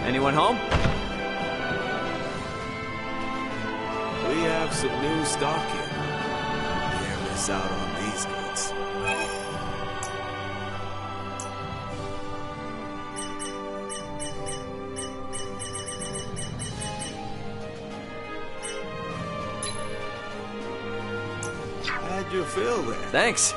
Anyone home? We have some new stock in. Can't miss out on these goods. How'd you feel there? Thanks.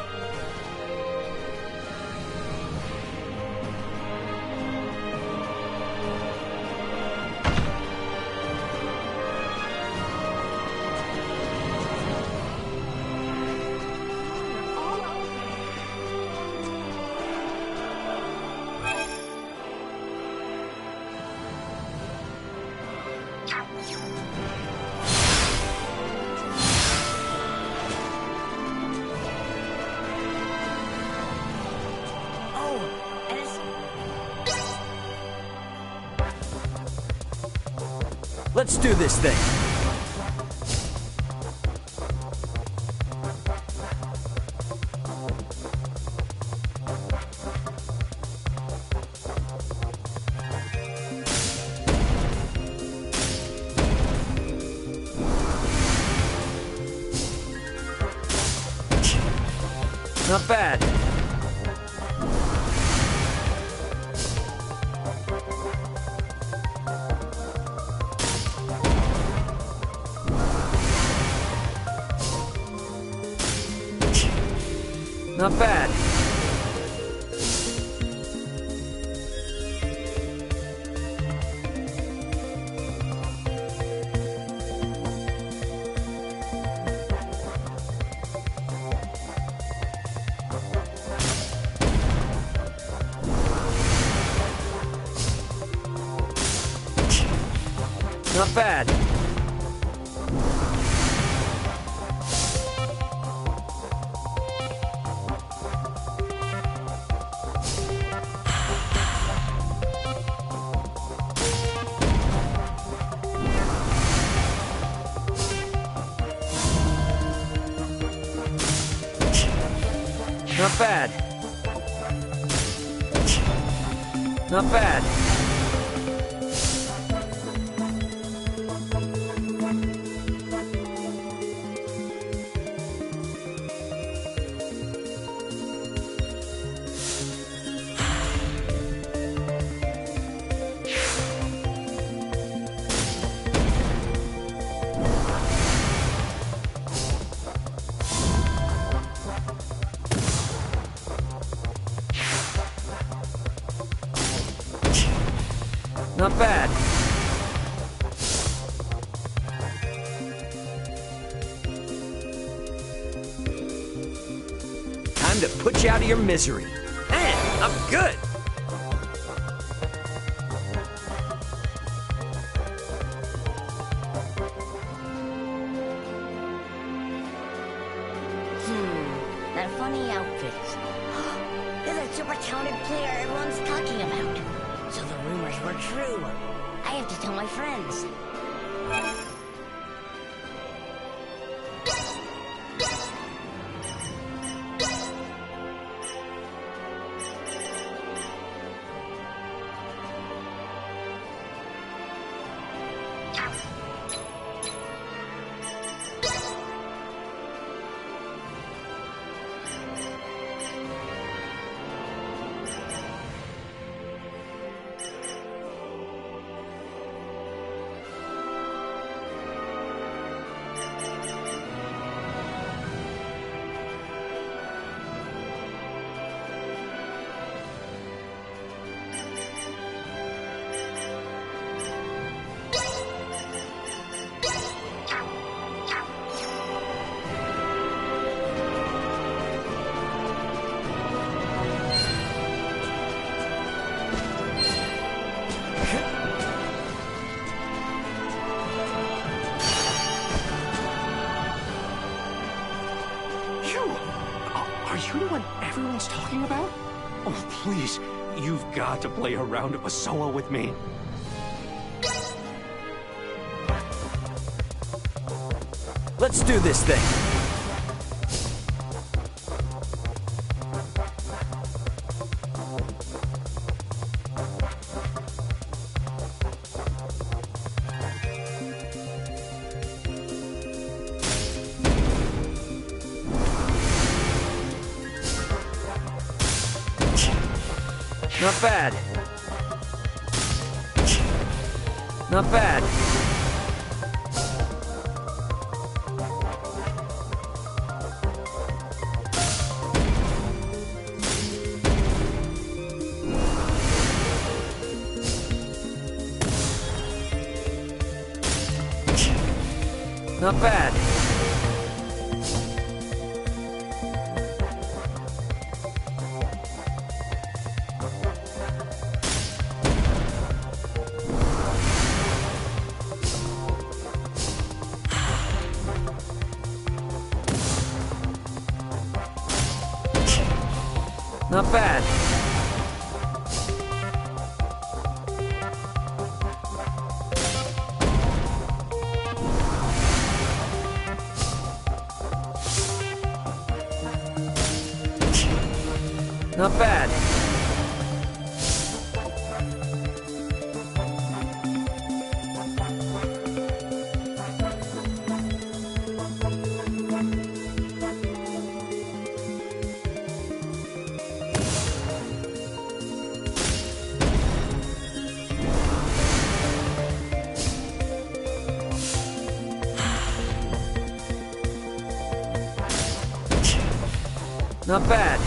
Let's do this thing. Not bad. Not bad. Not bad. Not bad. Not bad. Not bad. Time to put you out of your misery. Man, I'm good. That funny outfit. They're that super talented player everyone's talking about. So the rumors were true. I have to tell my friends. Are you the one everyone's talking about? Oh, please, you've got to play a round of Passoa with me. Let's do this thing. Not bad. Not bad. Not bad. Not bad. Not bad. Not bad.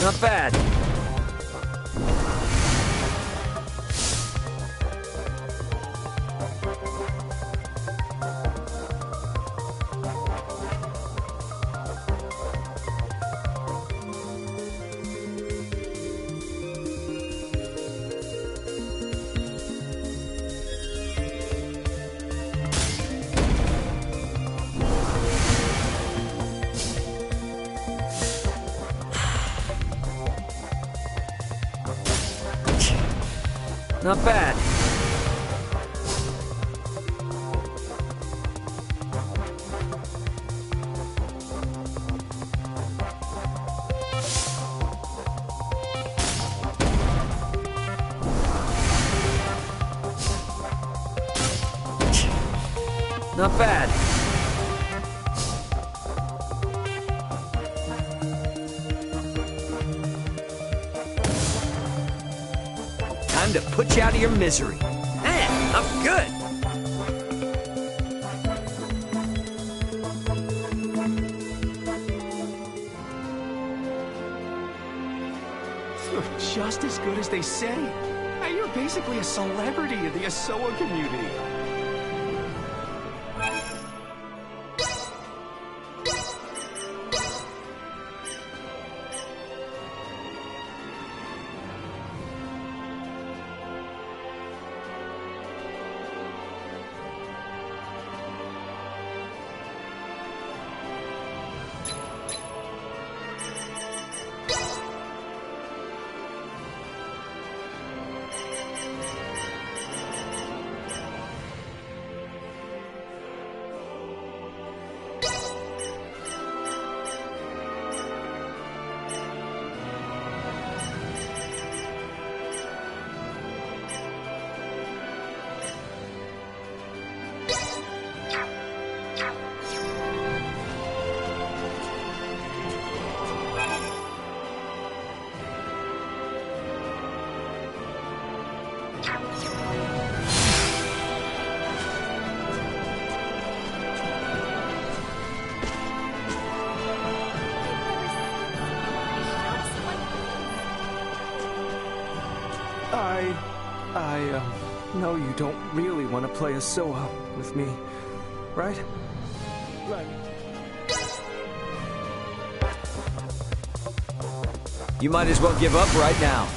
Not bad. Not bad. Not bad. Time to put you out of your misery. Man, I'm good. You're just as good as they say. Hey, you're basically a celebrity in the Asoa community. No, you don't really want to play Asoa with me, right? Right. You might as well give up right now.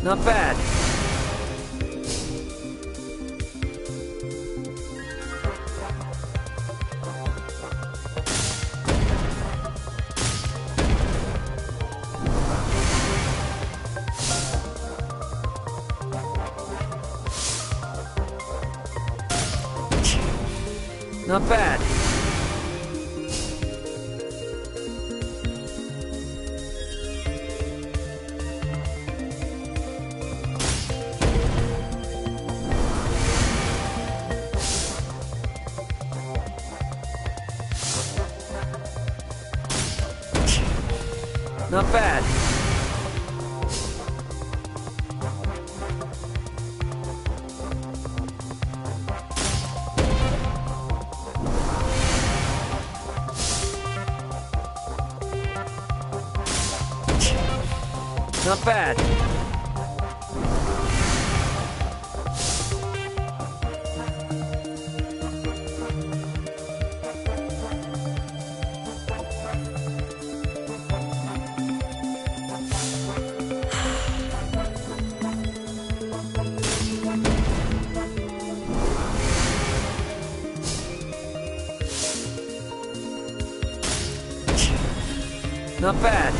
Not bad. Not bad. Not bad. Not bad. Not bad.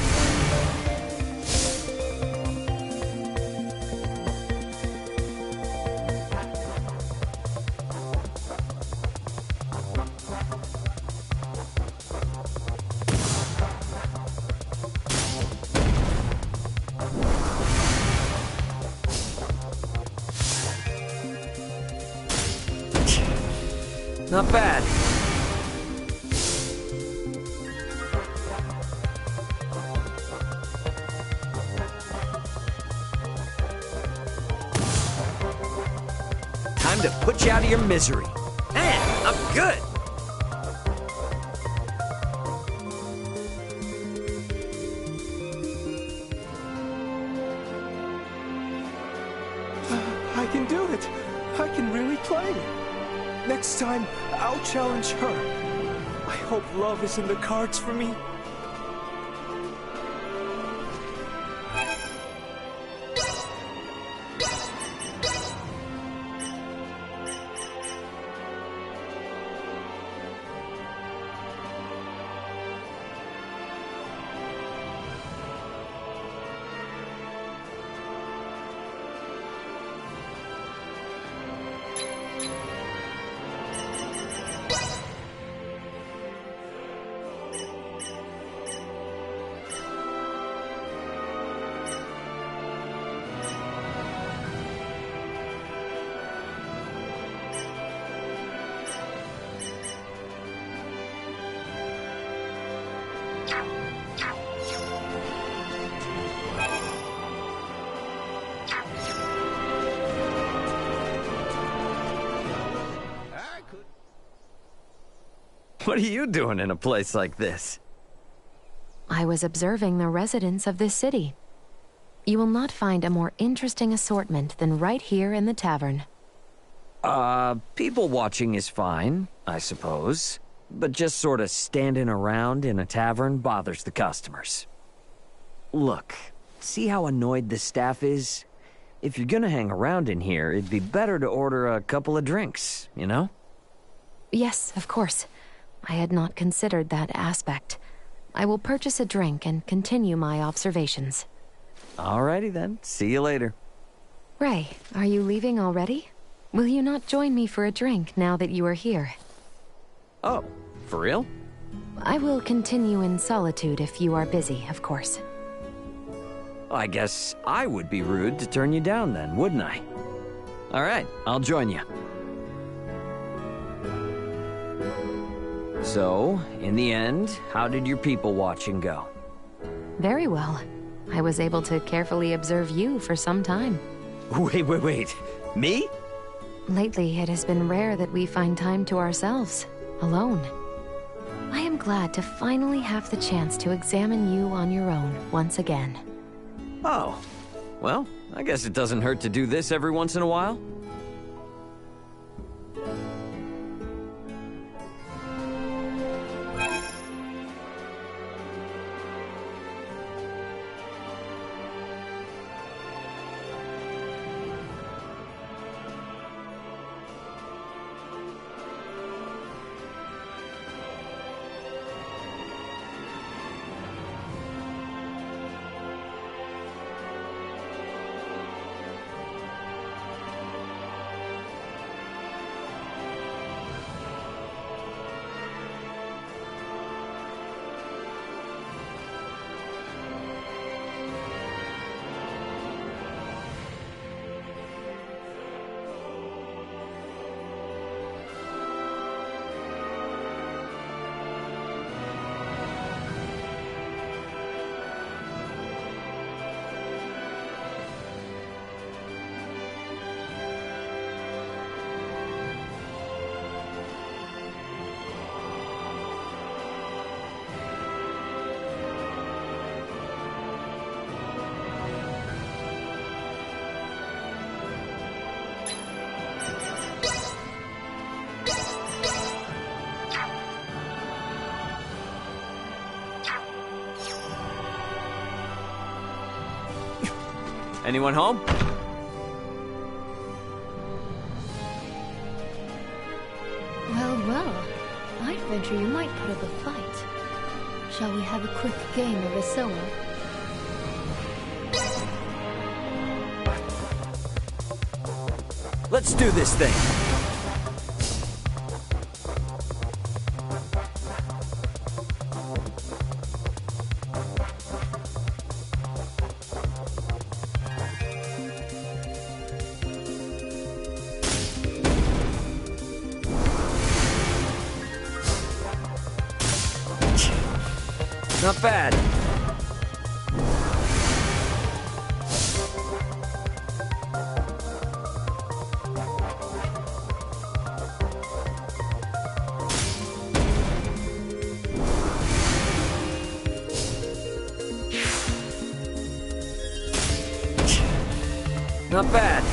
Not bad. Time to put you out of your misery. Man, I'm good. I can do it. I can really play. Next time, I'll challenge her. I hope love is in the cards for me. What are you doing in a place like this? I was observing the residents of this city. You will not find a more interesting assortment than right here in the tavern. People watching is fine, I suppose. But just sort of standing around in a tavern bothers the customers. Look, see how annoyed the staff is? If you're gonna hang around in here, it'd be better to order a couple of drinks, you know? Yes, of course. I had not considered that aspect. I will purchase a drink and continue my observations. Alrighty then, see you later. Ray, are you leaving already? Will you not join me for a drink now that you are here? Oh, for real? I will continue in solitude if you are busy, of course. I guess I would be rude to turn you down then, wouldn't I? Alright, I'll join you. So, in the end, how did your people watching go? Very well. I was able to carefully observe you for some time. Wait. Me? Lately, it has been rare that we find time to ourselves, alone. I am glad to finally have the chance to examine you on your own once again. Oh, well, I guess it doesn't hurt to do this every once in a while. Anyone home? Well, well. I'd venture you might put up a fight. Shall we have a quick game of Isoa? Let's do this thing. Not bad. Not bad.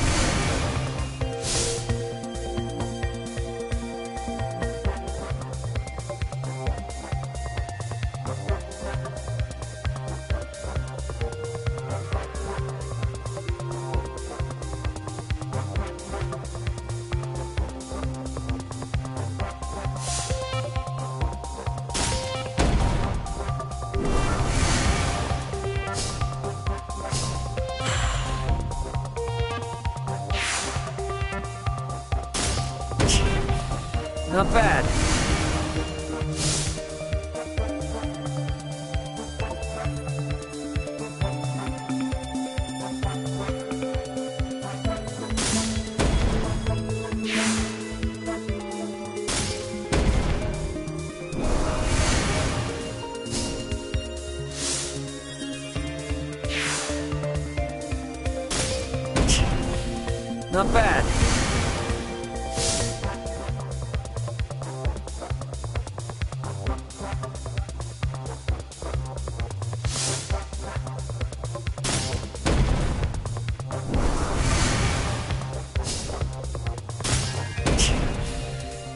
Not bad.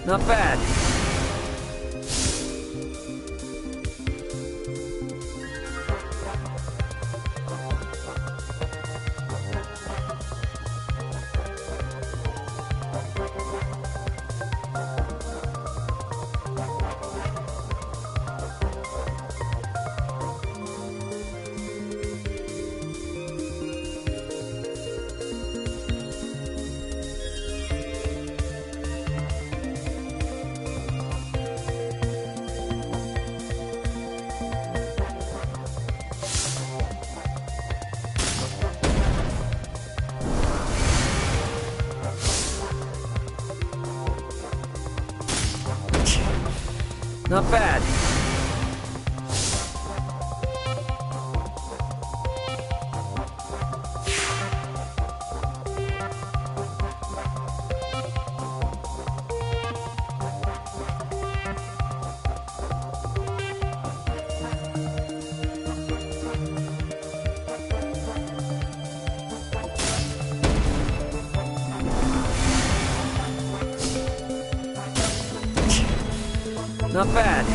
Not bad. Not bad. Not bad. Not bad.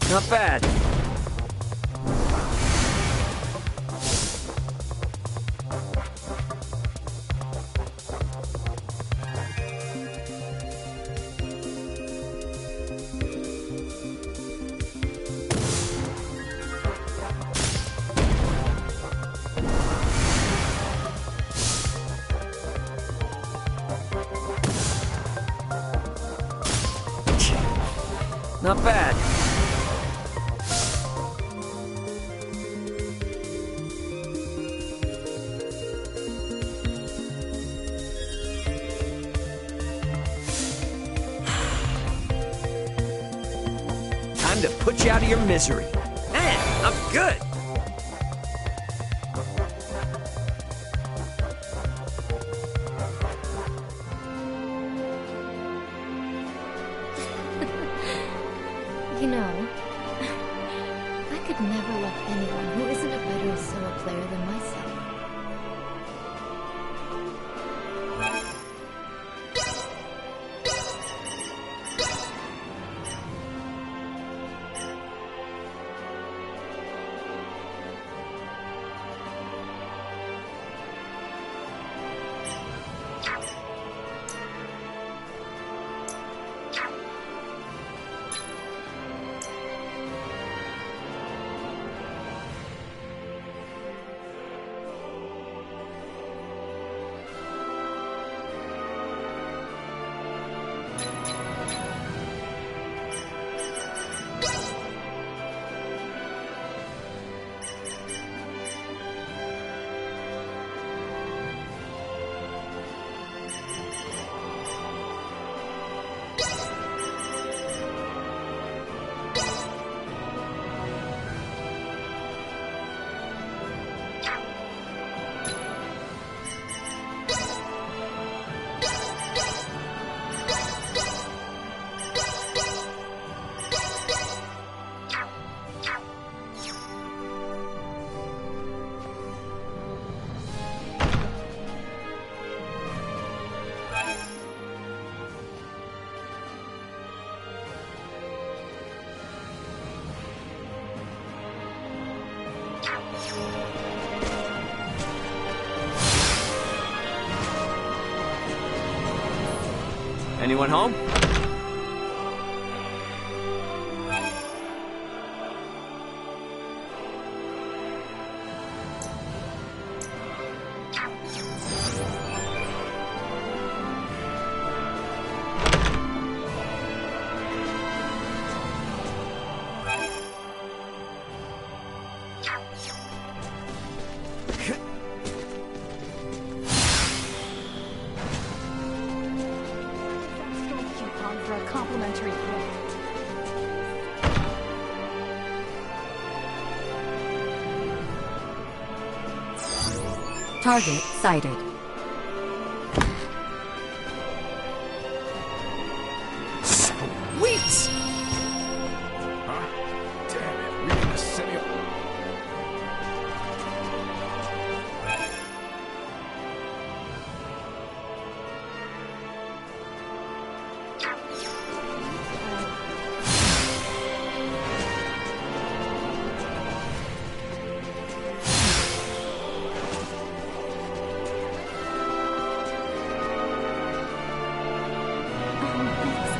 Not bad. Not bad. Time to put you out of your misery. Man, I'm good. You know, could never love anyone who isn't a better solo player than myself. Anyone home? For a complimentary gift. Target sighted. Sweet! Huh? Damn it, you're gonna set me up.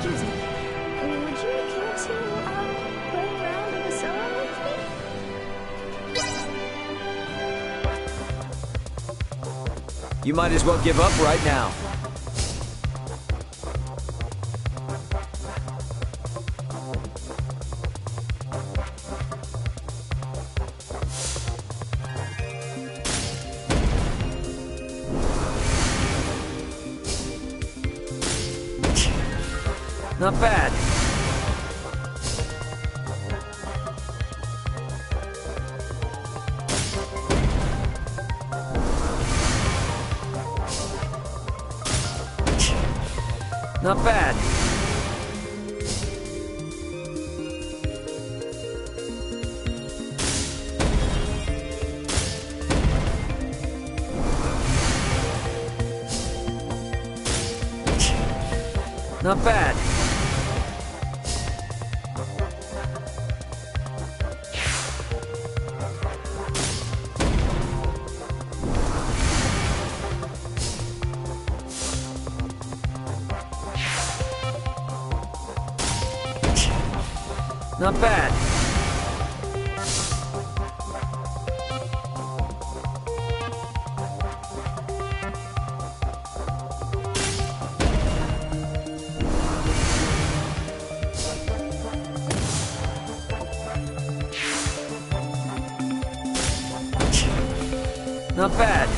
Excuse me. Would you care to, play around in the solo with me? You might as well give up right now. Not bad. Not bad. Not bad. Not bad. Not bad.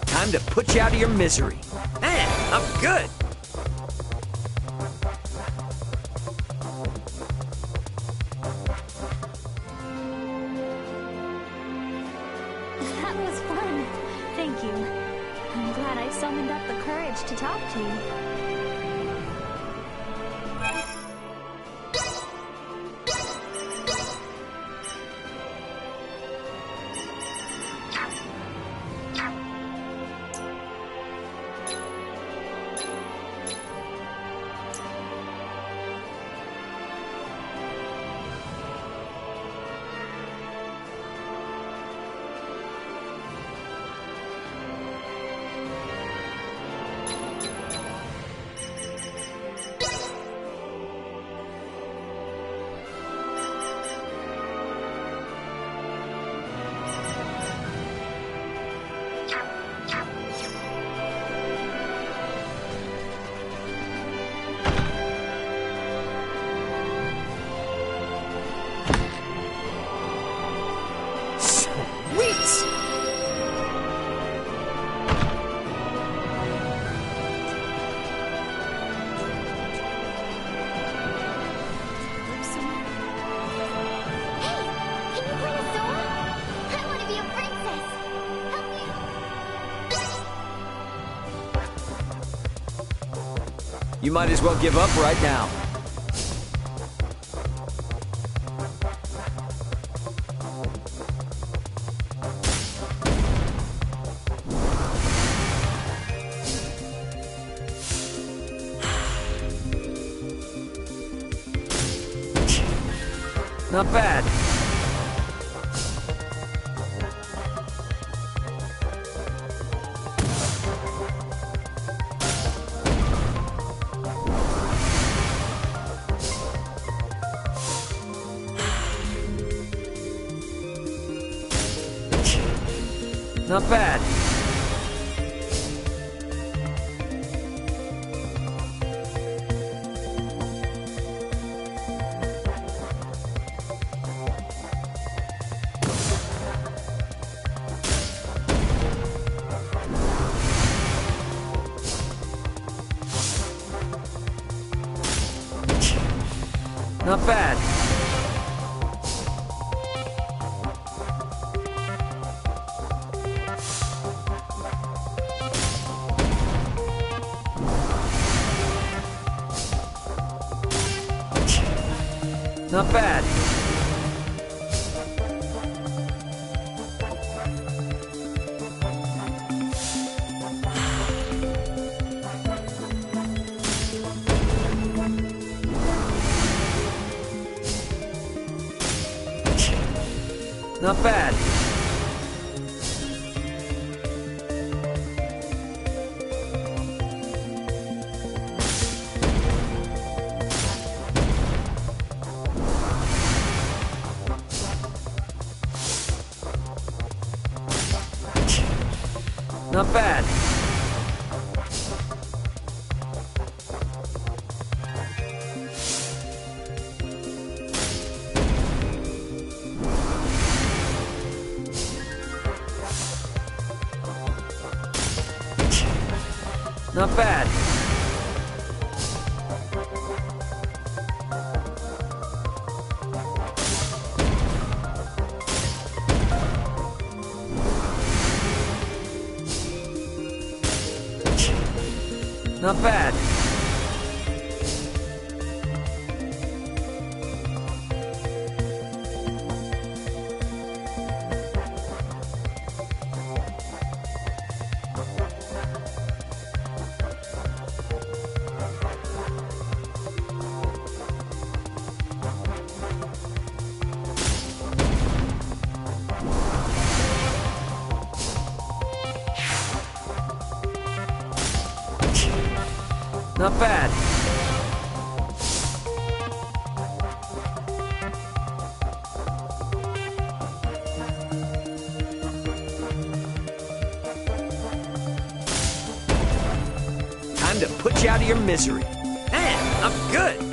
Time to put you out of your misery. Man, I'm good. courage to talk to you. You might as well give up right now. Not bad. Not bad. Not bad. Not bad. Not bad. Not bad. Not bad. Not bad. Not bad. Time to put you out of your misery. Man, I'm good.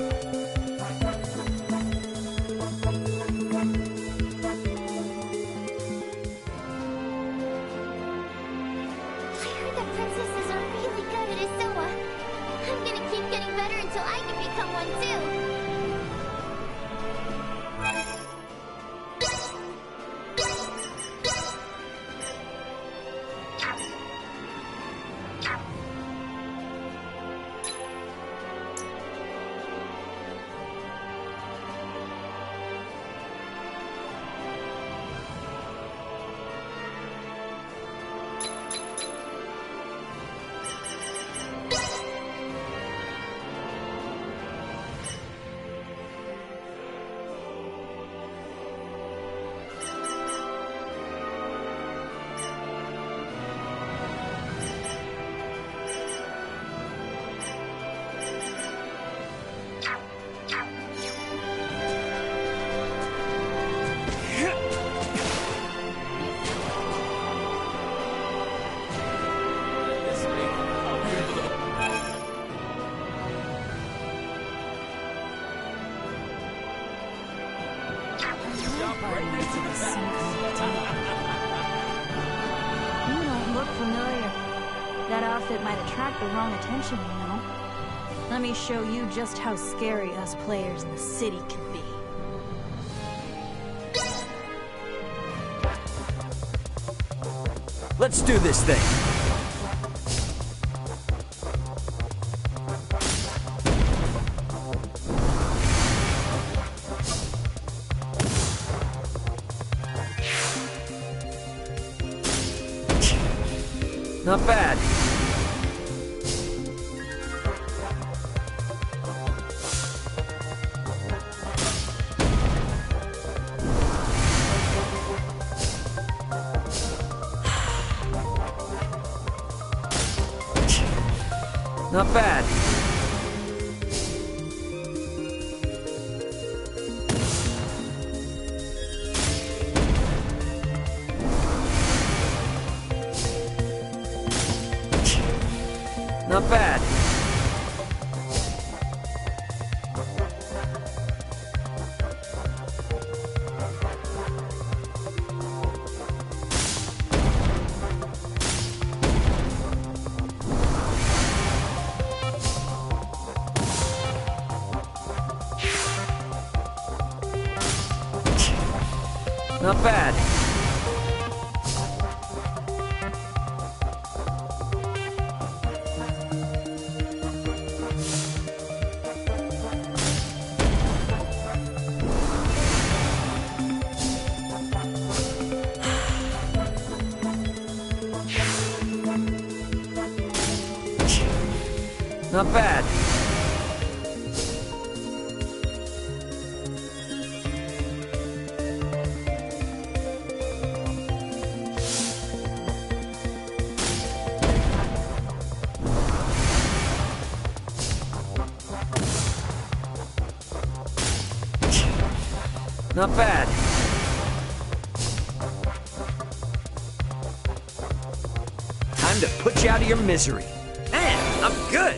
stuff, it might attract the wrong attention, you know? Let me show you just how scary us players in the city can be. Let's do this thing. Not bad. Not bad. Not bad. Not bad. Not bad. Not bad. Time to put you out of your misery. Man, I'm good.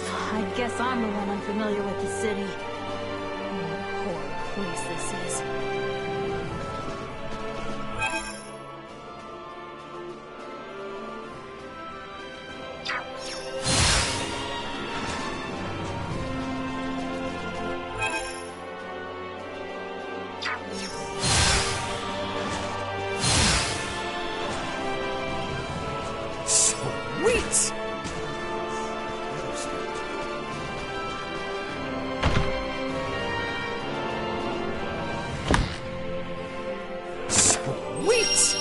I guess I'm the one unfamiliar with the city. What a horrible place this is. Sweet! Sweet!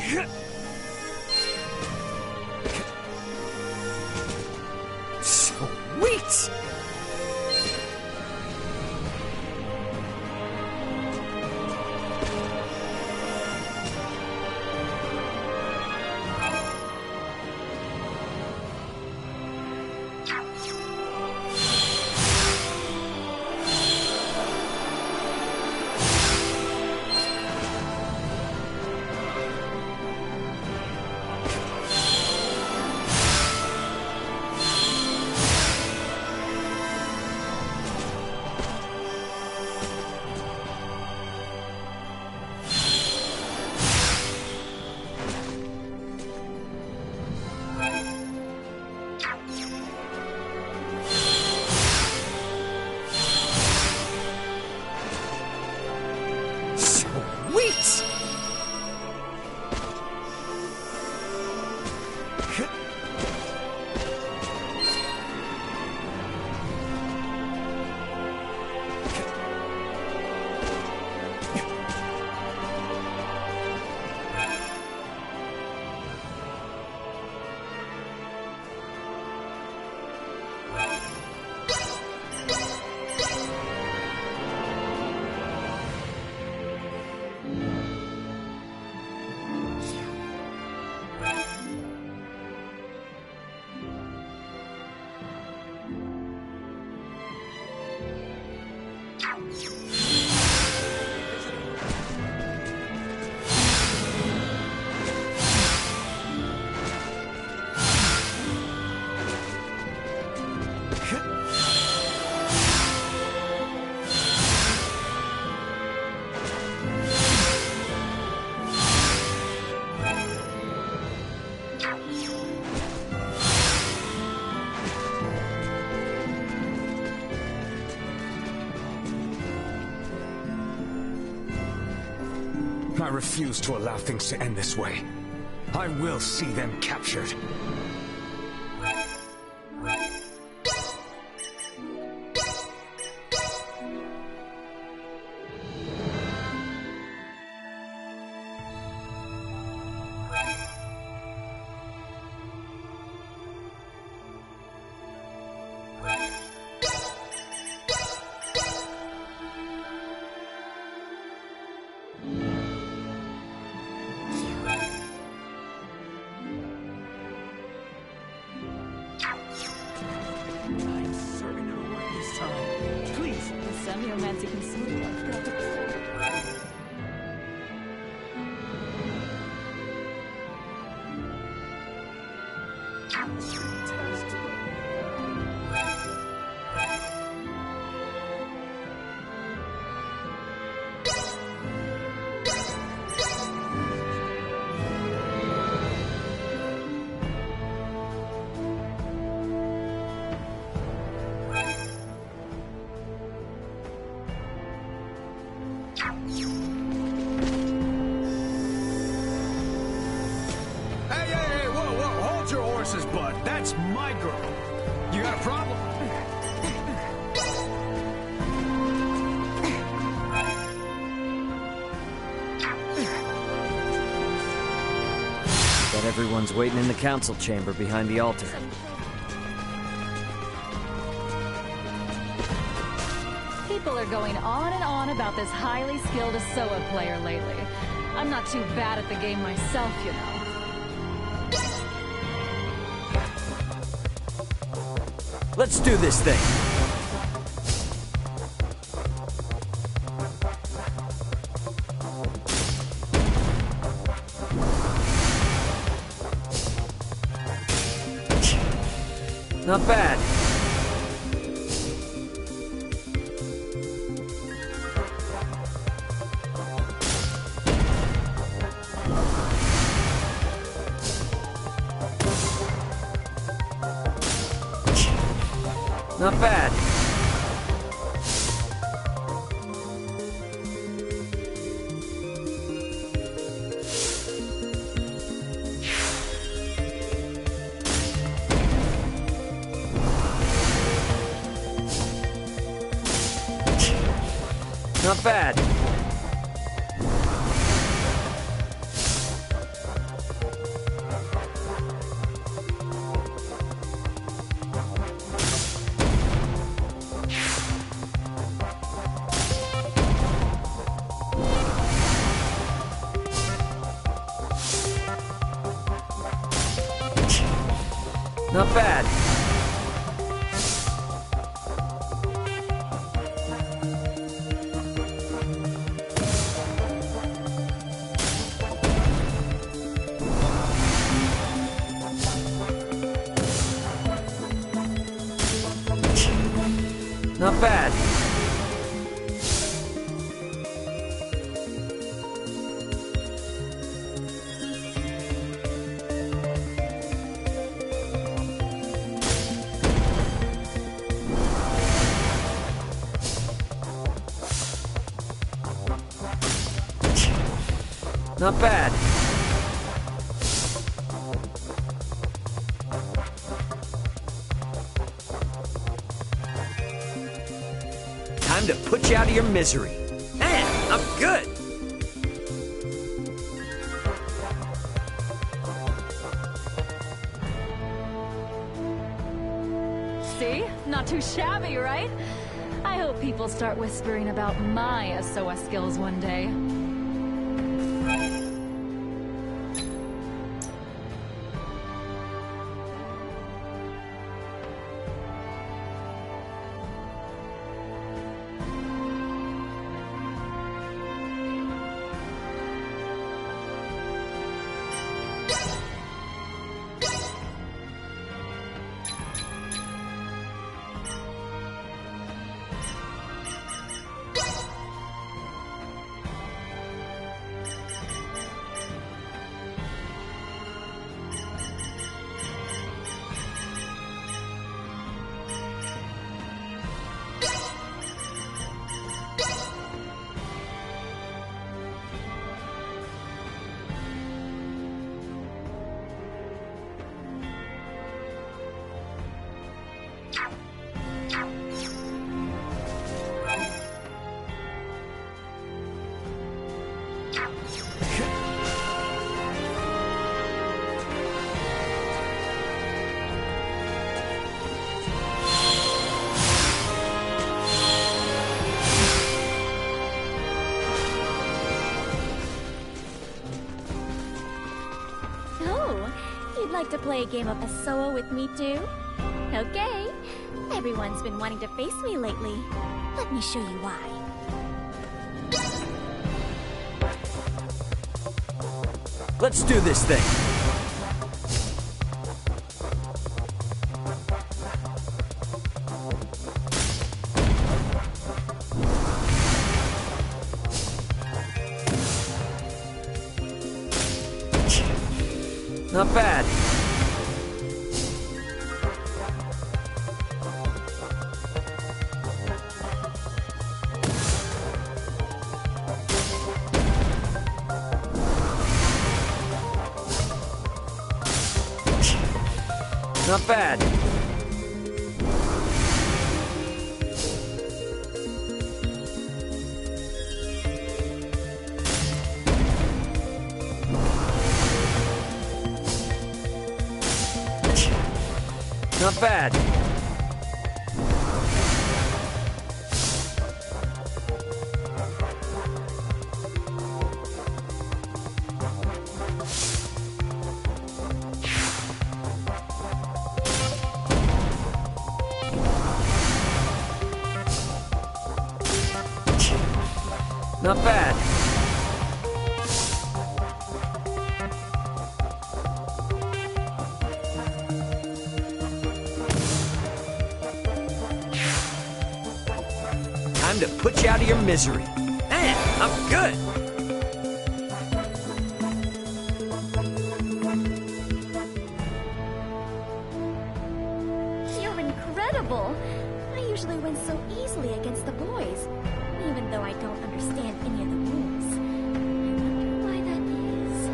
Sweet! Sweet! I refuse to allow things to end this way. I will see them captured. I'm certain it'll work this time. Please. The semi-romantic and smooth. I've got to... Hey, whoa, hold your horses, bud. That's my girl. You got a problem? Bet everyone's waiting in the council chamber behind the altar. People are going on and on about this highly skilled Asoa player lately. I'm not too bad at the game myself, you know. Let's do this thing. Not bad. Not bad. Not bad. Not bad. Not bad. Not bad. Time to put you out of your misery. Man, I'm good. See? Not too shabby, right? I hope people start whispering about my Asoa skills one day. You'd like to play a game of Asoa with me too? Okay. Everyone's been wanting to face me lately. Let me show you why. Let's do this thing. Not bad. Not bad. Not bad. Not bad. Time to put you out of your misery. Man, I'm good. You're incredible. I usually win so easily against the boys, even though I don't understand any of the rules. I wonder why that is.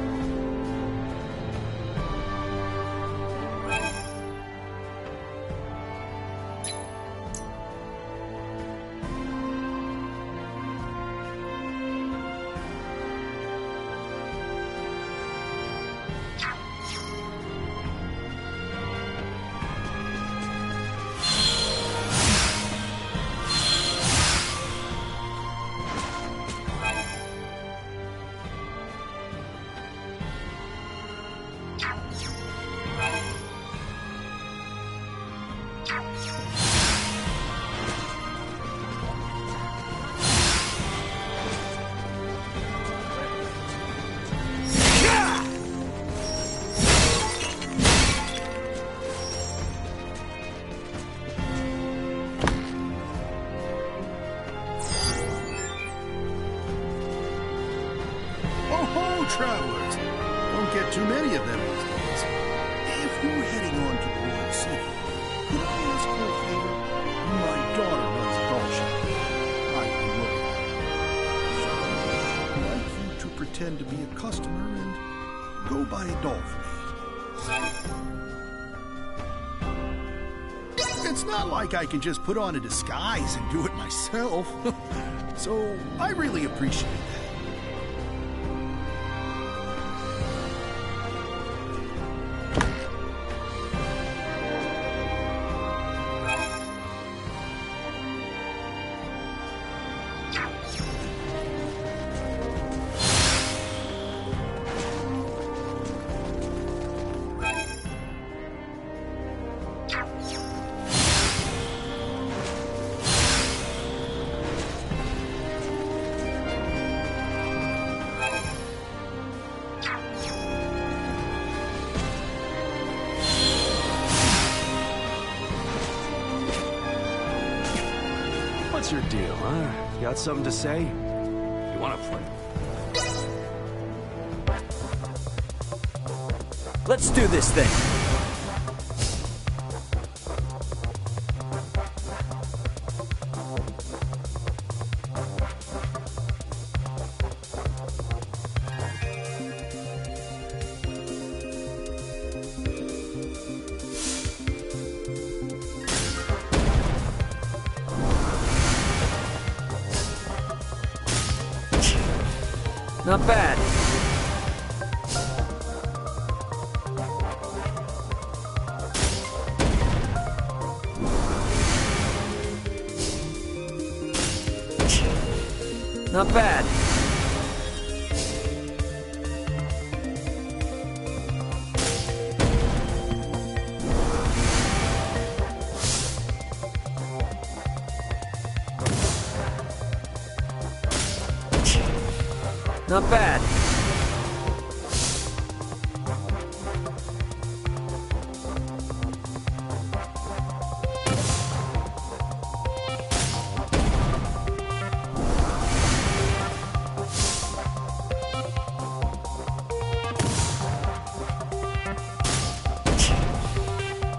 Ho-ho, travelers! Don't get too many of them these days. If you're heading on to the Royal City, could I ask for a favor? My daughter runs a doll shop. I can work with her. So, I'd like you to pretend to be a customer and go buy a doll for me. It's not like I can just put on a disguise and do it myself. So, I really appreciate that. What's your deal, huh? Got something to say? You wanna play? Let's do this thing. Not bad. Not bad. Not bad.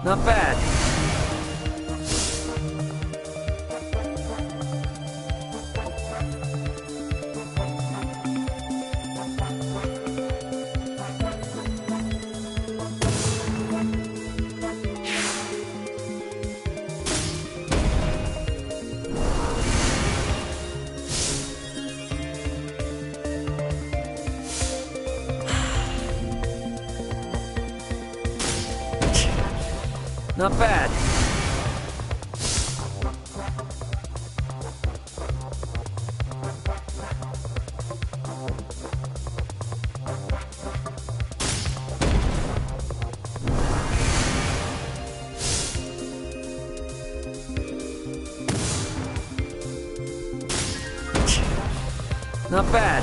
Not bad. Not bad. Not bad.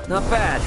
Not bad.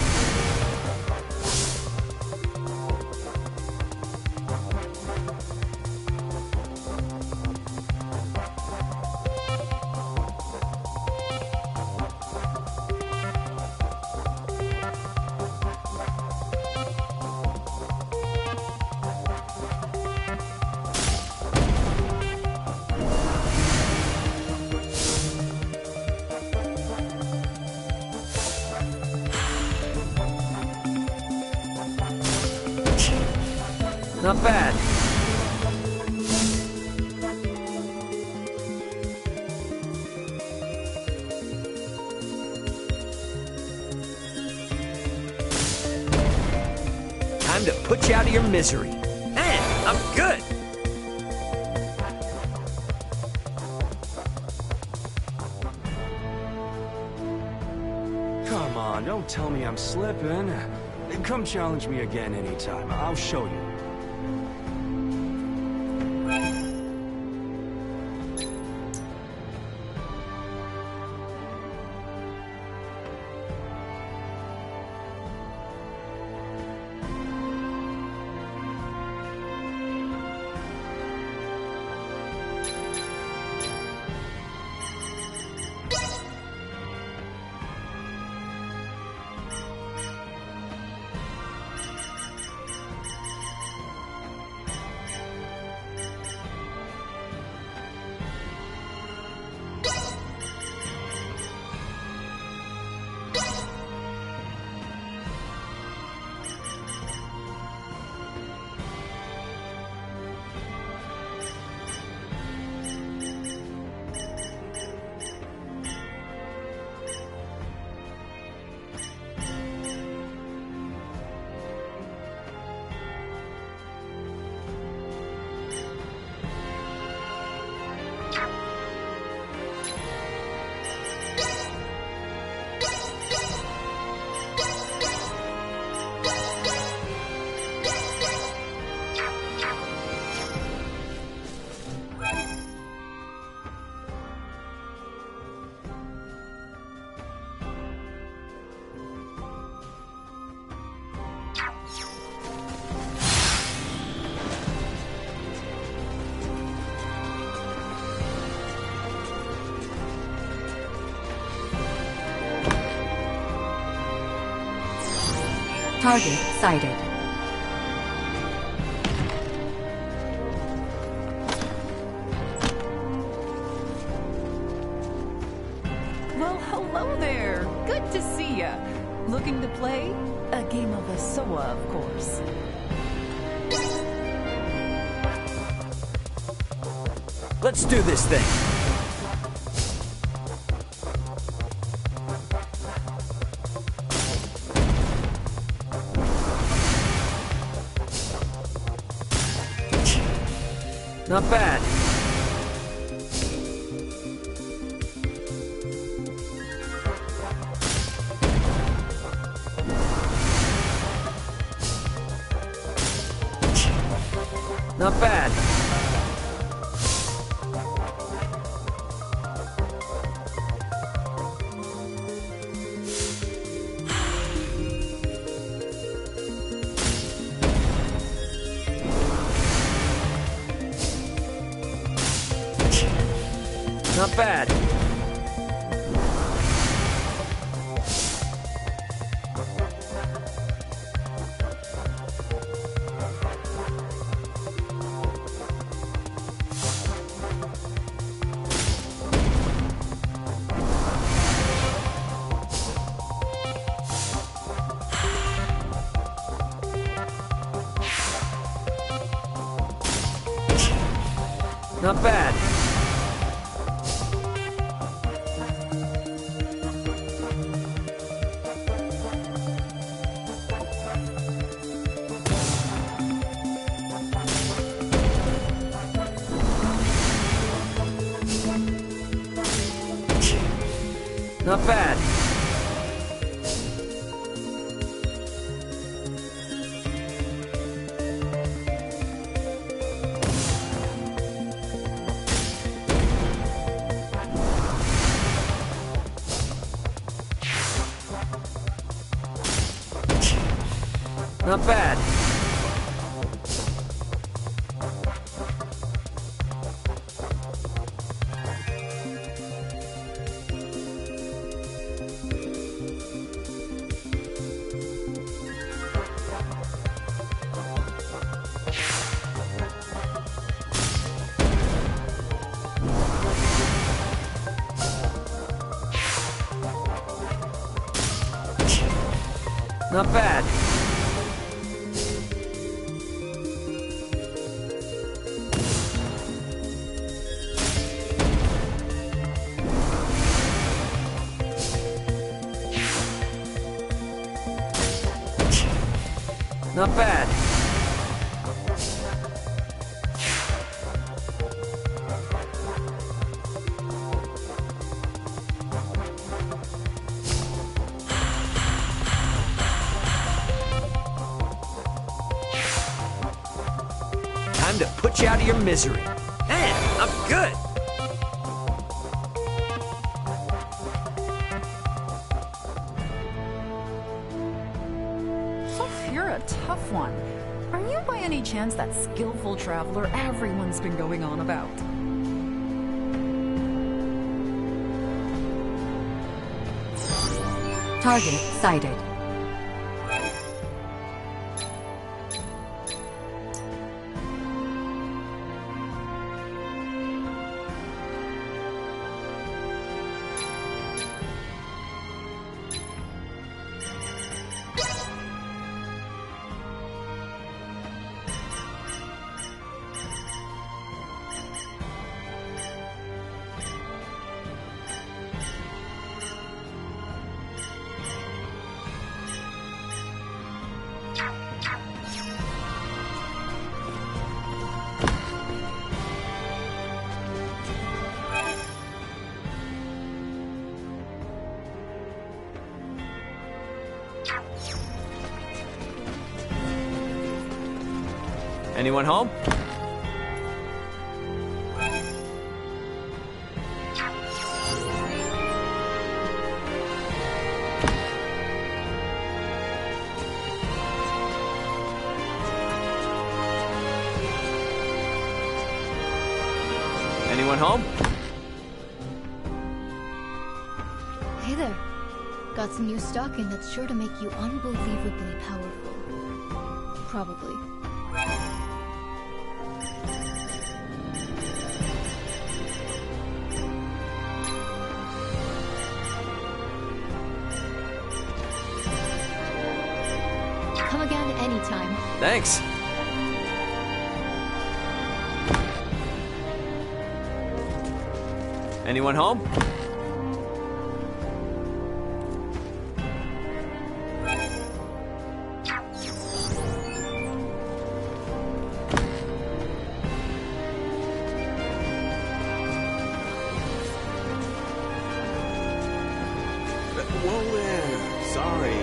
Not bad. Time to put you out of your misery. Man, I'm good. Come on, don't tell me I'm slipping. Come challenge me again anytime. I'll show you. Target sighted. Well, hello there. Good to see ya. Looking to play? A game of Asoa, of course. Let's do this thing. Not bad. Not bad. Not bad. Not bad. Not bad. Not bad. Not bad. Not bad. time to put you out of your misery. Man, I'm good. You're a tough one. Are you by any chance that skillful traveler everyone's been going on about? Target sighted. Anyone home? Anyone home? Hey there. Got some new stock in that's sure to make you unbelievably powerful. Probably. Come again anytime. Thanks. Anyone home? Whoa there. Sorry.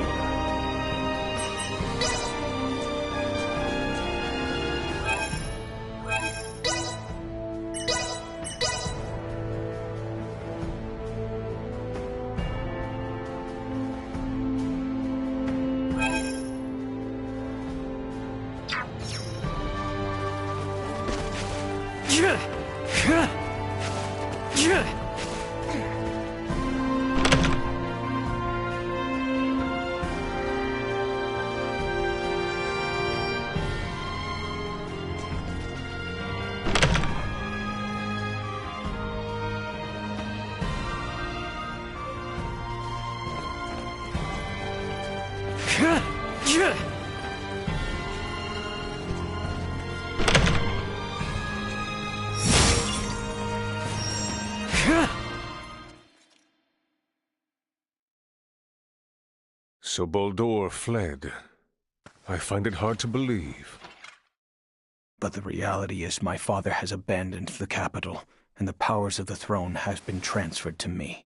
So Baldur fled. I find it hard to believe. But the reality is my father has abandoned the capital, and the powers of the throne have been transferred to me.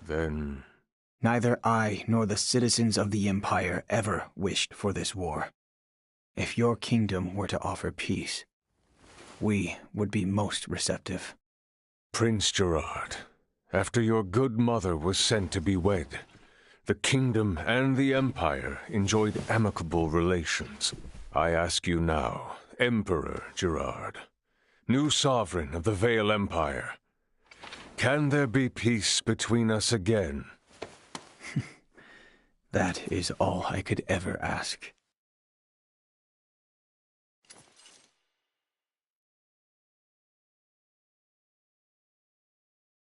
Then... Neither I nor the citizens of the Empire ever wished for this war. If your kingdom were to offer peace, we would be most receptive. Prince Gerard, after your good mother was sent to be wed, the kingdom and the Empire enjoyed amicable relations. I ask you now, Emperor Gerard, new sovereign of the Vale Empire, can there be peace between us again? That is all I could ever ask.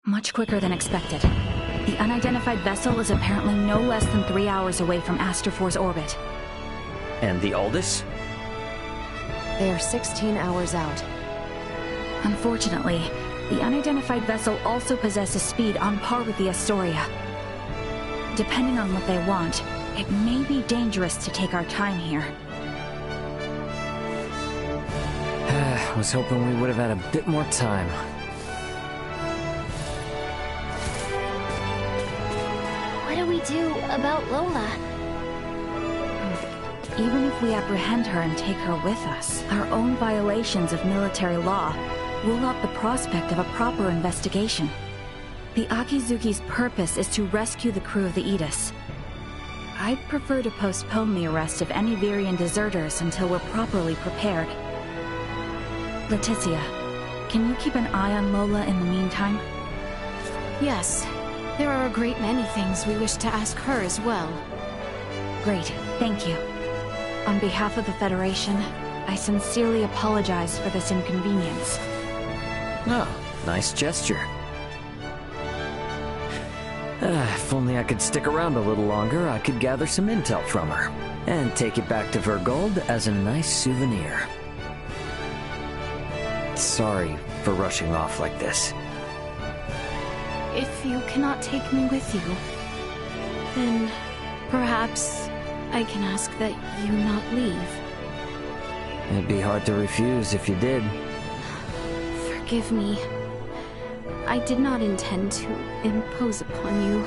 Much quicker than expected. The unidentified vessel is apparently no less than 3 hours away from Aster-4's orbit. And the Aldous? They are 16 hours out. Unfortunately, the unidentified vessel also possesses speed on par with the Astoria. Depending on what they want, it may be dangerous to take our time here. I was hoping we would have had a bit more time. What do we do about Lola? Even if we apprehend her and take her with us, our own violations of military law rule out the prospect of a proper investigation. The Akizuki's purpose is to rescue the crew of the Aegis. I'd prefer to postpone the arrest of any Virian deserters until we're properly prepared. Leticia, can you keep an eye on Lola in the meantime? Yes. There are a great many things we wish to ask her as well. Great, thank you. On behalf of the Federation, I sincerely apologize for this inconvenience. Oh, nice gesture. If only I could stick around a little longer, I could gather some intel from her, and take it back to Vergold as a nice souvenir. Sorry for rushing off like this. If you cannot take me with you, then perhaps I can ask that you not leave. It'd be hard to refuse if you did. Forgive me. I did not intend to impose upon you,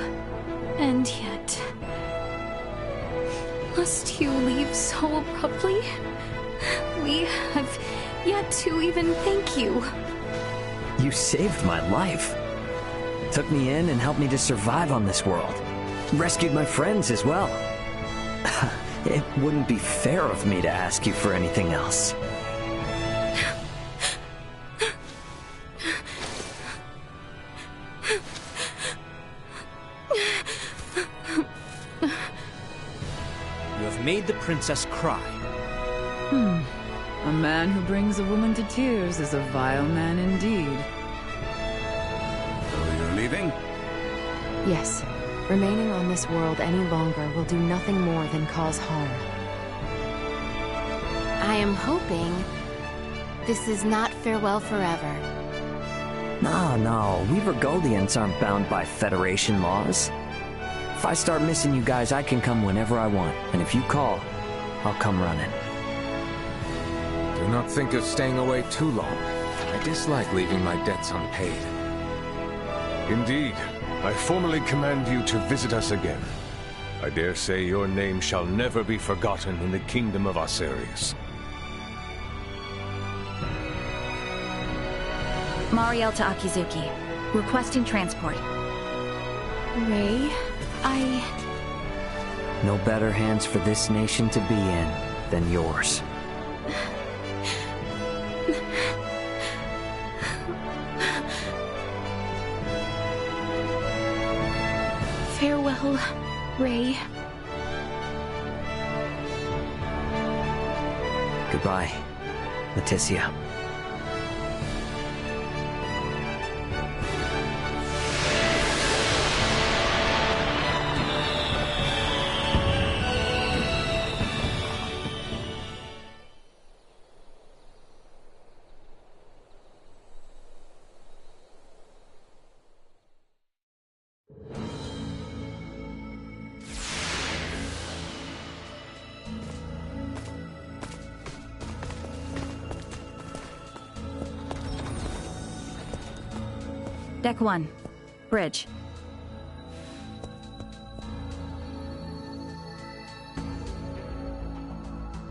and yet... Must you leave so abruptly? We have yet to even thank you. You saved my life. Took me in and helped me to survive on this world. Rescued my friends as well. It wouldn't be fair of me to ask you for anything else. You have made the princess cry. A man who brings a woman to tears is a vile man indeed. So you're leaving? Yes. Remaining on this world any longer will do nothing more than cause harm. I am hoping this is not farewell forever. No, we Vergoldians aren't bound by Federation laws. If I start missing you guys, I can come whenever I want, and if you call, I'll come running. Do not think of staying away too long. I dislike leaving my debts unpaid. Indeed, I formally command you to visit us again. I dare say your name shall never be forgotten in the kingdom of Osirius. Mariel to Akizuki, requesting transport. Ray, No better hands for this nation to be in than yours. Farewell, Ray. Goodbye, Leticia. Deck 1. Bridge.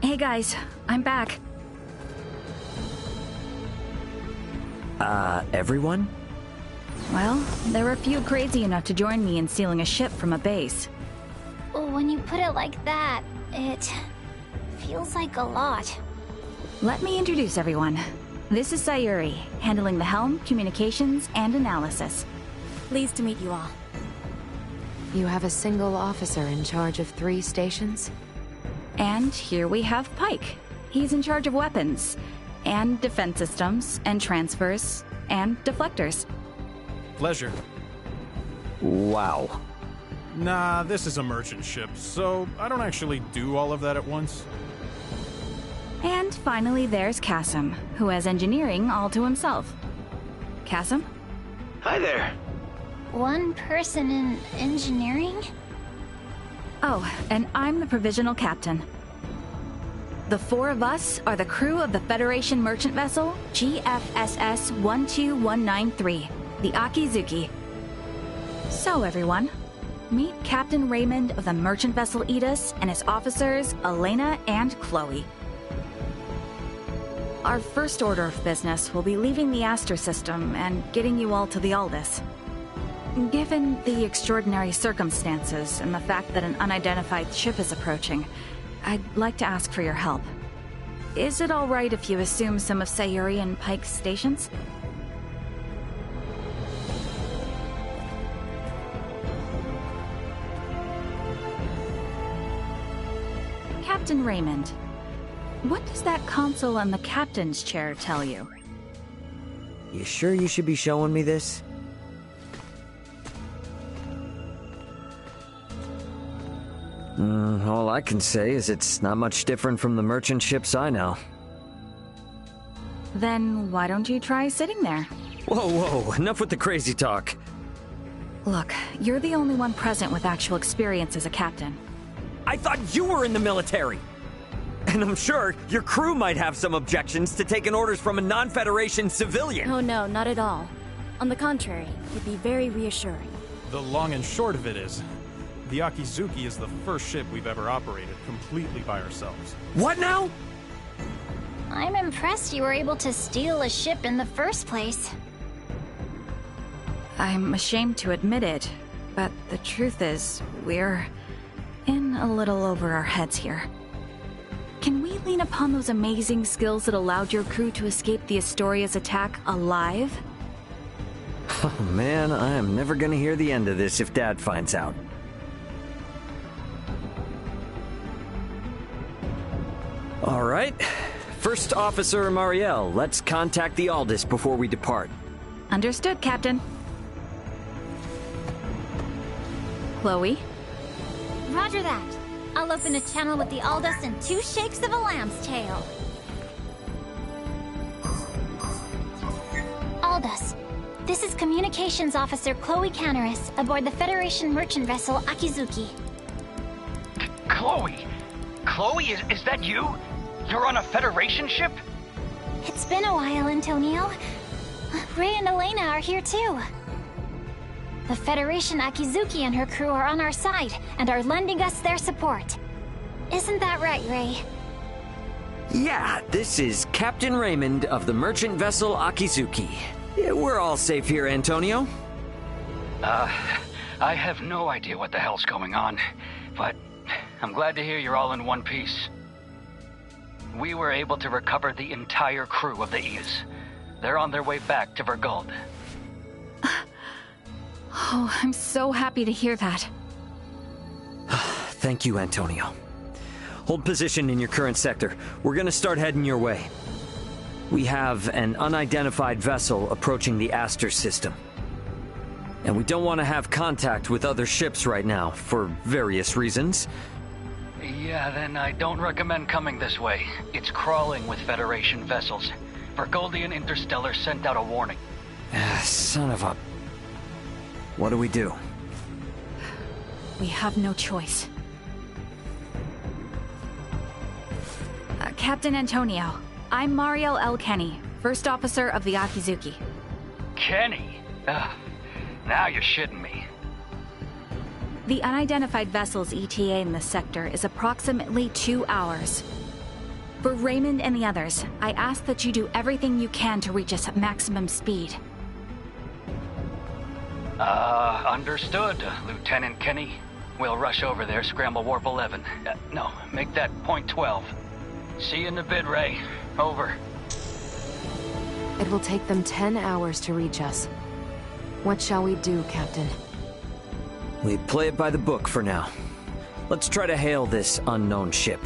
Hey guys, I'm back. Everyone? Well, there were a few crazy enough to join me in stealing a ship from a base. When you put it like that, it feels like a lot. Let me introduce everyone. This is Sayuri, handling the helm, communications, and analysis. Pleased to meet you all. You have a single officer in charge of 3 stations? And here we have Pike. He's in charge of weapons, and defense systems, and transfers, and deflectors. Pleasure. Wow. Nah, this is a merchant ship, so I don't actually do all of that at once. And finally, there's Kasim, who has engineering all to himself. Kasim? Hi there. One person in engineering? Oh, and I'm the provisional captain. The 4 of us are the crew of the Federation merchant vessel GFSS 12193, the Akizuki. So everyone, Meet Captain Raymond of the merchant vessel Edis and his officers, Elena and Chloe. Our first order of business will be leaving the Aster system and getting you all to the Aldous. Given the extraordinary circumstances and the fact that an unidentified ship is approaching, I'd like to ask for your help. Is it all right if you assume some of Sayuri and Pike's stations? Captain Raymond, what does that console on the captain's chair tell you? You sure you should be showing me this? All I can say is it's not much different from the merchant ships I know. Then why don't you try sitting there? Whoa, enough with the crazy talk. Look, you're the only one present with actual experience as a captain. I thought you were in the military! And I'm sure your crew might have some objections to taking orders from a non-Federation civilian. Oh no, not at all. On the contrary, it'd be very reassuring. The long and short of it is, the Akizuki is the first ship we've ever operated completely by ourselves. What now? I'm impressed you were able to steal a ship in the first place. I'm ashamed to admit it, but the truth is, we're in a little over our heads here. Can we lean upon those amazing skills that allowed your crew to escape the Astoria's attack alive? Oh man, I am never gonna hear the end of this if Dad finds out. All right. First Officer Marielle, let's contact the Aldous before we depart. Understood, Captain. Chloe? Roger that. I'll open a channel with the Aldous in 2 shakes of a lamb's tail. Aldous, this is Communications Officer Chloe Canaris aboard the Federation merchant vessel Akizuki. Chloe? Chloe, is that you? You're on a Federation ship? It's been a while, Antonio. Ray and Elena are here too. The Federation Akizuki and her crew are on our side and are lending us their support. Isn't that right, Ray? Yeah, this is Captain Raymond of the merchant vessel Akizuki. We're all safe here, Antonio. I have no idea what the hell's going on, but I'm glad to hear you're all in one piece. We were able to recover the entire crew of the Eos. They're on their way back to Vergold. Oh, I'm so happy to hear that. Thank you, Antonio. Hold position in your current sector. We're gonna start heading your way. We have an unidentified vessel approaching the Aster system. And we don't want to have contact with other ships right now, for various reasons. Yeah, then I don't recommend coming this way. It's crawling with Federation vessels. Vergoldian Interstellar sent out a warning. Son of a... What do we do? We have no choice. Captain Antonio, I'm Marielle L. Kenny, First Officer of the Akizuki. Kenny? Now you're shitting me. The unidentified vessel's ETA in this sector is approximately 2 hours. For Raymond and the others, I ask that you do everything you can to reach us at maximum speed. Understood, Lieutenant Kenny. We'll rush over there, scramble warp 11. No, make that point 12. See you in a bit, Ray. Over. It will take them 10 hours to reach us. What shall we do, Captain? We play it by the book for now. Let's try to hail this unknown ship.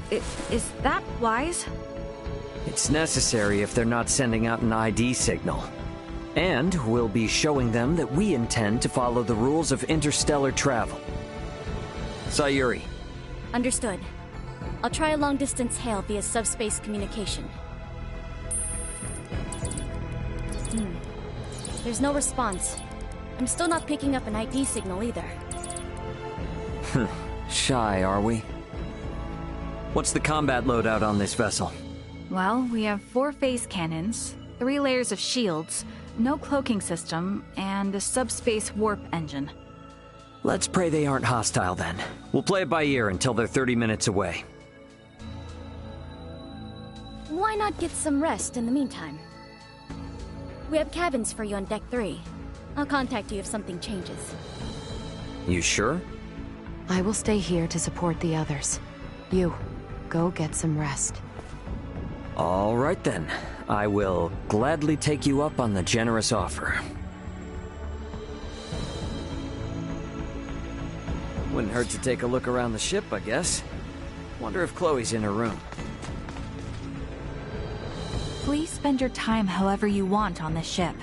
Is that wise? It's necessary if they're not sending out an ID signal. And we'll be showing them that we intend to follow the rules of interstellar travel. Sayuri. Understood. I'll try a long-distance hail via subspace communication. There's no response. I'm still not picking up an ID signal either. Shy, are we? What's the combat loadout on this vessel? Well, we have 4 phase cannons, 3 layers of shields, no cloaking system, and a subspace warp engine. Let's pray they aren't hostile then. We'll play it by ear until they're 30 minutes away. Why not get some rest in the meantime? We have cabins for you on Deck 3. I'll contact you if something changes. You sure? I will stay here to support the others. You, go get some rest. All right then. I will gladly take you up on the generous offer. Wouldn't hurt to take a look around the ship, I guess. Wonder if Chloe's in her room. Please spend your time however you want on this ship.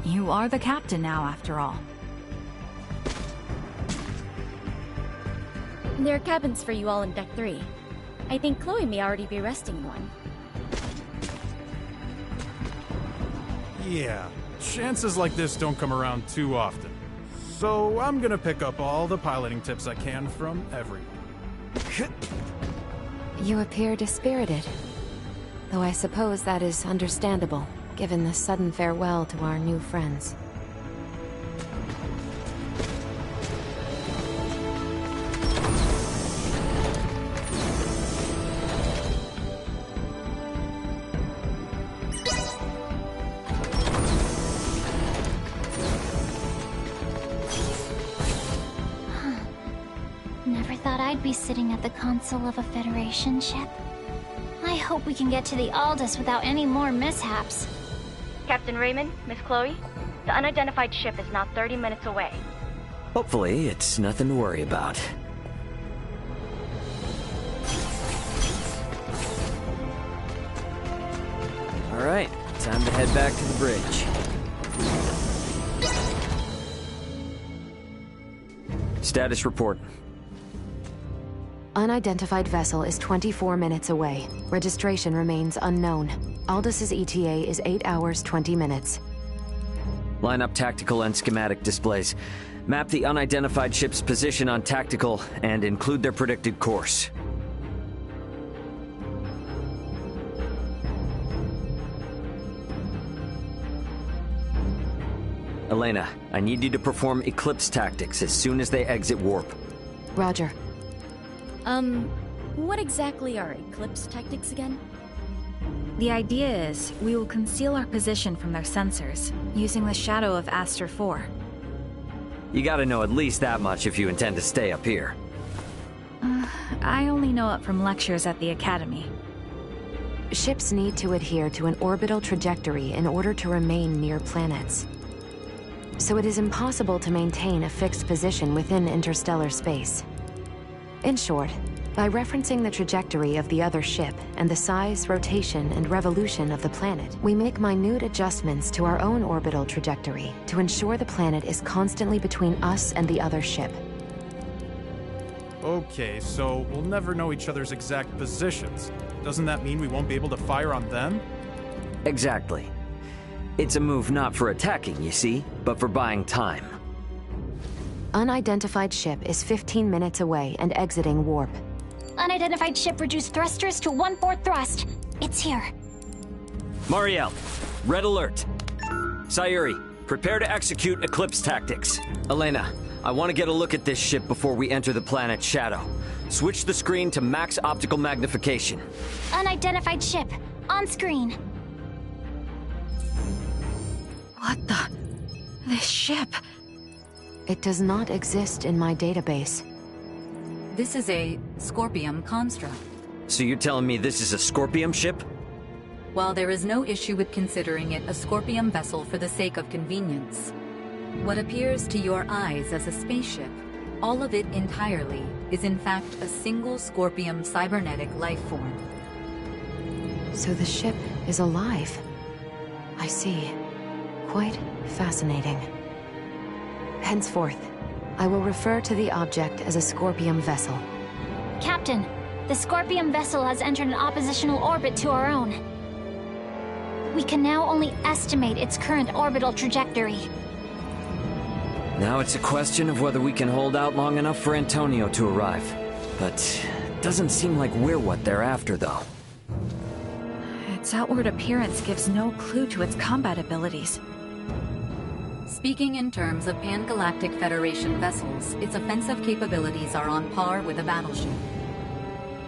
You are the captain now, after all. There are cabins for you all in Deck 3. I think Chloe may already be resting in one. Yeah, chances like this don't come around too often. So I'm gonna pick up all the piloting tips I can from everyone. You appear dispirited. Though I suppose that is understandable, given the sudden farewell to our new friends. Never thought I'd be sitting at the console of a Federation ship. I hope we can get to the Aldous without any more mishaps. Captain Raymond, Miss Chloe, the unidentified ship is now 30 minutes away. Hopefully, it's nothing to worry about. All right, time to head back to the bridge. Status report. Unidentified vessel is 24 minutes away. Registration remains unknown. Aldous' ETA is 8 hours, 20 minutes. Line up tactical and schematic displays. Map the unidentified ship's position on tactical and include their predicted course. Elena, I need you to perform eclipse tactics as soon as they exit warp. Roger. What exactly are eclipse tactics again? The idea is, we will conceal our position from their sensors, using the shadow of Aster 4. You gotta know at least that much if you intend to stay up here. I only know it from lectures at the Academy. Ships need to adhere to an orbital trajectory in order to remain near planets. So it is impossible to maintain a fixed position within interstellar space. In short, by referencing the trajectory of the other ship and the size, rotation, and revolution of the planet, we make minute adjustments to our own orbital trajectory to ensure the planet is constantly between us and the other ship. Okay, so we'll never know each other's exact positions. Doesn't that mean we won't be able to fire on them? Exactly. It's a move not for attacking, you see, but for buying time. Unidentified ship is 15 minutes away and exiting warp. Unidentified ship reduced thrusters to 1/4 thrust. It's here. Marielle, red alert. Sayuri, prepare to execute eclipse tactics. Elena, I want to get a look at this ship before we enter the planet's shadow. Switch the screen to max optical magnification. Unidentified ship. On screen. What the? This ship? It does not exist in my database. This is a Scorpium construct. So you're telling me this is a Scorpium ship? While there is no issue with considering it a Scorpium vessel for the sake of convenience, what appears to your eyes as a spaceship, all of it entirely, is in fact a single Scorpium cybernetic life form. So the ship is alive. I see. Quite fascinating. Henceforth, I will refer to the object as a Scorpium vessel. Captain, the Scorpium vessel has entered an oppositional orbit to our own. We can now only estimate its current orbital trajectory. Now it's a question of whether we can hold out long enough for Antonio to arrive. But it doesn't seem like we're what they're after, though. Its outward appearance gives no clue to its combat abilities. Speaking in terms of Pan-Galactic Federation vessels, its offensive capabilities are on par with a battleship.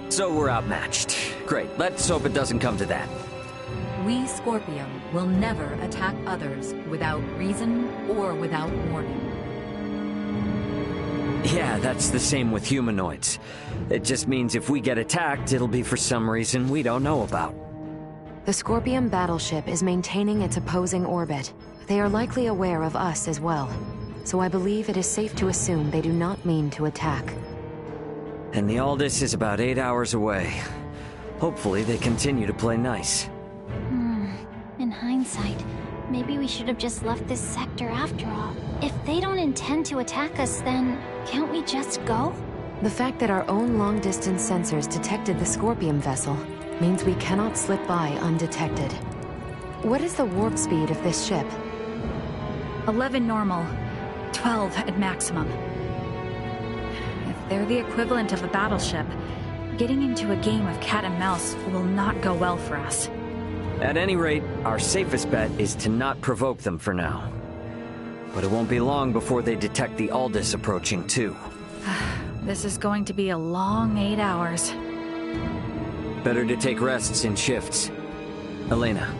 So we're outmatched. Great, let's hope it doesn't come to that. We, Scorpium, will never attack others without reason or without warning. Yeah, that's the same with humanoids. It just means if we get attacked, it'll be for some reason we don't know about. The Scorpium battleship is maintaining its opposing orbit. They are likely aware of us as well, so I believe it is safe to assume they do not mean to attack. And the Aldous is about 8 hours away. Hopefully they continue to play nice. In hindsight, maybe we should have just left this sector after all. If they don't intend to attack us, then can't we just go? The fact that our own long-distance sensors detected the Scorpium vessel means we cannot slip by undetected. What is the warp speed of this ship? 11 normal, 12 at maximum. If they're the equivalent of a battleship, getting into a game of cat and mouse will not go well for us. At any rate, our safest bet is to not provoke them for now. But it won't be long before they detect the Aldous approaching, too. This is going to be a long 8 hours. Better to take rests in shifts. Elena,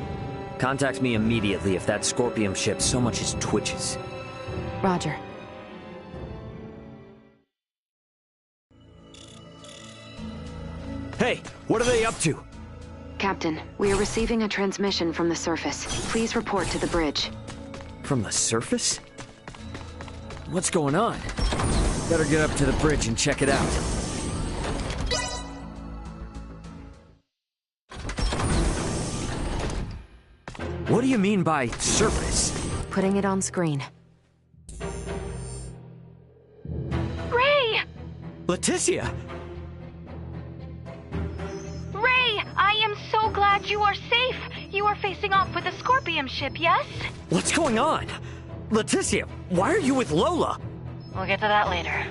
contact me immediately if that Scorpium ship so much as twitches. Roger. Hey, what are they up to? Captain, we are receiving a transmission from the surface. Please report to the bridge. From the surface? What's going on? Better get up to the bridge and check it out. What do you mean by surface? Putting it on screen. Ray! Leticia! Ray, I am so glad you are safe. You are facing off with the Scorpium ship, yes? What's going on? Leticia, why are you with Lola? We'll get to that later.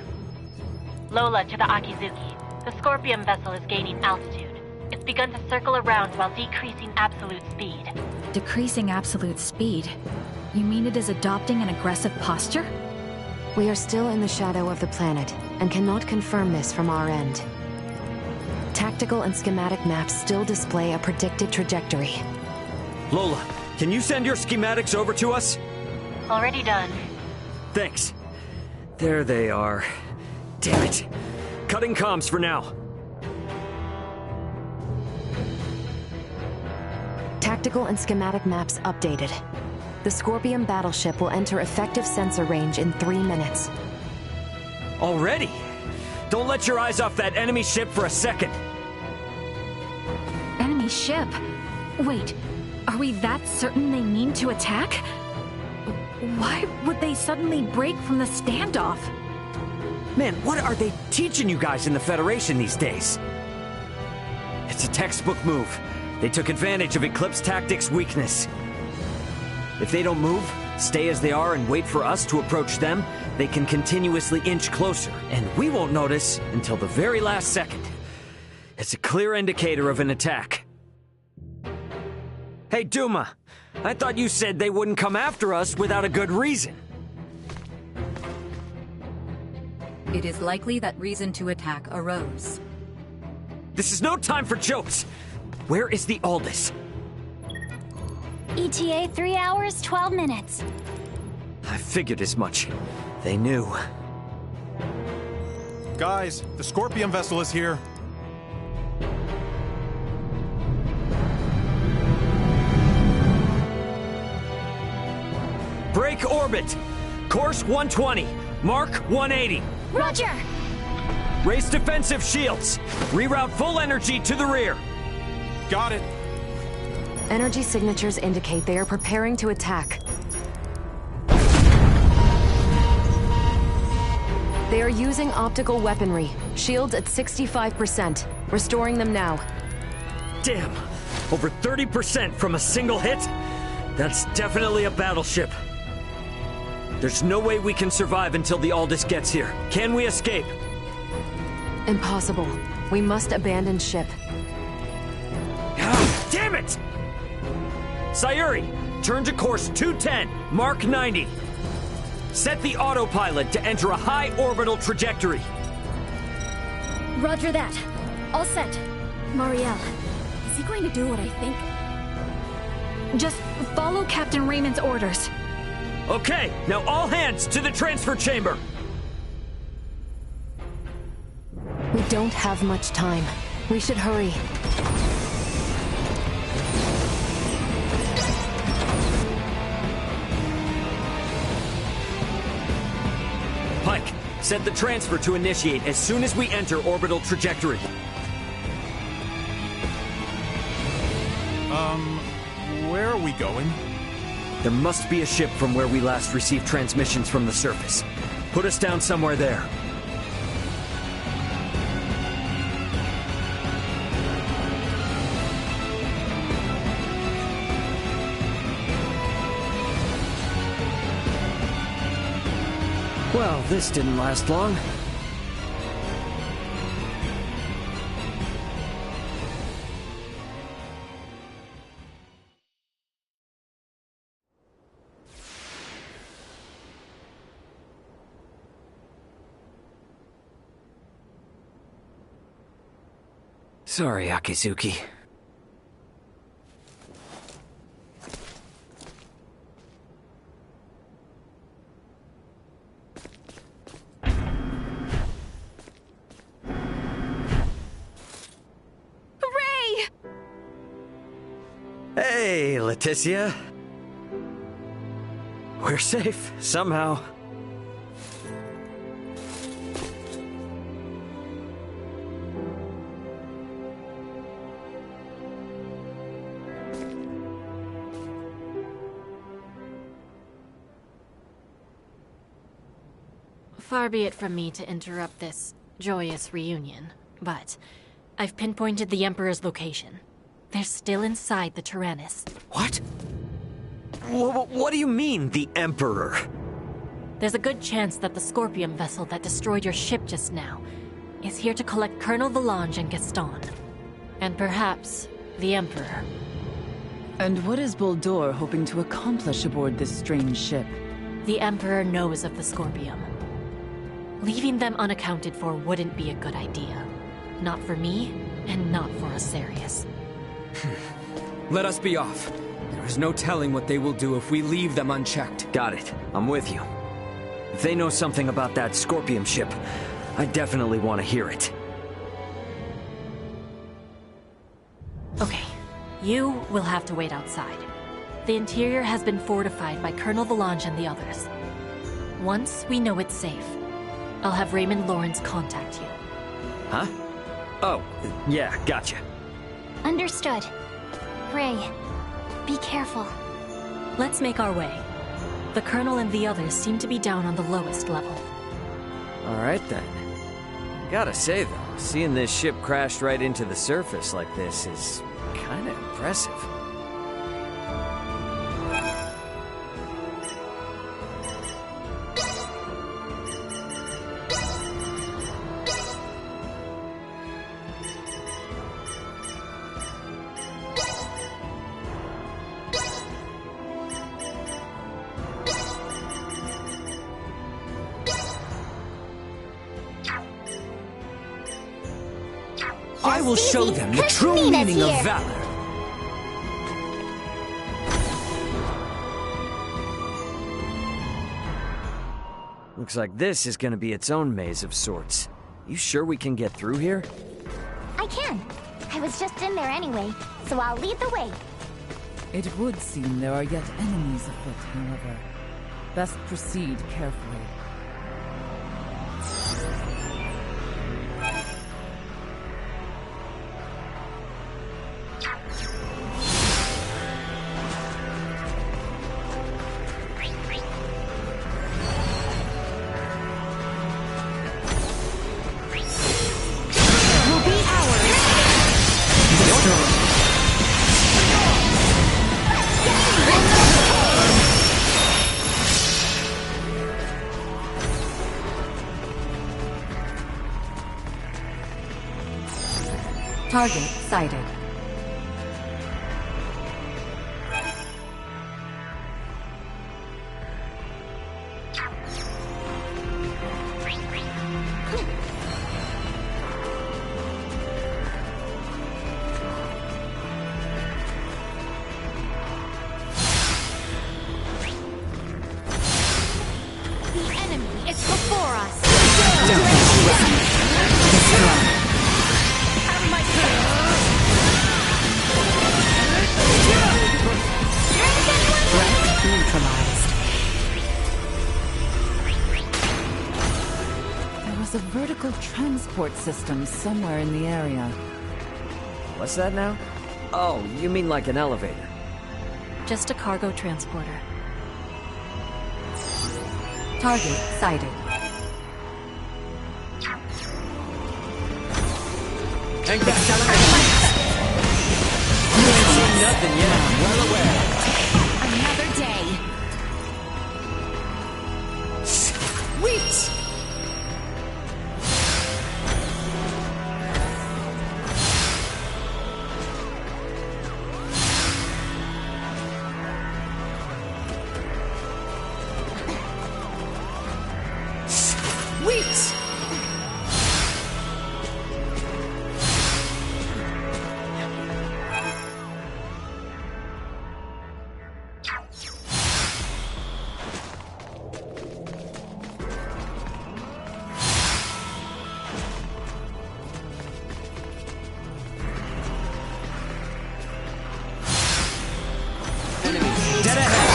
Lola to the Akizuki. The Scorpium vessel is gaining altitude. It's begun to circle around while decreasing absolute speed. Decreasing absolute speed? You mean it is adopting an aggressive posture? We are still in the shadow of the planet, and cannot confirm this from our end. Tactical and schematic maps still display a predicted trajectory. Lola, can you send your schematics over to us? Already done. Thanks. There they are. Damn it. Cutting comms for now. Tactical and schematic maps updated. The Scorpium battleship will enter effective sensor range in 3 minutes. Already? Don't let your eyes off that enemy ship for a second. Enemy ship? Wait, are we that certain they mean to attack? Why would they suddenly break from the standoff? Man, what are they teaching you guys in the Federation these days? It's a textbook move. They took advantage of Eclipse Tactics' weakness. If they don't move, stay as they are and wait for us to approach them, they can continuously inch closer, and we won't notice until the very last second. It's a clear indicator of an attack. Hey, Duma, I thought you said they wouldn't come after us without a good reason. It is likely that reason to attack arose. This is no time for jokes! Where is the Aldous? ETA 3 hours, 12 minutes. I figured as much. They knew. Guys, the Scorpium vessel is here. Break orbit! Course 120, Mark 180. Roger! Race defensive shields. Reroute full energy to the rear. Got it. Energy signatures indicate they are preparing to attack. They are using optical weaponry. Shields at 65%. Restoring them now. Damn. Over 30% from a single hit? That's definitely a battleship. There's no way we can survive until the Aldous gets here. Can we escape? Impossible. We must abandon ship. Ah, damn it! Sayuri, turn to course 210, Mark 90. set the autopilot to enter a high orbital trajectory. Roger that. All set. Marielle, is he going to do what I think? Just follow Captain Raymond's orders. Okay, now all hands to the transfer chamber. We don't have much time. We should hurry. Pike, set the transfer to initiate as soon as we enter orbital trajectory. Where are we going? There must be a ship from where we last received transmissions from the surface. Put us down somewhere there. Well, this didn't last long. Sorry, Akizuki. Hooray! Hey, Leticia. We're safe, somehow. Far be it from me to interrupt this joyous reunion, but I've pinpointed the Emperor's location. They're still inside the Tyrannus. What? What do you mean, the Emperor? There's a good chance that the Scorpion vessel that destroyed your ship just now is here to collect Colonel Valange and Gaston. And perhaps the Emperor. And what is Boldor hoping to accomplish aboard this strange ship? The Emperor knows of the Scorpion. Leaving them unaccounted for wouldn't be a good idea. Not for me, and not for Asarius. Let us be off. There is no telling what they will do if we leave them unchecked. Got it. I'm with you. If they know something about that Scorpion ship, I definitely want to hear it. Okay, you will have to wait outside. The interior has been fortified by Colonel Valange and the others. Once we know it's safe, I'll have Raymond Lawrence contact you. Huh? Oh, yeah, gotcha. Understood. Ray, be careful. Let's make our way. The Colonel and the others seem to be down on the lowest level. Alright then. Gotta say though, seeing this ship crashed right into the surface like this is kinda impressive. I will show them the true meaning of valor. Looks like this is gonna be its own maze of sorts. You sure we can get through here? I can. I was just in there anyway, so I'll lead the way. It would seem there are yet enemies afoot, however. Best proceed carefully. Target sighted. Neutralized. There was a vertical transport system somewhere in the area. What's that now? Oh, you mean like an elevator? Just a cargo transporter. Target sighted. And acceleration! You ain't seen nothing yet, I'm well aware. Another day. Sweet! Sweet! Dead ahead!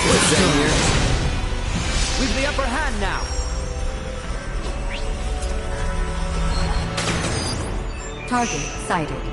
What's that here? We've the upper hand now. Target sighted.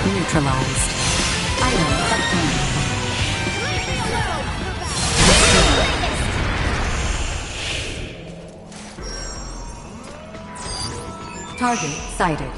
Neutralized. Item obtained. Target sighted.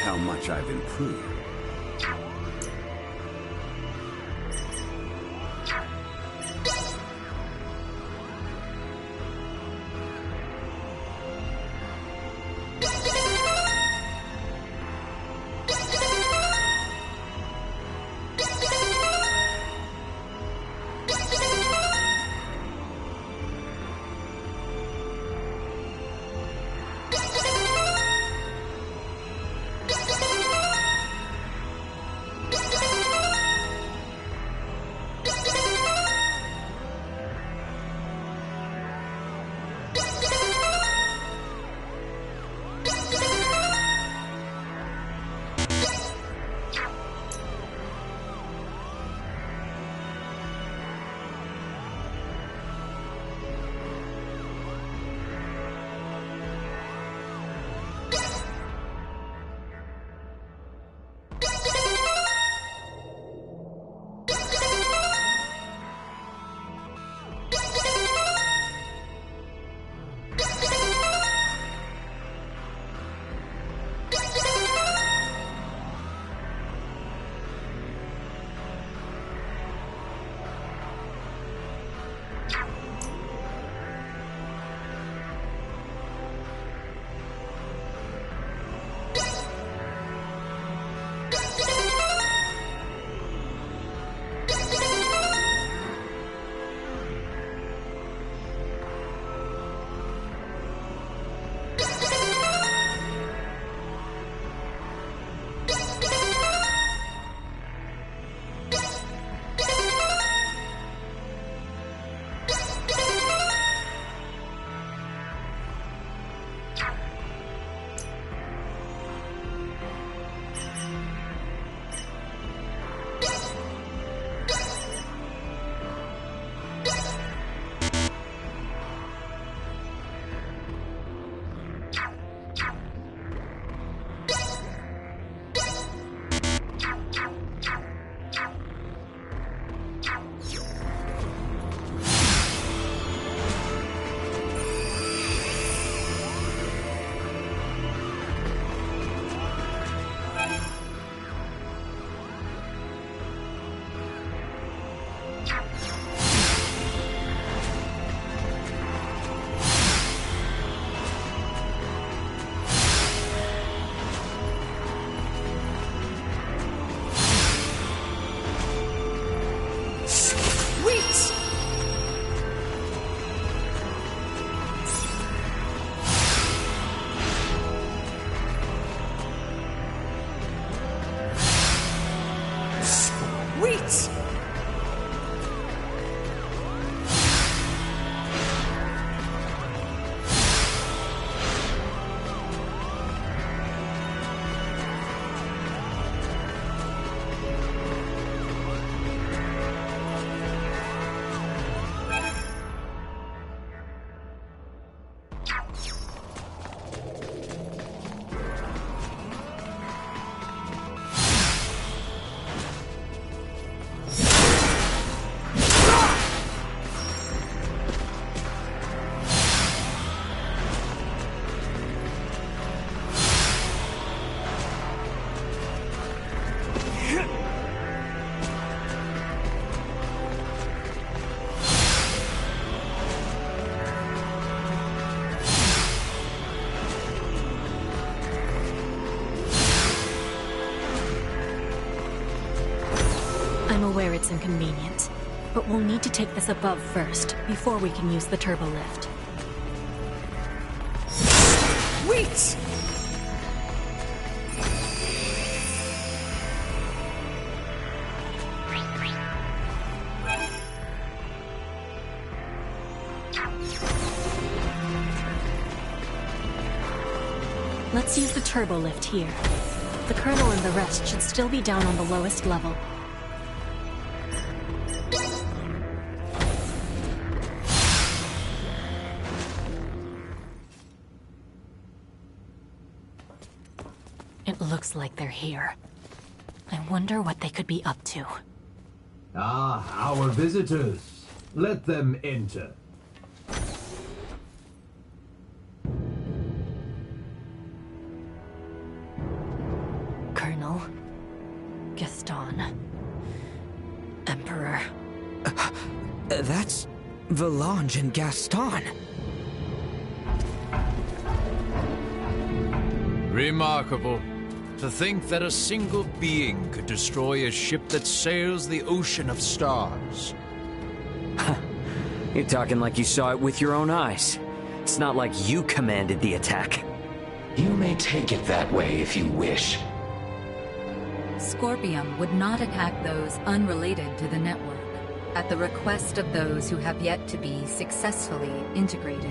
how much I've improved. I'm aware it's inconvenient, but we'll need to take this above first, before we can use the turbo lift. Wait! Let's use the turbo lift here. The Colonel and the rest should still be down on the lowest level. It looks like they're here. I wonder what they could be up to. Ah, our visitors. Let them enter. Gaston. Emperor. That's Valange and Gaston. Remarkable. To think that a single being could destroy a ship that sails the ocean of stars. You're talking like you saw it with your own eyes. It's not like you commanded the attack. You may take it that way if you wish. Scorpium would not attack those unrelated to the network, at the request of those who have yet to be successfully integrated.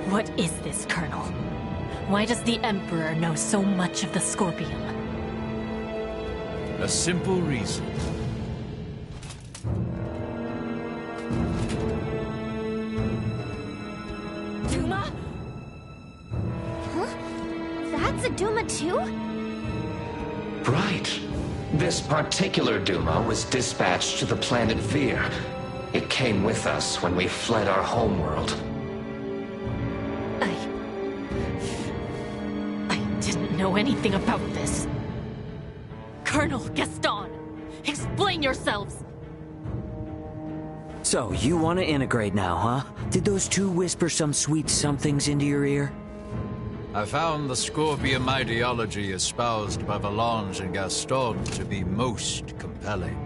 What is this, Colonel? Why does the Emperor know so much of the Scorpium? A simple reason. Duma? Huh? That's a Duma too? Right. This particular Duma was dispatched to the planet Vir. It came with us when we fled our homeworld. I didn't know anything about this. Colonel Gaston, explain yourselves! So, you want to integrate now, huh? Did those two whisper some sweet somethings into your ear? I found the Scorpium ideology espoused by Valange and Gaston to be most compelling.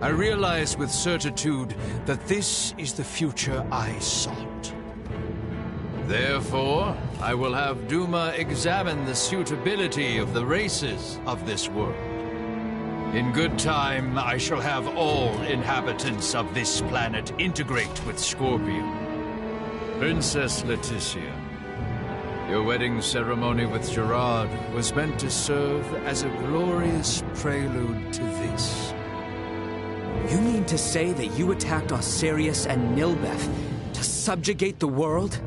I realized with certitude that this is the future I sought. Therefore, I will have Duma examine the suitability of the races of this world. In good time, I shall have all inhabitants of this planet integrate with Scorpium. Princess Leticia, your wedding ceremony with Gerard was meant to serve as a glorious prelude to this. You mean to say that you attacked Osirius and Nilbeth to subjugate the world?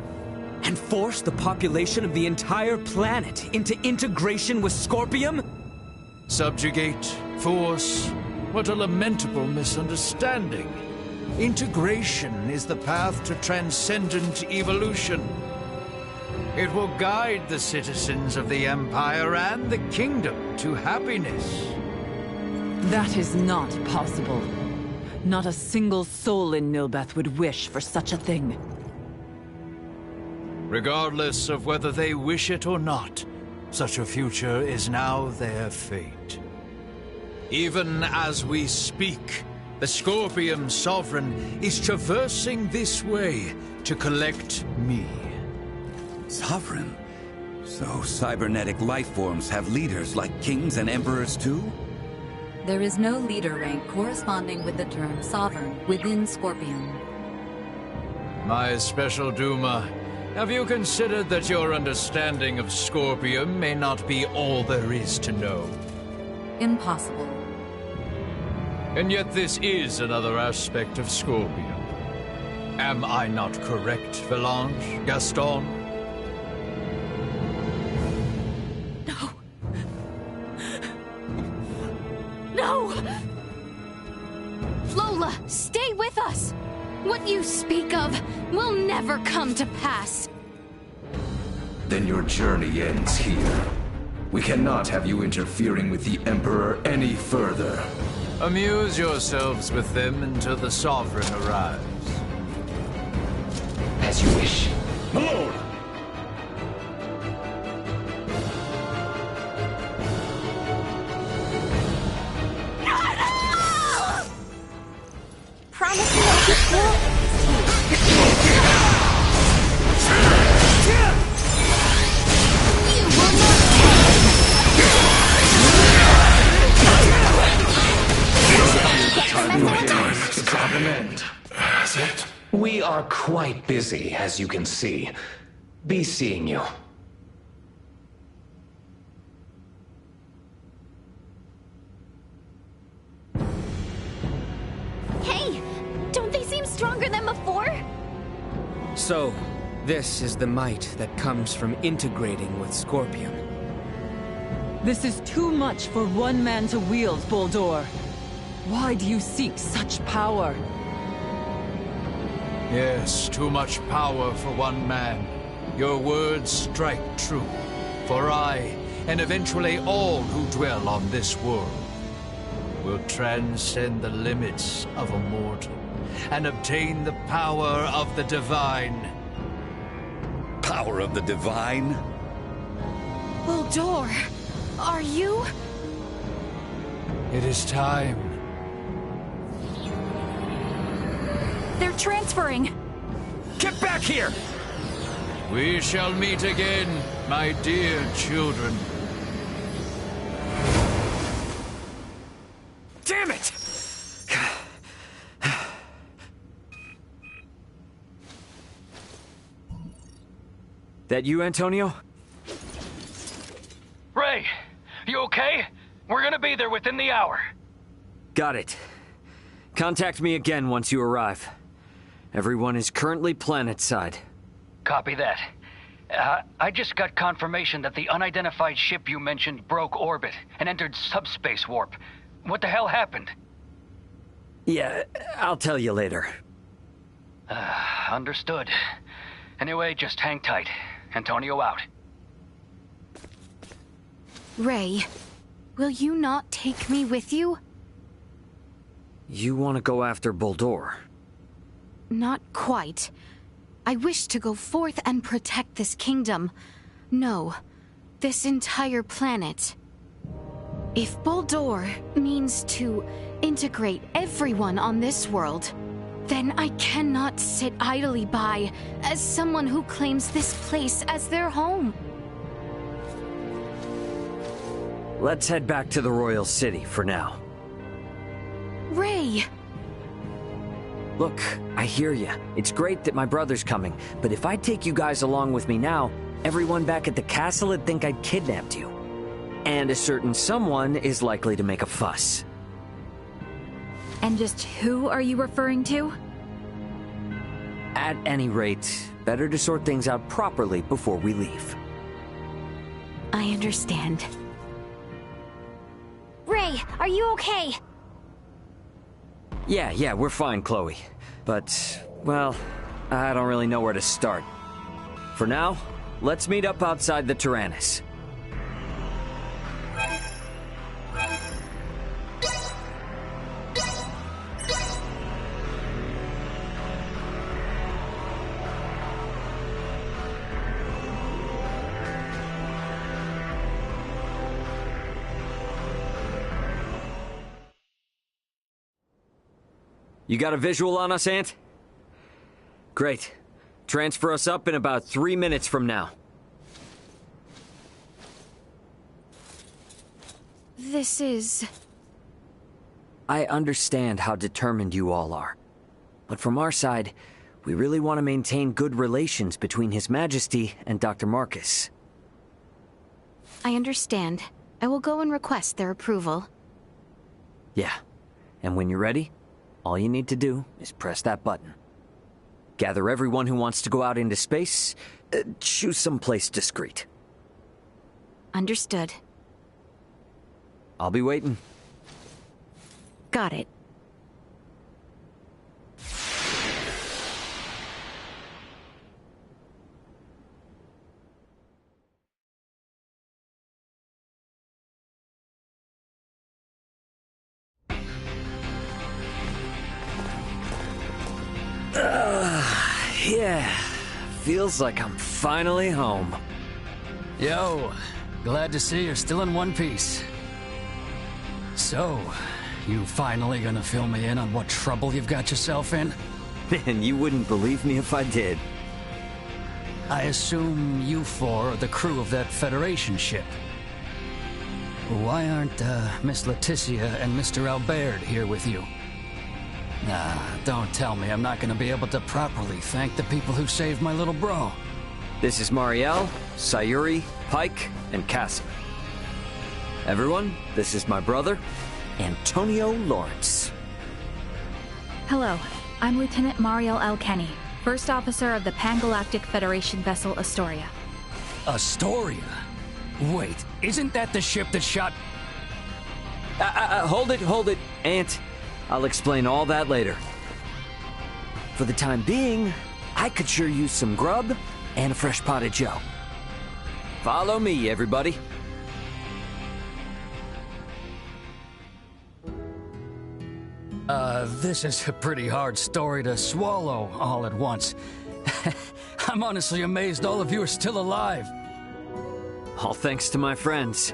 And force the population of the entire planet into integration with Scorpium? Subjugate, force, what a lamentable misunderstanding. Integration is the path to transcendent evolution. It will guide the citizens of the Empire and the Kingdom to happiness. That is not possible. Not a single soul in Nilbeth would wish for such a thing. Regardless of whether they wish it or not, such a future is now their fate. Even as we speak, the Scorpium Sovereign is traversing this way to collect me. Sovereign? So cybernetic life forms have leaders like kings and emperors too? There is no leader rank corresponding with the term Sovereign within Scorpium. My special Duma, have you considered that your understanding of Scorpium may not be all there is to know? Impossible. And yet this is another aspect of Scorpium. Am I not correct, Valange, Gaston? No! Lola, stay with us! What you speak of will never come to pass. Then your journey ends here. We cannot have you interfering with the Emperor any further. Amuse yourselves with them until the Sovereign arrives. As you wish. Lord! Promise me I'll keep going. We are quite busy, as you can see. Be seeing you. Hey! Don't they seem stronger than before? So, this is the might that comes from integrating with Scorpium. This is too much for one man to wield, Boldor. Why do you seek such power? Yes, too much power for one man. Your words strike true. For I and eventually all who dwell on this world, will transcend the limits of a mortal and obtain the power of the divine. Power of the divine? Buldur, are you? It is time. They're transferring. Get back here! We shall meet again, my dear children. Damn it! That you, Antonio? Ray, you okay? We're gonna be there within the hour. Got it. Contact me again once you arrive. Everyone is currently planetside. Copy that. I just got confirmation that the unidentified ship you mentioned broke orbit and entered subspace warp. What the hell happened? Yeah, I'll tell you later. Understood. Anyway, just hang tight. Antonio out. Ray, will you not take me with you? You want to go after Buldur? Not quite. I wish to go forth and protect this kingdom. No, this entire planet. If Buldur means to integrate everyone on this world, then I cannot sit idly by as someone who claims this place as their home. Let's head back to the Royal City for now. Ray! Look, I hear you. It's great that my brother's coming, but if I take you guys along with me now, everyone back at the castle would think I'd kidnapped you. And a certain someone is likely to make a fuss. And just who are you referring to? At any rate, better to sort things out properly before we leave. I understand. Ray, are you okay? Yeah, we're fine, Chloe. But, well, I don't really know where to start. For now, let's meet up outside the Tyrannus. You got a visual on us, Ant? Great. Transfer us up in about 3 minutes from now. This is... I understand how determined you all are. But from our side, we really want to maintain good relations between His Majesty and Dr. Marcus. I understand. I will go and request their approval. Yeah. And when you're ready, all you need to do is press that button. Gather everyone who wants to go out into space. Choose someplace discreet. Understood. I'll be waiting. Got it. Yeah, feels like I'm finally home. Yo, glad to see you're still in one piece. So, you finally gonna fill me in on what trouble you've got yourself in? Man, you wouldn't believe me if I did. I assume you four are the crew of that Federation ship. Why aren't Miss Leticia and Mr. Albert here with you? Nah, don't tell me I'm not gonna be able to properly thank the people who saved my little bro. This is Marielle, Sayuri, Pike, and Cassim. Everyone, this is my brother, Antonio Lawrence. Hello, I'm Lieutenant Mariel L. Kenny, First Officer of the Pan-Galactic Federation vessel Astoria. Astoria? Wait, isn't that the ship that shot... Hold it, Ant. I'll explain all that later. For the time being, I could sure use some grub and a fresh pot of joe. Follow me, everybody. This is a pretty hard story to swallow all at once. I'm honestly amazed all of you are still alive. All thanks to my friends.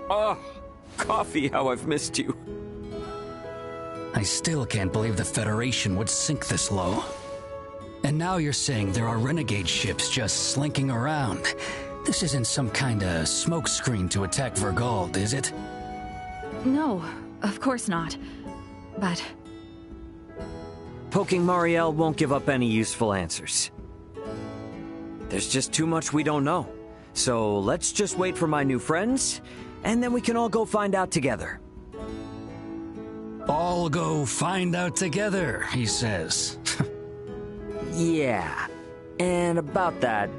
Oh, coffee, how I've missed you. I still can't believe the Federation would sink this low. And now you're saying there are renegade ships just slinking around. This isn't some kind of smokescreen to attack Vergald, is it? No, of course not. But... Poking Marielle won't give up any useful answers. There's just too much we don't know. So let's just wait for my new friends, and then we can all go find out together. All go find out together, he says. Yeah, and about that...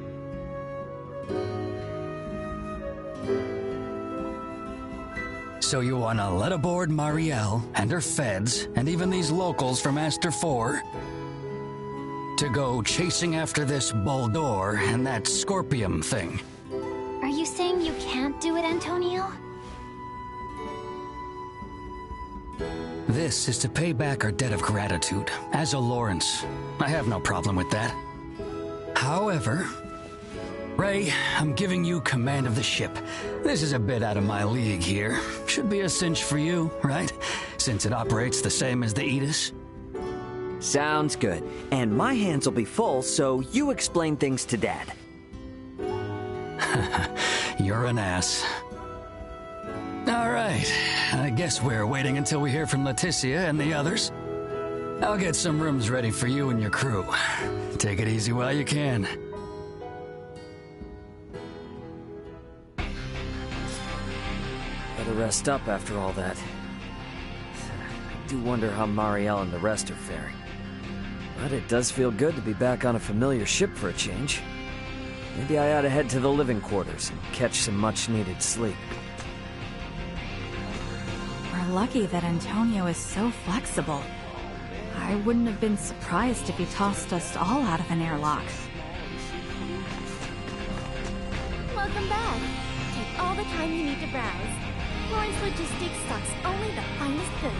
So you wanna let aboard Marielle and her feds, and even these locals from Aster 4, to go chasing after this Boldor and that Scorpium thing? Are you saying you can't do it, Antonio? This is to pay back our debt of gratitude, as a Lawrence. I have no problem with that. However, Ray, I'm giving you command of the ship. This is a bit out of my league here. Should be a cinch for you, right? Since it operates the same as the Aegis. Sounds good. And my hands will be full, so you explain things to Dad. You're an ass. All right. I guess we're waiting until we hear from Leticia and the others. I'll get some rooms ready for you and your crew. Take it easy while you can. Better rest up after all that. I do wonder how Marielle and the rest are faring. But it does feel good to be back on a familiar ship for a change. Maybe I ought to head to the living quarters and catch some much-needed sleep. We're lucky that Antonio is so flexible. I wouldn't have been surprised if he tossed us all out of an airlock. Welcome back. Take all the time you need to browse. Lawrence Logistics stocks only the finest goods.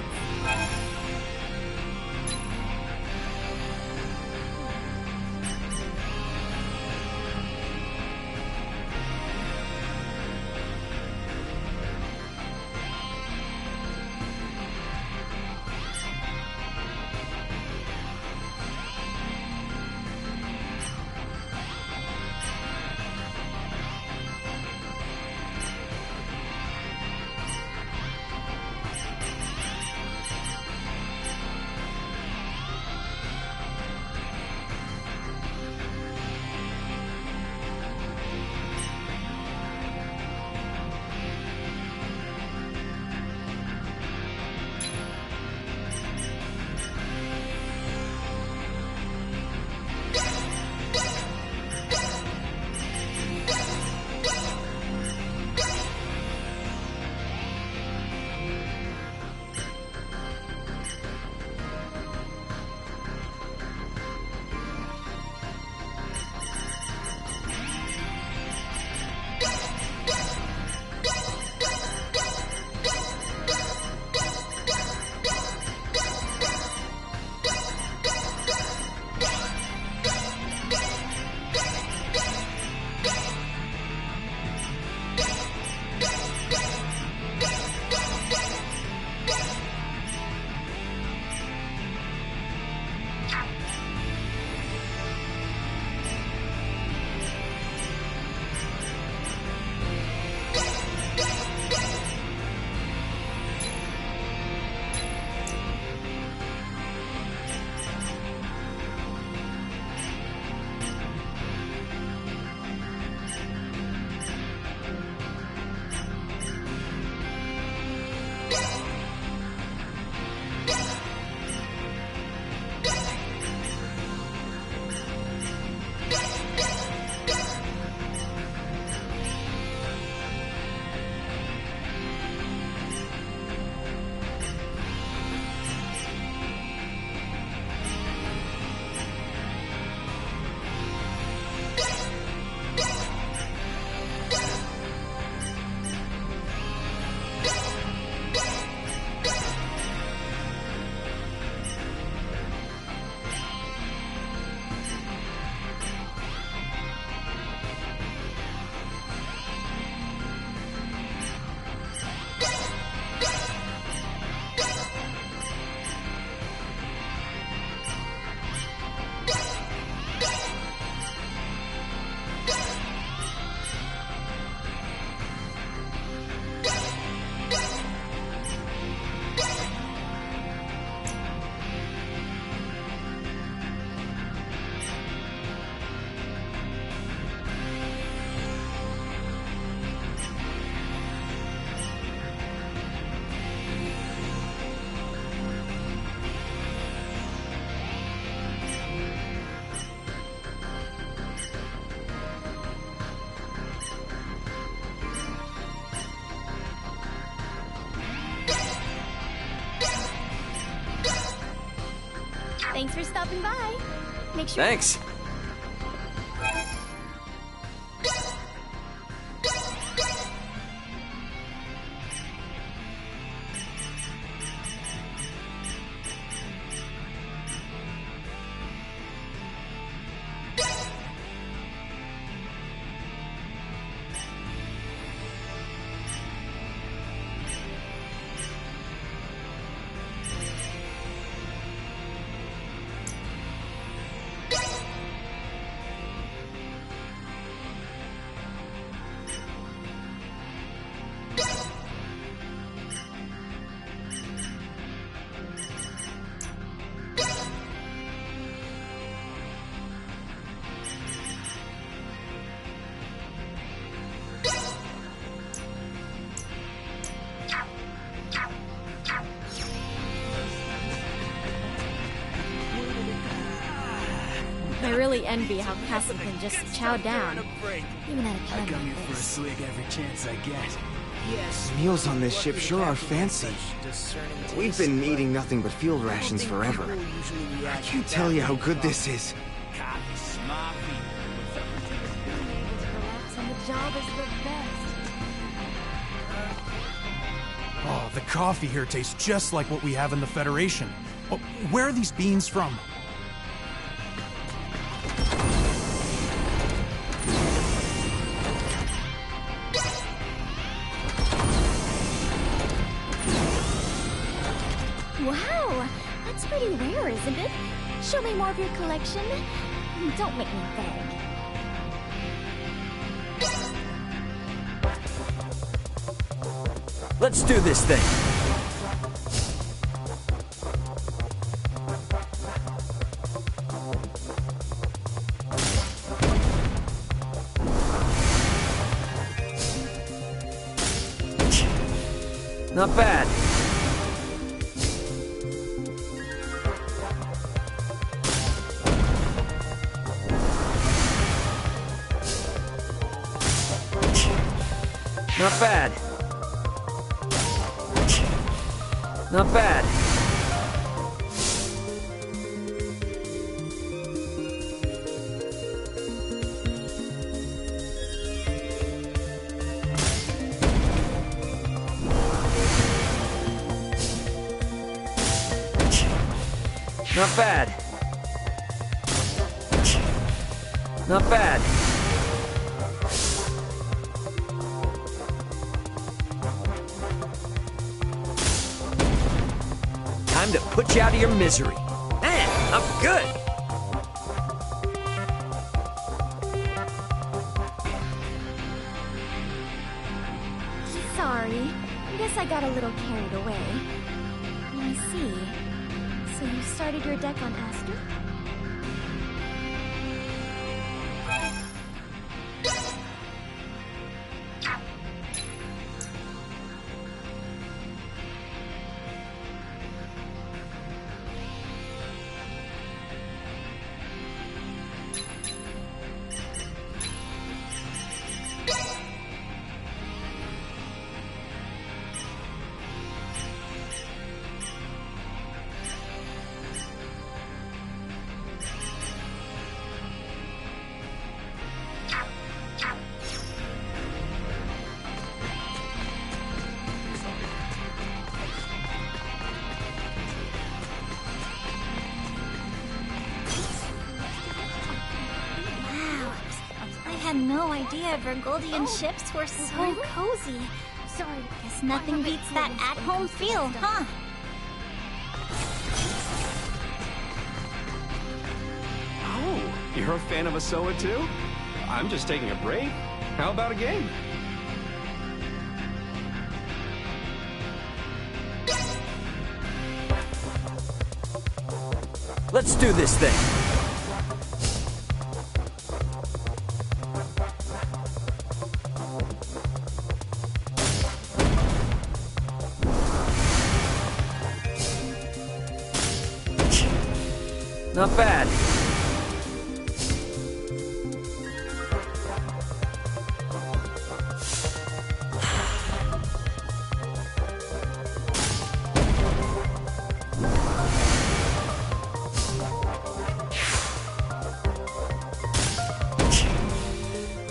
Thanks for stopping by. Make sure. Thanks. I really envy how Cassie can just chow down, even at a time I come here like for a this. swig every chance I get. Yes. Meals on this ship sure are fancy. We've been eating nothing but field rations forever. I can't tell you how good this is. And the job is the best. Oh, the coffee here tastes just like what we have in the Federation. Oh, where are these beans from? Wow, that's pretty rare, isn't it? Show me more of your collection. Don't make me beg. Let's do this thing. Not bad. Not bad. Not bad. Not bad. Not bad. Time to put you out of your misery. Man, I'm good. Sorry. I guess I got a little carried away. I see. So you started your deck on Aster? I had no idea Virgoldian ships were so cozy. Sorry. Guess nothing beats that at-home feel, huh? Oh, you're a fan of Asoa too? I'm just taking a break. How about a game? Let's do this thing. Not bad.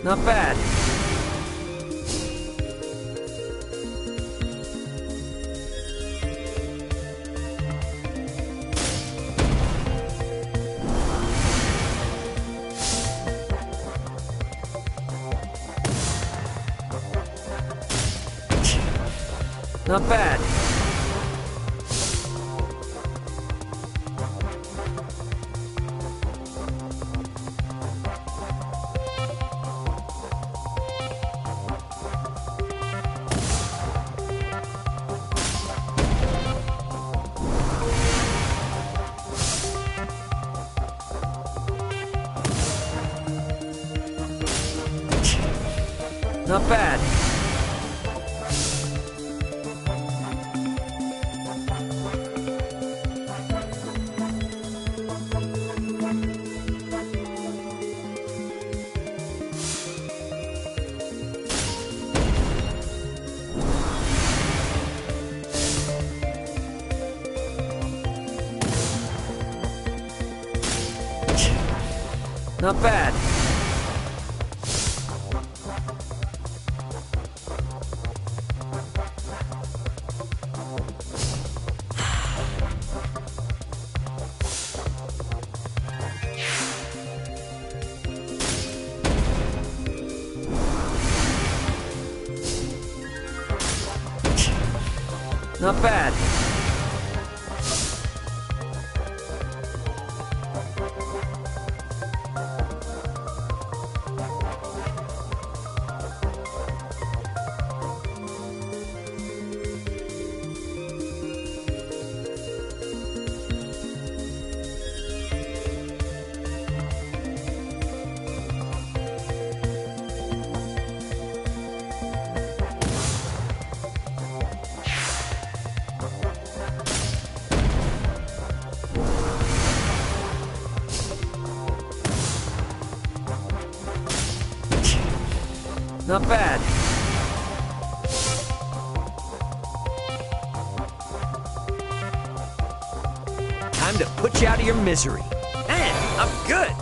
Not bad. Not bad. Not bad. Not bad. Not bad. Not bad. Time to put you out of your misery. Man, I'm good.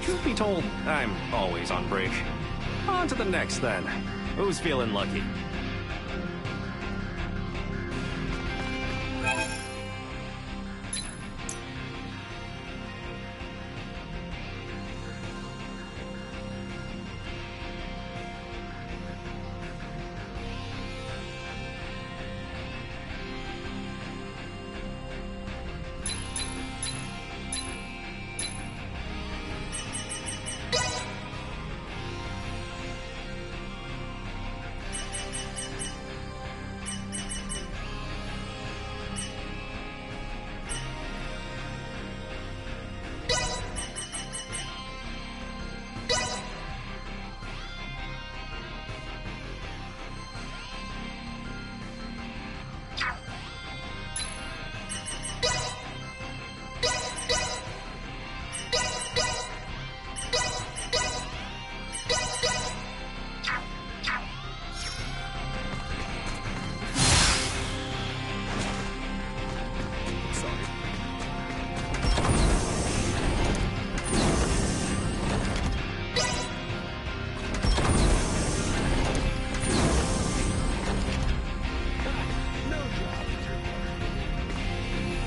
Truth be told, I'm always on break. On to the next, then. Who's feeling lucky?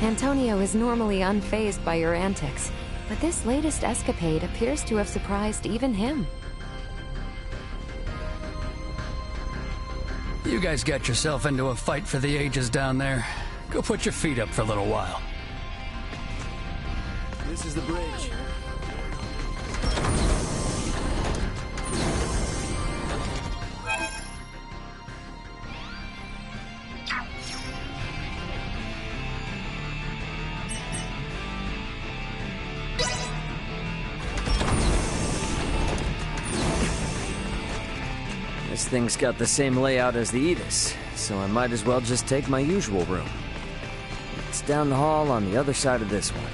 Antonio is normally unfazed by your antics, but this latest escapade appears to have surprised even him. You guys got yourself into a fight for the ages down there. Go put your feet up for a little while. This is the bridge. This thing's got the same layout as the Edis, so I might as well just take my usual room. It's down the hall on the other side of this one.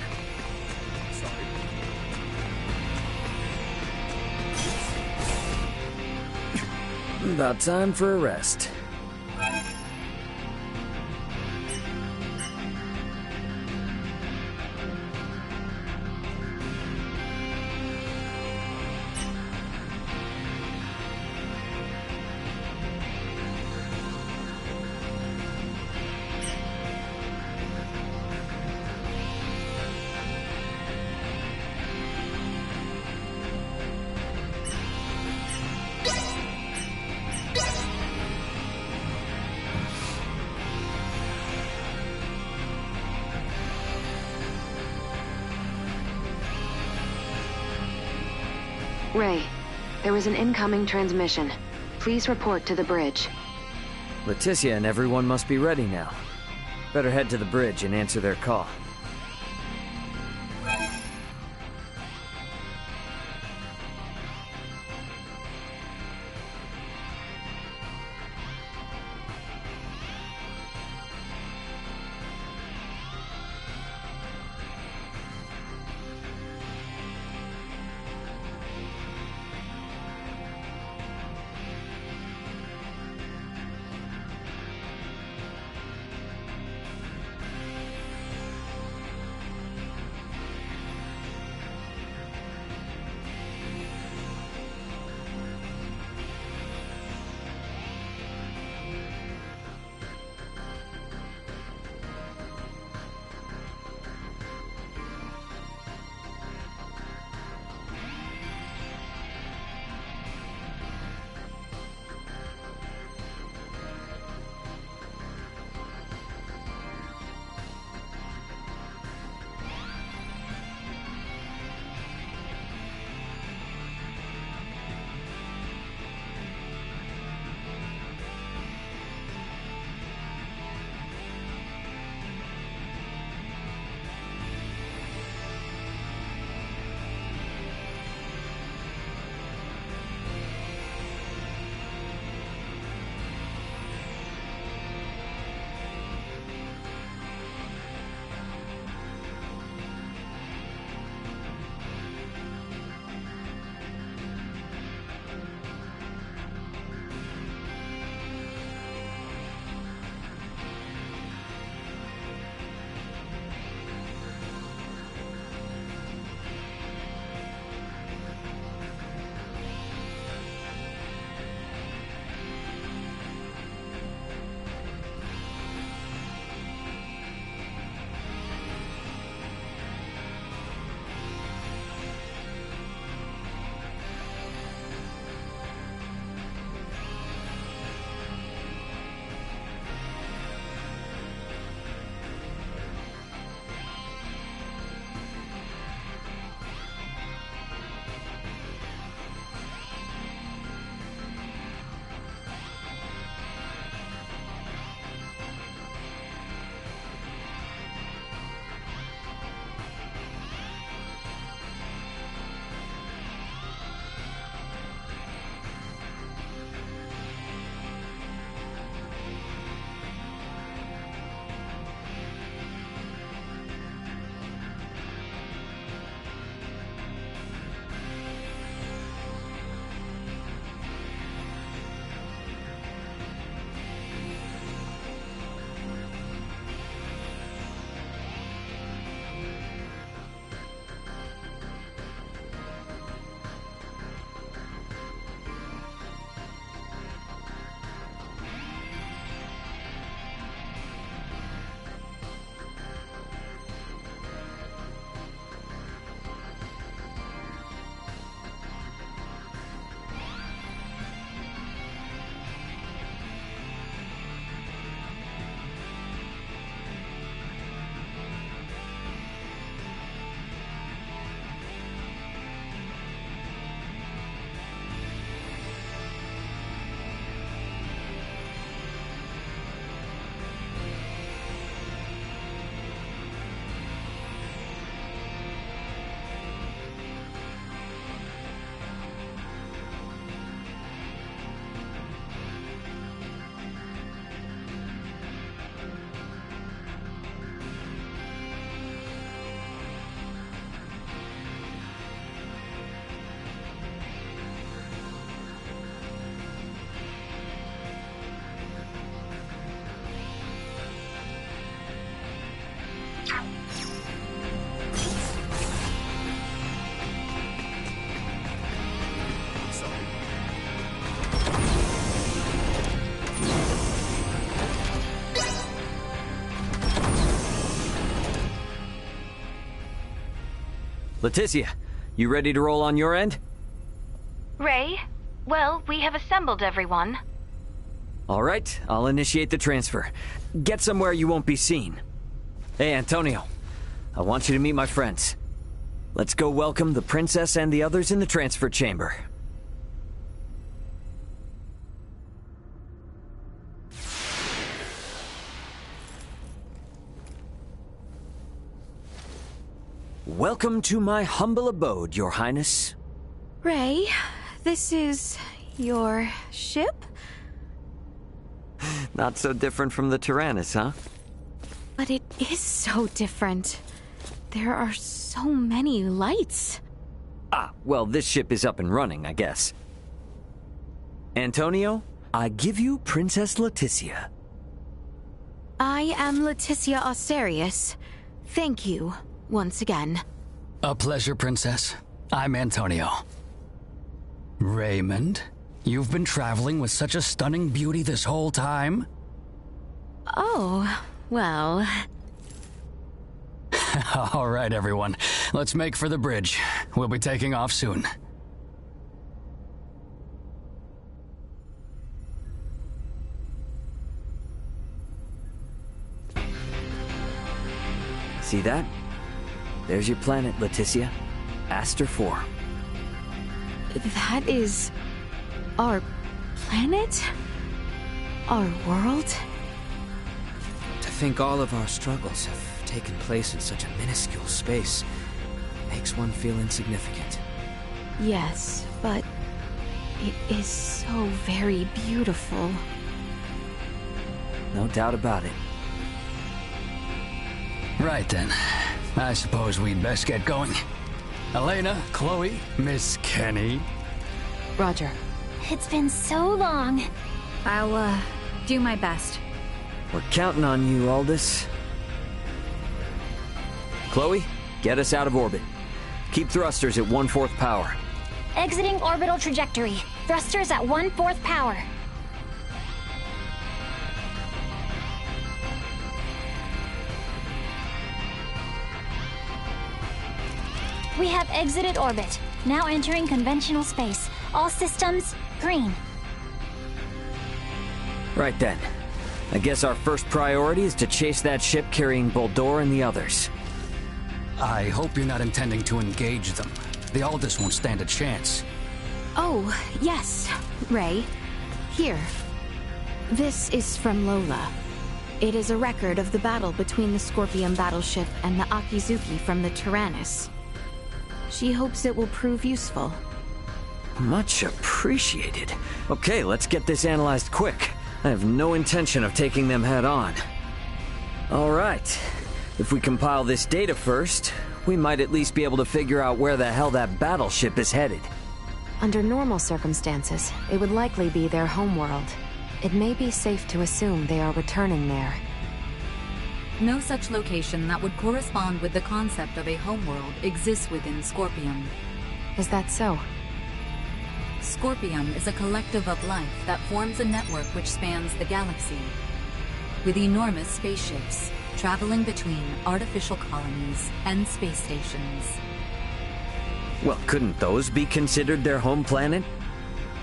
About time for a rest. Ray, there was an incoming transmission. Please report to the bridge. Leticia and everyone must be ready now. Better head to the bridge and answer their call. Leticia, you ready to roll on your end? Ray? Well, we have assembled everyone. All right, I'll initiate the transfer. Get somewhere you won't be seen. Hey, Antonio. I want you to meet my friends. Let's go welcome the princess and the others in the transfer chamber. Welcome to my humble abode, Your Highness. Ray, this is your ship? Not so different from the Tyrannus, huh? But it is so different. There are so many lights. Ah, well, this ship is up and running, I guess. Antonio, I give you Princess Leticia. I am Leticia Asterius. Thank you, once again. A pleasure, Princess. I'm Antonio. Raymond, you've been traveling with such a stunning beauty this whole time? Oh, well... All right, everyone. Let's make for the bridge. We'll be taking off soon. See that? There's your planet, Leticia. Aster 4. That is... our planet? Our world? To think all of our struggles have taken place in such a minuscule space makes one feel insignificant. Yes, but it is so very beautiful. No doubt about it. Right then. I suppose we'd best get going. Elena, Chloe, Miss Kenny. Roger. It's been so long. I'll, do my best. We're counting on you, Aldous. Chloe, get us out of orbit. Keep thrusters at 1/4 power. Exiting orbital trajectory. Thrusters at 1/4 power. We have exited orbit. Now entering conventional space. All systems, green. Right then. I guess our first priority is to chase that ship carrying Boldor and the others. I hope you're not intending to engage them. The Aldous won't stand a chance. Oh, yes, Ray. Here. This is from Lola. It is a record of the battle between the Scorpion battleship and the Akizuki from the Tyrannus. She hopes it will prove useful. Much appreciated. Okay, let's get this analyzed quick. I have no intention of taking them head on. All right. If we compile this data first, we might at least be able to figure out where the hell that battleship is headed. Under normal circumstances, it would likely be their homeworld. It may be safe to assume they are returning there. No such location that would correspond with the concept of a homeworld exists within Scorpion. Is that so? Scorpion is a collective of life that forms a network which spans the galaxy, with enormous spaceships traveling between artificial colonies and space stations. Well, couldn't those be considered their home planet?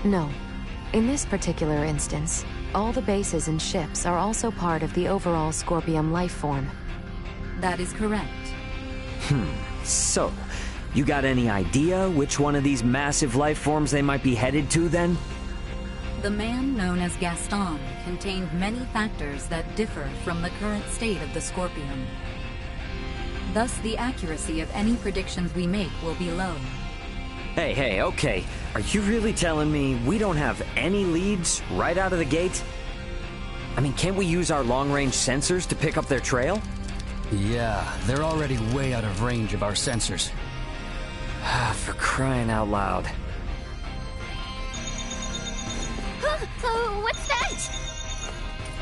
No. In this particular instance, all the bases and ships are also part of the overall Scorpion life form. That is correct. So, you got any idea which one of these massive life forms they might be headed to, then? The man known as Gaston contained many factors that differ from the current state of the Scorpion. Thus, the accuracy of any predictions we make will be low. Hey, okay. Are you really telling me we don't have any leads right out of the gate? I mean, can't we use our long-range sensors to pick up their trail? Yeah, they're already way out of range of our sensors. For crying out loud. What's that?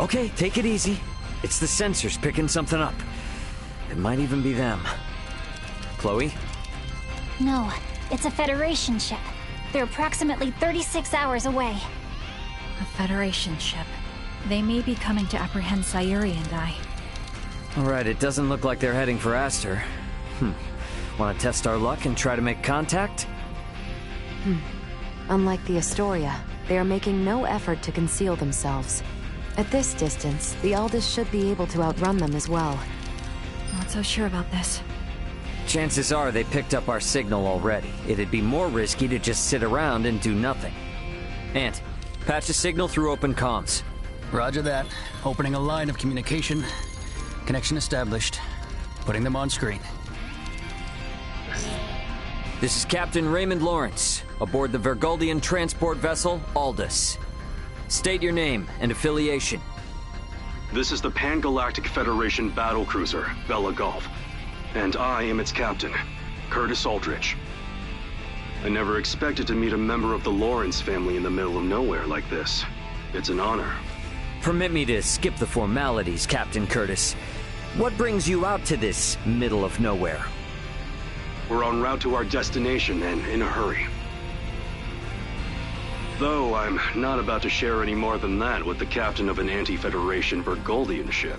Okay, take it easy. It's the sensors picking something up. It might even be them. Chloe? No, it's a Federation ship. They're approximately 36 hours away. A Federation ship. They may be coming to apprehend Sayuri and I. Alright, it doesn't look like they're heading for Aster. Want to test our luck and try to make contact? Unlike the Astoria, they are making no effort to conceal themselves. At this distance, the Aldous should be able to outrun them as well. Not so sure about this. Chances are they picked up our signal already. It'd be more risky to just sit around and do nothing. Ant, patch a signal through open comms. Roger that. Opening a line of communication. Connection established. Putting them on screen. This is Captain Raymond Lawrence, aboard the Vergoldian transport vessel, Aldous. State your name and affiliation. This is the Pan-Galactic Federation battlecruiser, Bella Gulf. And I am its captain, Curtis Aldrich. I never expected to meet a member of the Lawrence family in the middle of nowhere like this. It's an honor. Permit me to skip the formalities, Captain Curtis. What brings you out to this middle of nowhere? We're en route to our destination and in a hurry. Though I'm not about to share any more than that with the captain of an anti-Federation Vergoldian ship.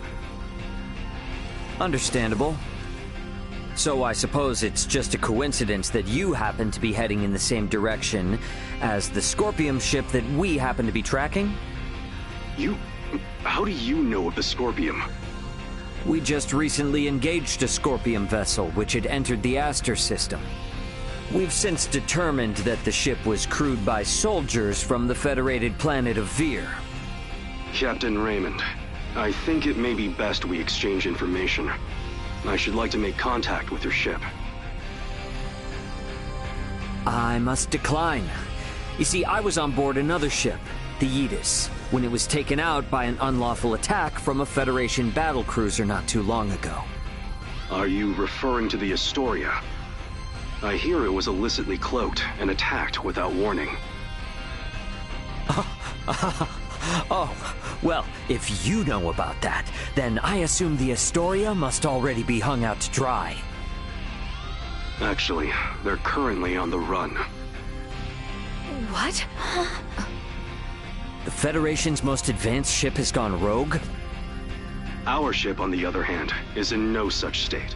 Understandable. So I suppose it's just a coincidence that you happen to be heading in the same direction as the Scorpium ship that we happen to be tracking? How do you know of the Scorpium? We just recently engaged a Scorpium vessel which had entered the Aster system. We've since determined that the ship was crewed by soldiers from the federated planet of Vir. Captain Raymond, I think it may be best we exchange information. I should like to make contact with your ship. I must decline. You see, I was on board another ship, the Aegis, when it was taken out by an unlawful attack from a Federation battlecruiser not too long ago. Are you referring to the Astoria? I hear it was illicitly cloaked and attacked without warning. Oh, well, if you know about that, then I assume the Astoria must already be hung out to dry. Actually, they're currently on the run. What? The Federation's most advanced ship has gone rogue? Our ship, on the other hand, is in no such state.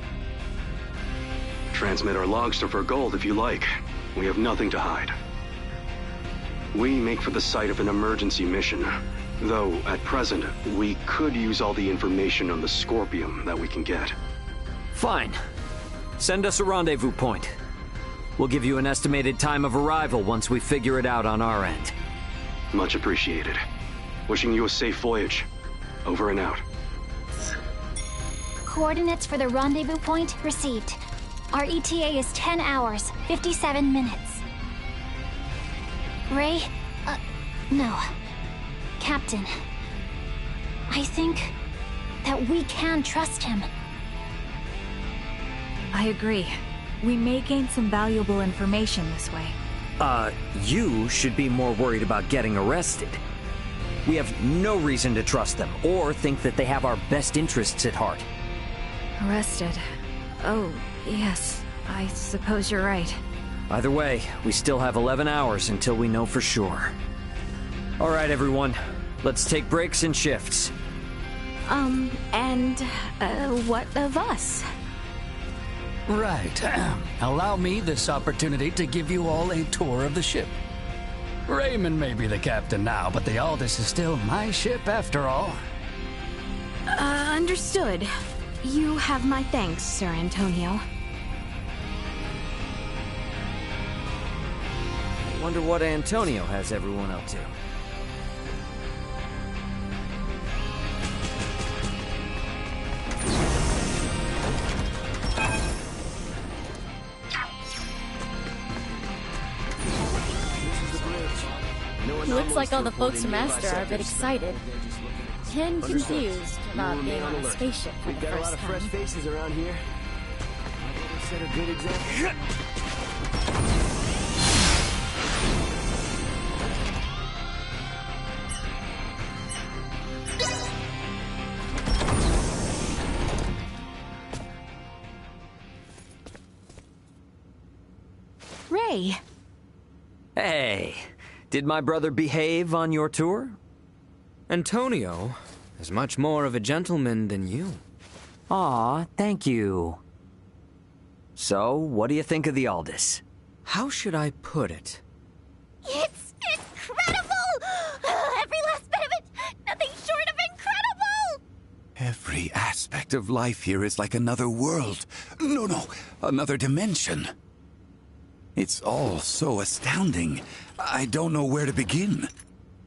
Transmit our logs to Vergold if you like. We have nothing to hide. We make for the site of an emergency mission, though at present, we could use all the information on the Scorpium that we can get. Fine. Send us a rendezvous point. We'll give you an estimated time of arrival once we figure it out on our end. Much appreciated. Wishing you a safe voyage. Over and out. Coordinates for the rendezvous point received. Our ETA is 10 hours, 57 minutes. Ray? No. Captain. I think that we can trust him. I agree. We may gain some valuable information this way. You should be more worried about getting arrested. We have no reason to trust them, or think that they have our best interests at heart. Arrested. Oh, yes. I suppose you're right. Either way, we still have 11 hours until we know for sure. All right, everyone. Let's take breaks and shifts. What of us? Right. Allow me this opportunity to give you all a tour of the ship. Raymond may be the captain now, but the Aldous is still my ship after all. Understood. You have my thanks, Sir Antonio. I wonder what Antonio has everyone up to. Looks like all the folks from Aster are a bit excited. And confused about being on a spaceship for the We've got a lot first of fresh time. faces around here. I set a good example. Ray. Hey, did my brother behave on your tour? Antonio is much more of a gentleman than you. Aw, thank you. So, what do you think of the Aldous? How should I put it? It's incredible! Every last bit of it! Nothing short of incredible! Every aspect of life here is like another world. No, another dimension. It's all so astounding. I don't know where to begin.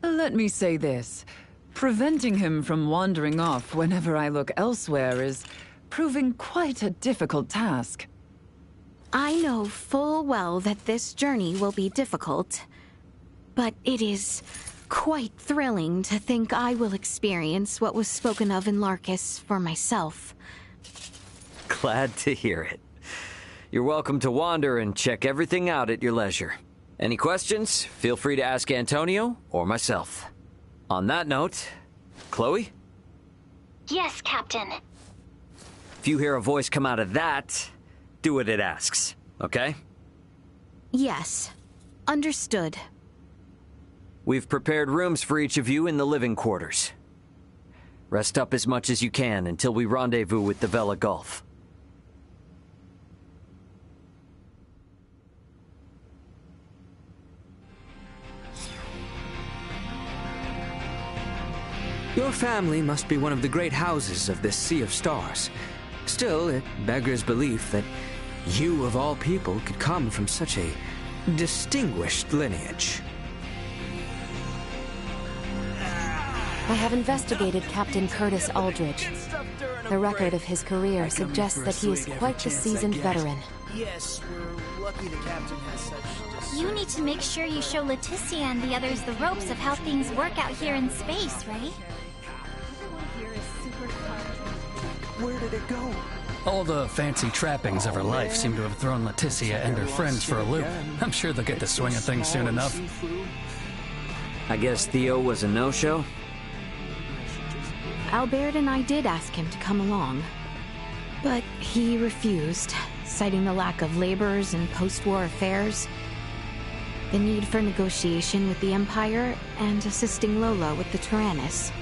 Let me say this. Preventing him from wandering off whenever I look elsewhere is proving quite a difficult task. I know full well that this journey will be difficult, but it is quite thrilling to think I will experience what was spoken of in Larkus for myself. Glad to hear it. You're welcome to wander and check everything out at your leisure. Any questions? Feel free to ask Antonio or myself. On that note, Chloe? Yes, Captain. If you hear a voice come out of that, do what it asks, okay? Yes. Understood. We've prepared rooms for each of you in the living quarters. Rest up as much as you can until we rendezvous with the Vela Gulf. Your family must be one of the great houses of this Sea of Stars. Still, it beggars belief that you, of all people, could come from such a distinguished lineage. I have investigated Captain Curtis Aldridge. The record of his career suggests that he is quite the seasoned veteran. Yes, we're lucky the captain has such... You need to make sure you show Leticia and the others the ropes of how things work out here in space, right? Where did it go? All the fancy trappings of her life seem to have thrown Leticia and her friends for a loop. I'm sure they'll get the swing of things soon enough. I guess Theo was a no-show? Albert and I did ask him to come along, but he refused, citing the lack of laborers and post-war affairs, the need for negotiation with the Empire, and assisting Lola with the Tyrannus.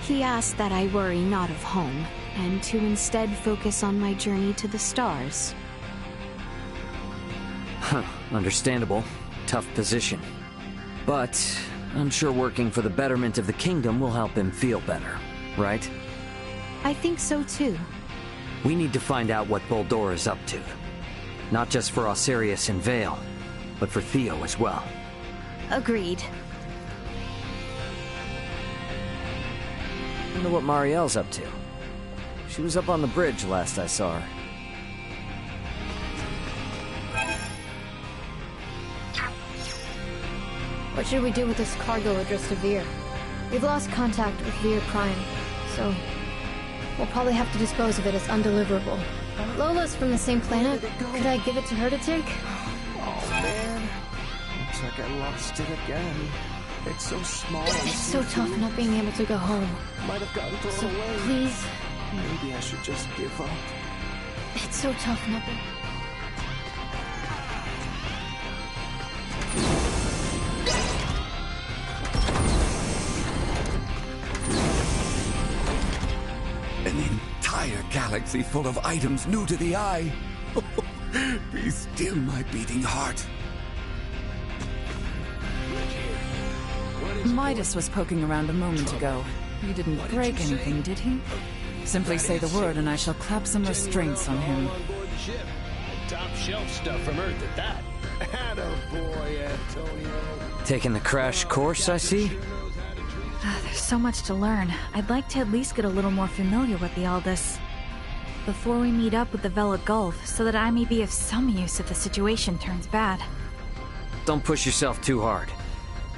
He asked that I worry not of home, and to instead focus on my journey to the stars. Huh, understandable. Tough position. But I'm sure working for the betterment of the kingdom will help him feel better, right? I think so too. We need to find out what Boldora is up to. Not just for Osirius and Vale, but for Theo as well. Agreed. Wonder what Marielle's up to. She was up on the bridge last I saw her. What should we do with this cargo addressed to Veer? We've lost contact with Veer Prime, so we'll probably have to dispose of it as undeliverable. Lola's from the same planet. Could I give it to her to take? Oh man, looks like I lost it again. It's so small. It's so tough not being able to go home. Might have gotten thrown away. Please. Maybe I should just give up. It's so tough not being... An entire galaxy full of items new to the eye. Be still, my beating heart. Midas was poking around a moment ago. He didn't break anything, did he? Simply say the word and I shall clap some restraints on him. Top shelf stuff from Earth at that. Attaboy, Antonio. Taking the crash course, I see? There's so much to learn. I'd like to at least get a little more familiar with the Aldous before we meet up with the Vela Gulf, so that I may be of some use if the situation turns bad. Don't push yourself too hard.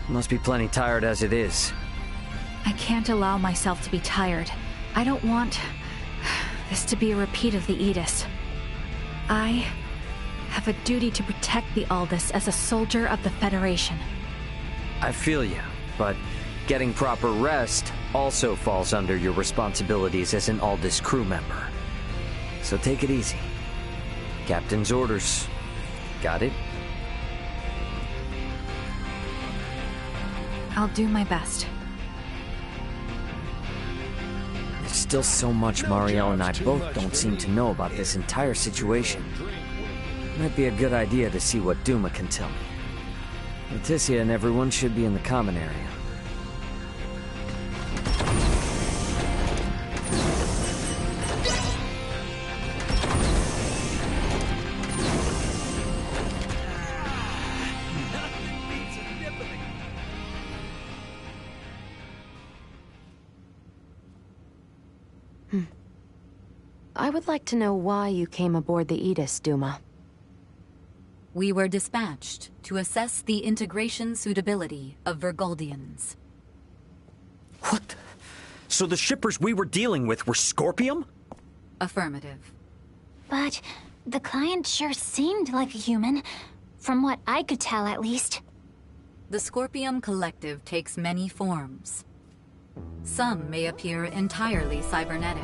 You must be plenty tired as it is. I can't allow myself to be tired. I don't want this to be a repeat of the Aegis. I have a duty to protect the Aldous as a soldier of the Federation. I feel you, but getting proper rest also falls under your responsibilities as an Aldous crew member. So take it easy. Captain's orders. Got it? I'll do my best. There's still so much Marielle and I both don't seem to know about this entire situation. Might be a good idea to see what Duma can tell me. Leticia and everyone should be in the common area. I would like to know why you came aboard the Aegis, Duma. We were dispatched to assess the integration suitability of Vergoldians. What? So the shippers we were dealing with were Scorpium? Affirmative. But the client sure seemed like a human, from what I could tell at least. The Scorpium Collective takes many forms. Some may appear entirely cybernetic,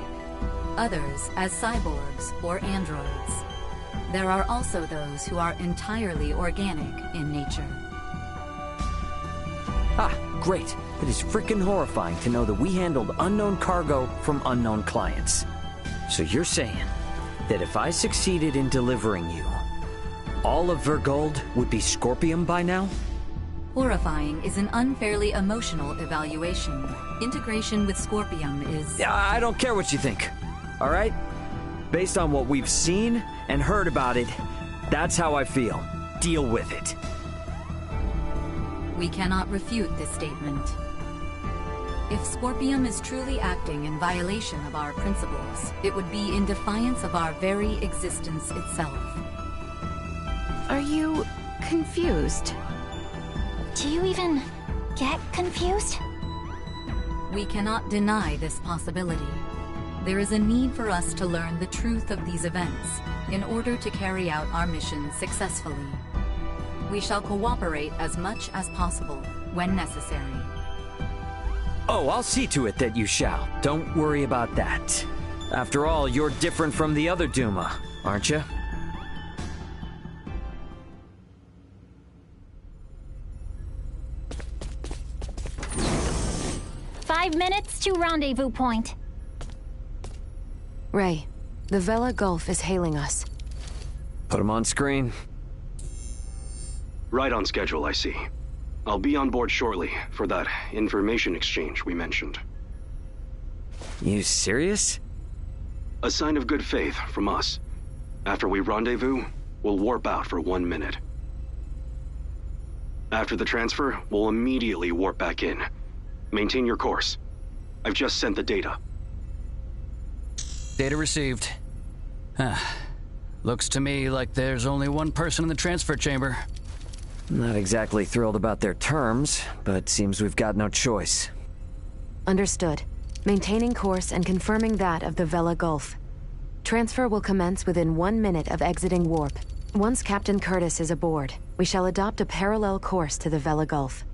others as cyborgs or androids. There are also those who are entirely organic in nature. Ah, great. It is frickin' horrifying to know that we handled unknown cargo from unknown clients. So you're saying that if I succeeded in delivering you, all of Vergold would be Scorpium by now? Horrifying is an unfairly emotional evaluation. Integration with Scorpium is... I don't care what you think, all right? Based on what we've seen and heard about it, that's how I feel. Deal with it. We cannot refute this statement. If Scorpium is truly acting in violation of our principles, it would be in defiance of our very existence itself. Are you confused? Do you even get confused? We cannot deny this possibility. There is a need for us to learn the truth of these events in order to carry out our mission successfully. We shall cooperate as much as possible when necessary. Oh, I'll see to it that you shall. Don't worry about that. After all, you're different from the other Duma, aren't you? "5 minutes to rendezvous point." Ray, the Vela Gulf is hailing us. Put him on screen. Right on schedule, I see. I'll be on board shortly for that information exchange we mentioned. You serious? A sign of good faith from us. After we rendezvous, we'll warp out for 1 minute. After the transfer, we'll immediately warp back in. Maintain your course. I've just sent the data. Data received. Looks to me like there's only one person in the transfer chamber. Not exactly thrilled about their terms, but seems we've got no choice. Understood. Maintaining course and confirming that of the Vela Gulf. Transfer will commence within 1 minute of exiting warp. Once Captain Curtis is aboard, we shall adopt a parallel course to the Vela Gulf.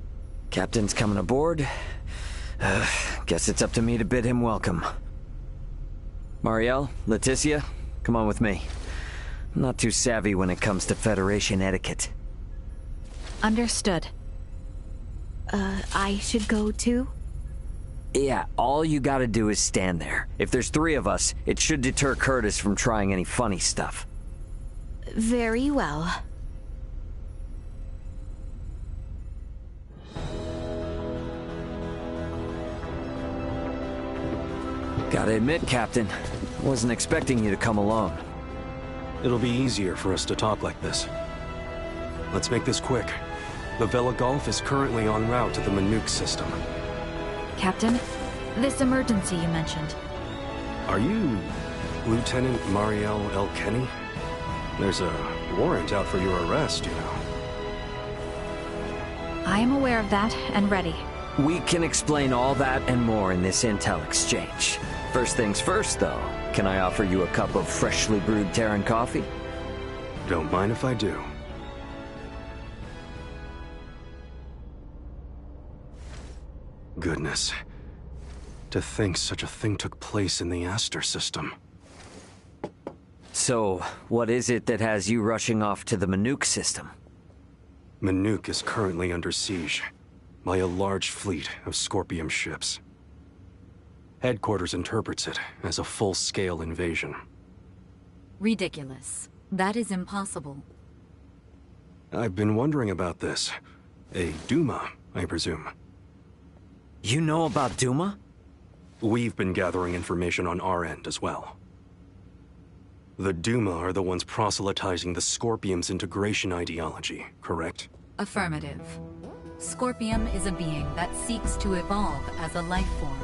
Captain's coming aboard. Guess it's up to me to bid him welcome. Marielle, Leticia, come on with me. I'm not too savvy when it comes to Federation etiquette. Understood. I should go too? Yeah, all you gotta do is stand there. If there's 3 of us, it should deter Curtis from trying any funny stuff. Very well. Gotta admit, Captain, wasn't expecting you to come alone. It'll be easier for us to talk like this. Let's make this quick. The Vela Gulf is currently en route to the Manuk system. Captain, this emergency you mentioned. Are you Lieutenant Marielle L. Kenny? There's a warrant out for your arrest, you know. I am aware of that and ready. We can explain all that and more in this intel exchange. First things first, though. Can I offer you a cup of freshly brewed Terran coffee? Don't mind if I do. Goodness. To think such a thing took place in the Aster system. So, what is it that has you rushing off to the Manuk system? Manuk is currently under siege by a large fleet of Scorpium ships. Headquarters interprets it as a full-scale invasion. Ridiculous. That is impossible. I've been wondering about this. A Duma, I presume. You know about Duma? We've been gathering information on our end as well. The Duma are the ones proselytizing the Scorpium's integration ideology, correct? Affirmative. Scorpium is a being that seeks to evolve as a life form.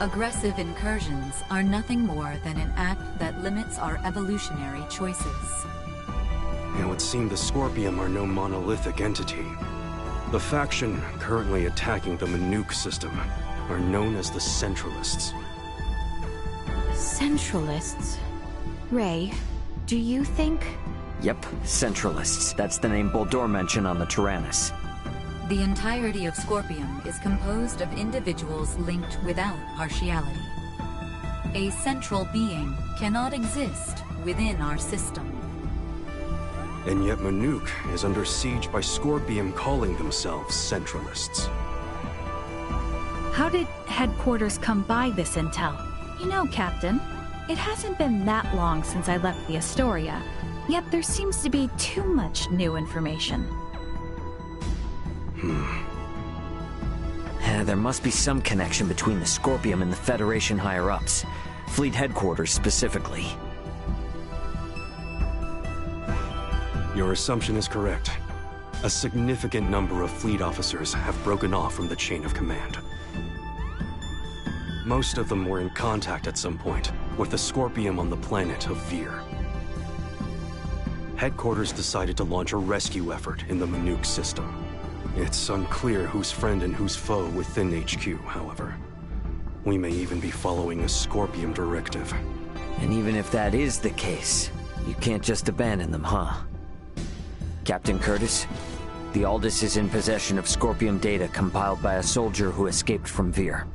Aggressive incursions are nothing more than an act that limits our evolutionary choices. It would seem the Scorpium are no monolithic entity. The faction currently attacking the Manuk system are known as the Centralists. Centralists? Ray, do you think... Yep, Centralists. That's the name Boldor mentioned on the Tyrannus. The entirety of Scorpium is composed of individuals linked without partiality. A central being cannot exist within our system. And yet Manuk is under siege by Scorpium calling themselves Centralists. How did headquarters come by this intel? You know, Captain, it hasn't been that long since I left the Astoria, yet there seems to be too much new information. There must be some connection between the Scorpium and the Federation higher-ups. Fleet headquarters, specifically. Your assumption is correct. A significant number of fleet officers have broken off from the chain of command. Most of them were in contact at some point with the Scorpium on the planet of Vir. Headquarters decided to launch a rescue effort in the Manuk system. It's unclear who's friend and who's foe within HQ, however. We may even be following a Scorpium directive. And even if that is the case, you can't just abandon them, huh? Captain Curtis, the Aldous is in possession of Scorpium data compiled by a soldier who escaped from Vir.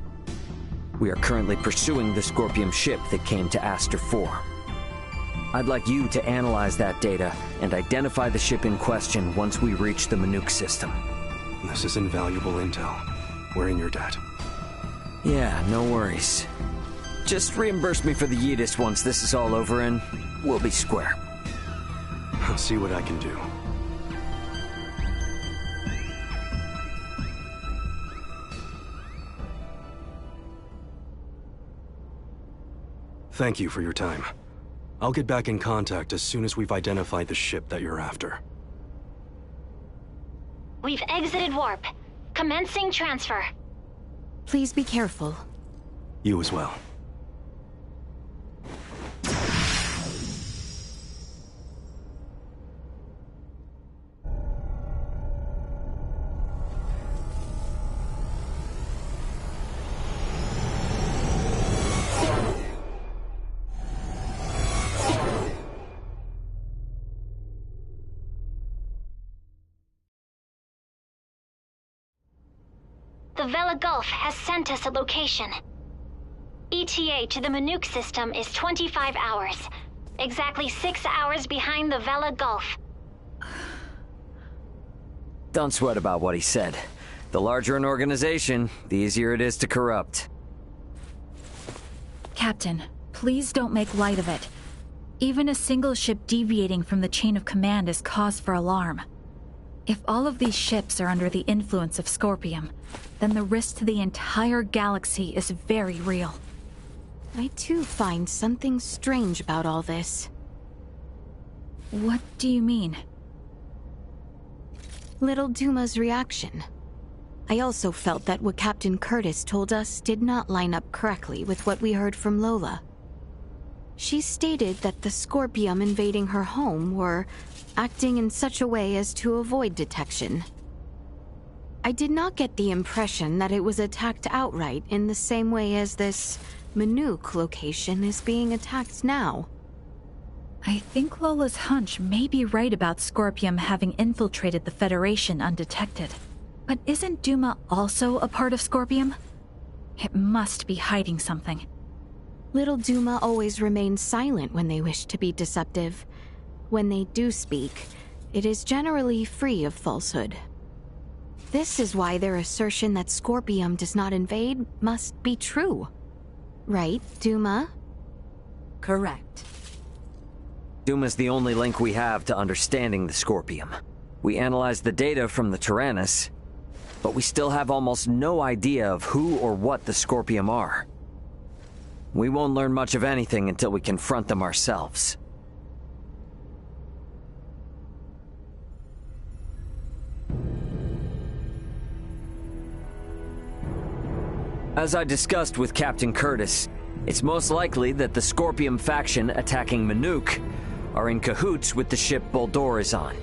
We are currently pursuing the Scorpium ship that came to Aster 4. I'd like you to analyze that data and identify the ship in question once we reach the Manuk system. This is invaluable intel. We're in your debt. Yeah, no worries. Just reimburse me for the Yidis once this is all over and we'll be square. I'll see what I can do. Thank you for your time. I'll get back in contact as soon as we've identified the ship that you're after. We've exited warp. Commencing transfer. Please be careful. You as well. The Vela Gulf has sent us a location. ETA to the Manuk system is 25 hours. Exactly 6 hours behind the Vela Gulf. Don't sweat about what he said. The larger an organization, the easier it is to corrupt. Captain, please don't make light of it. Even a single ship deviating from the chain of command is cause for alarm. If all of these ships are under the influence of Scorpium, then the risk to the entire galaxy is very real. I too find something strange about all this. What do you mean? Little Duma's reaction. I also felt that what Captain Curtis told us did not line up correctly with what we heard from Lola. She stated that the Scorpium invading her home were acting in such a way as to avoid detection. I did not get the impression that it was attacked outright in the same way as this Manuk location is being attacked now. I think Lola's hunch may be right about Scorpium having infiltrated the Federation undetected. But isn't Duma also a part of Scorpium? It must be hiding something. Little Duma always remains silent when they wish to be deceptive. When they do speak, it is generally free of falsehood. This is why their assertion that Scorpium does not invade must be true. Right, Duma? Correct. Duma's the only link we have to understanding the Scorpium. We analyzed the data from the Tyrannus, but we still have almost no idea of who or what the Scorpium are. We won't learn much of anything until we confront them ourselves. As I discussed with Captain Curtis, it's most likely that the Scorpium faction attacking Manook are in cahoots with the ship Boldor is on.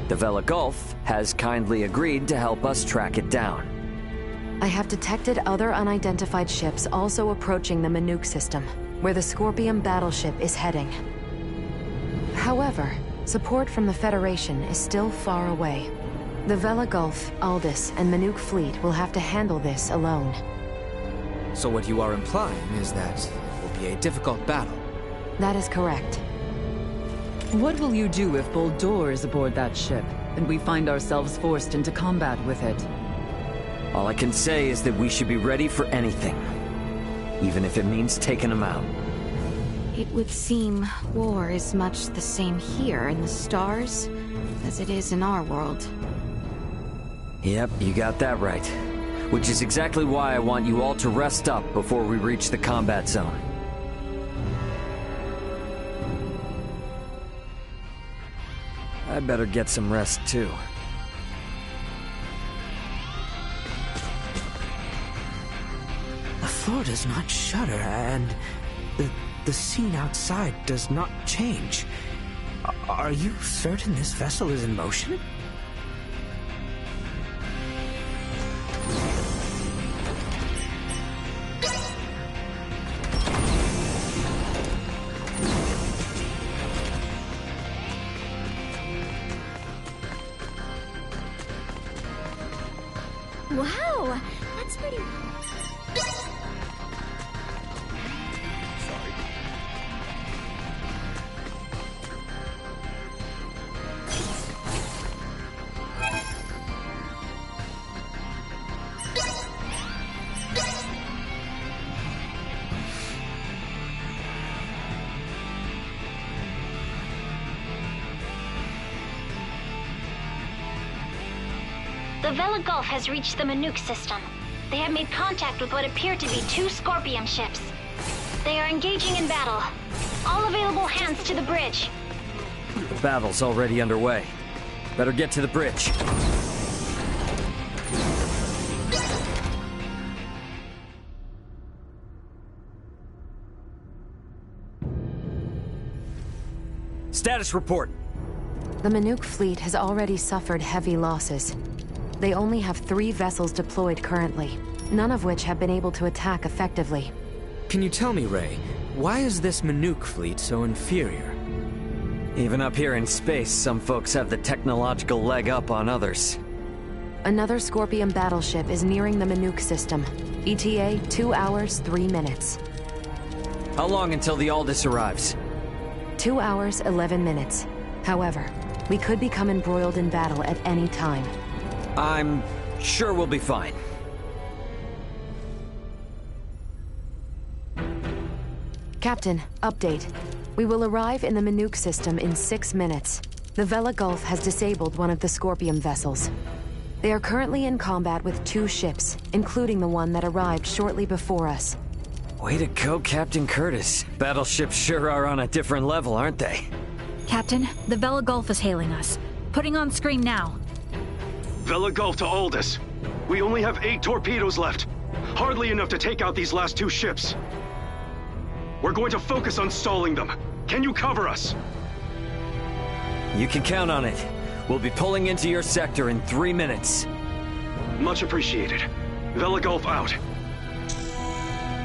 The Vela Gulf has kindly agreed to help us track it down. I have detected other unidentified ships also approaching the Manook system, where the Scorpium battleship is heading. However, support from the Federation is still far away. The Vela Gulf, Aldous, and Manook fleet will have to handle this alone. So what you are implying is that it will be a difficult battle. That is correct. What will you do if Boldor is aboard that ship, and we find ourselves forced into combat with it? All I can say is that we should be ready for anything, even if it means taking them out. It would seem war is much the same here in the stars as it is in our world. Yep, you got that right. Which is exactly why I want you all to rest up before we reach the combat zone. I better get some rest too. The floor does not shudder, and the scene outside does not change. Are you certain this vessel is in motion? Wow, that's pretty... The Vela Gulf has reached the Manook system. They have made contact with what appear to be 2 Scorpium ships. They are engaging in battle. All available hands to the bridge. The battle's already underway. Better get to the bridge. Status report. The Manook fleet has already suffered heavy losses. They only have 3 vessels deployed currently, none of which have been able to attack effectively. Can you tell me, Ray, why is this Manook fleet so inferior? Even up here in space, some folks have the technological leg up on others. Another Scorpium battleship is nearing the Manook system. ETA 2 hours, 3 minutes. How long until the Aldous arrives? 2 hours, 11 minutes. However, we could become embroiled in battle at any time. I'm sure we'll be fine. Captain, update. We will arrive in the Manook system in 6 minutes. The Vela Gulf has disabled one of the Scorpium vessels. They are currently in combat with 2 ships, including the one that arrived shortly before us. Way to go, Captain Curtis. Battleships sure are on a different level, aren't they? Captain, the Vela Gulf is hailing us. Putting on screen now. Vela Gulf to Aldous. We only have 8 torpedoes left. Hardly enough to take out these last 2 ships. We're going to focus on stalling them. Can you cover us? You can count on it. We'll be pulling into your sector in 3 minutes. Much appreciated. Vela Gulf out.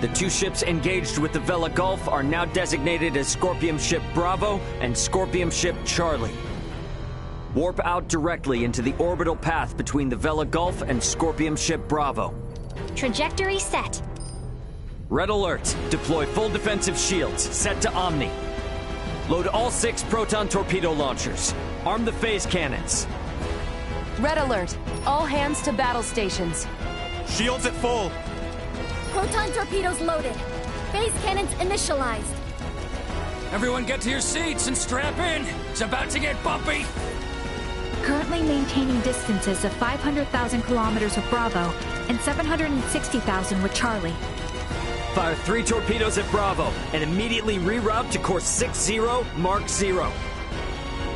The 2 ships engaged with the Vela Gulf are now designated as Scorpium Ship Bravo and Scorpium Ship Charlie. Warp out directly into the orbital path between the Vela Gulf and Scorpium Ship Bravo. Trajectory set. Red alert. Deploy full defensive shields. Set to Omni. Load all 6 proton torpedo launchers. Arm the phase cannons. Red alert. All hands to battle stations. Shields at full. Proton torpedoes loaded. Phase cannons initialized. Everyone get to your seats and strap in. It's about to get bumpy. Currently maintaining distances of 500,000 kilometers with Bravo and 760,000 with Charlie. Fire 3 torpedoes at Bravo and immediately reroute to course 60, Mark 0.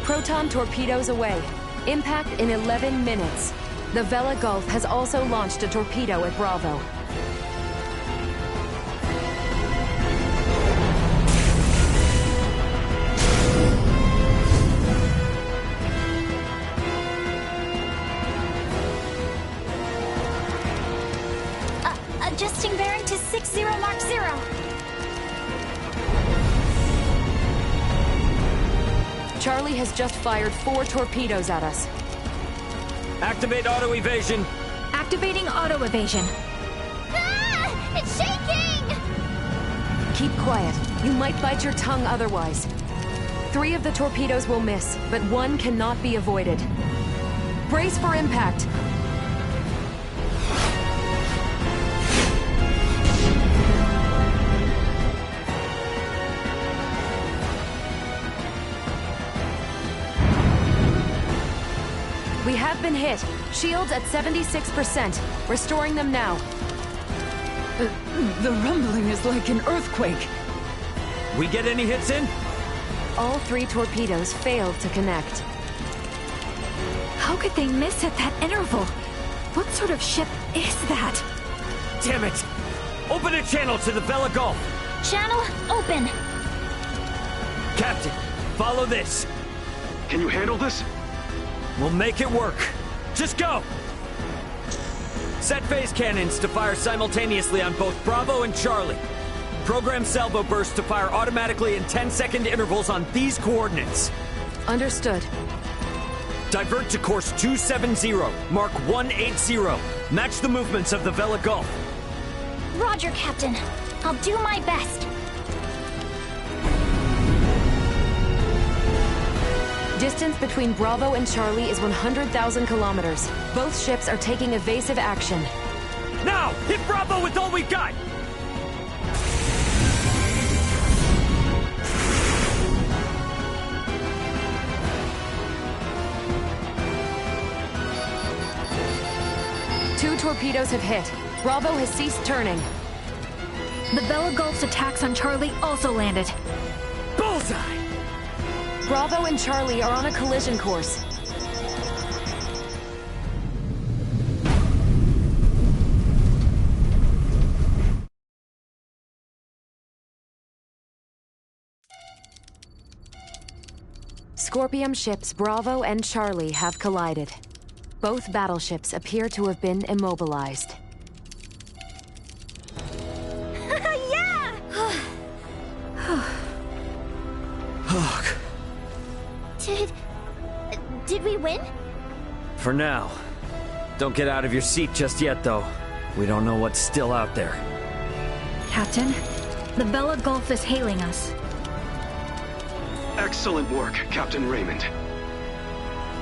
Proton torpedoes away. Impact in 11 minutes. The Vela Gulf has also launched a torpedo at Bravo. Charlie has just fired 4 torpedoes at us. Activate auto-evasion. Activating auto-evasion. Ah! It's shaking! Keep quiet. You might bite your tongue otherwise. 3 of the torpedoes will miss, but 1 cannot be avoided. Brace for impact. We have been hit. Shields at 76%. Restoring them now. The rumbling is like an earthquake. We get any hits in? All 3 torpedoes failed to connect. How could they miss at that interval? What sort of ship is that? Damn it! Open a channel to the Vela Gulf! Channel open! Captain, follow this! Can you handle this? We'll make it work. Just go! Set phase cannons to fire simultaneously on both Bravo and Charlie. Program salvo bursts to fire automatically in 10-second intervals on these coordinates. Understood. Divert to course 270, mark 180. Match the movements of the Vela Gulf. Roger, Captain. I'll do my best. Distance between Bravo and Charlie is 100,000 kilometers. Both ships are taking evasive action. Now, hit Bravo with all we've got! Two torpedoes have hit. Bravo has ceased turning. The Vela Gulf's attacks on Charlie also landed. Bullseye! Bravo and Charlie are on a collision course. Scorpium ships Bravo and Charlie have collided. Both battleships appear to have been immobilized. Yeah! Did we win? For now. Don't get out of your seat just yet, though. We don't know what's still out there. Captain, the Vela Gulf is hailing us. Excellent work, Captain Raymond.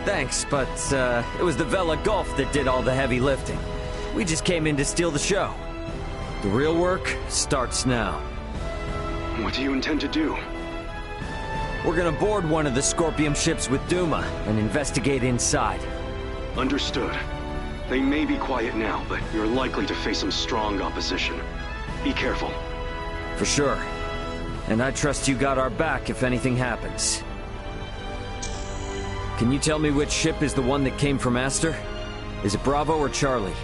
Thanks, but it was the Vela Gulf that did all the heavy lifting. We just came in to steal the show. The real work starts now. What do you intend to do? We're gonna board one of the Scorpium ships with Duma and investigate inside. Understood. They may be quiet now, but you're likely to face some strong opposition. Be careful. For sure. And I trust you got our back if anything happens. Can you tell me which ship is the one that came from Aster? Is it Bravo or Charlie?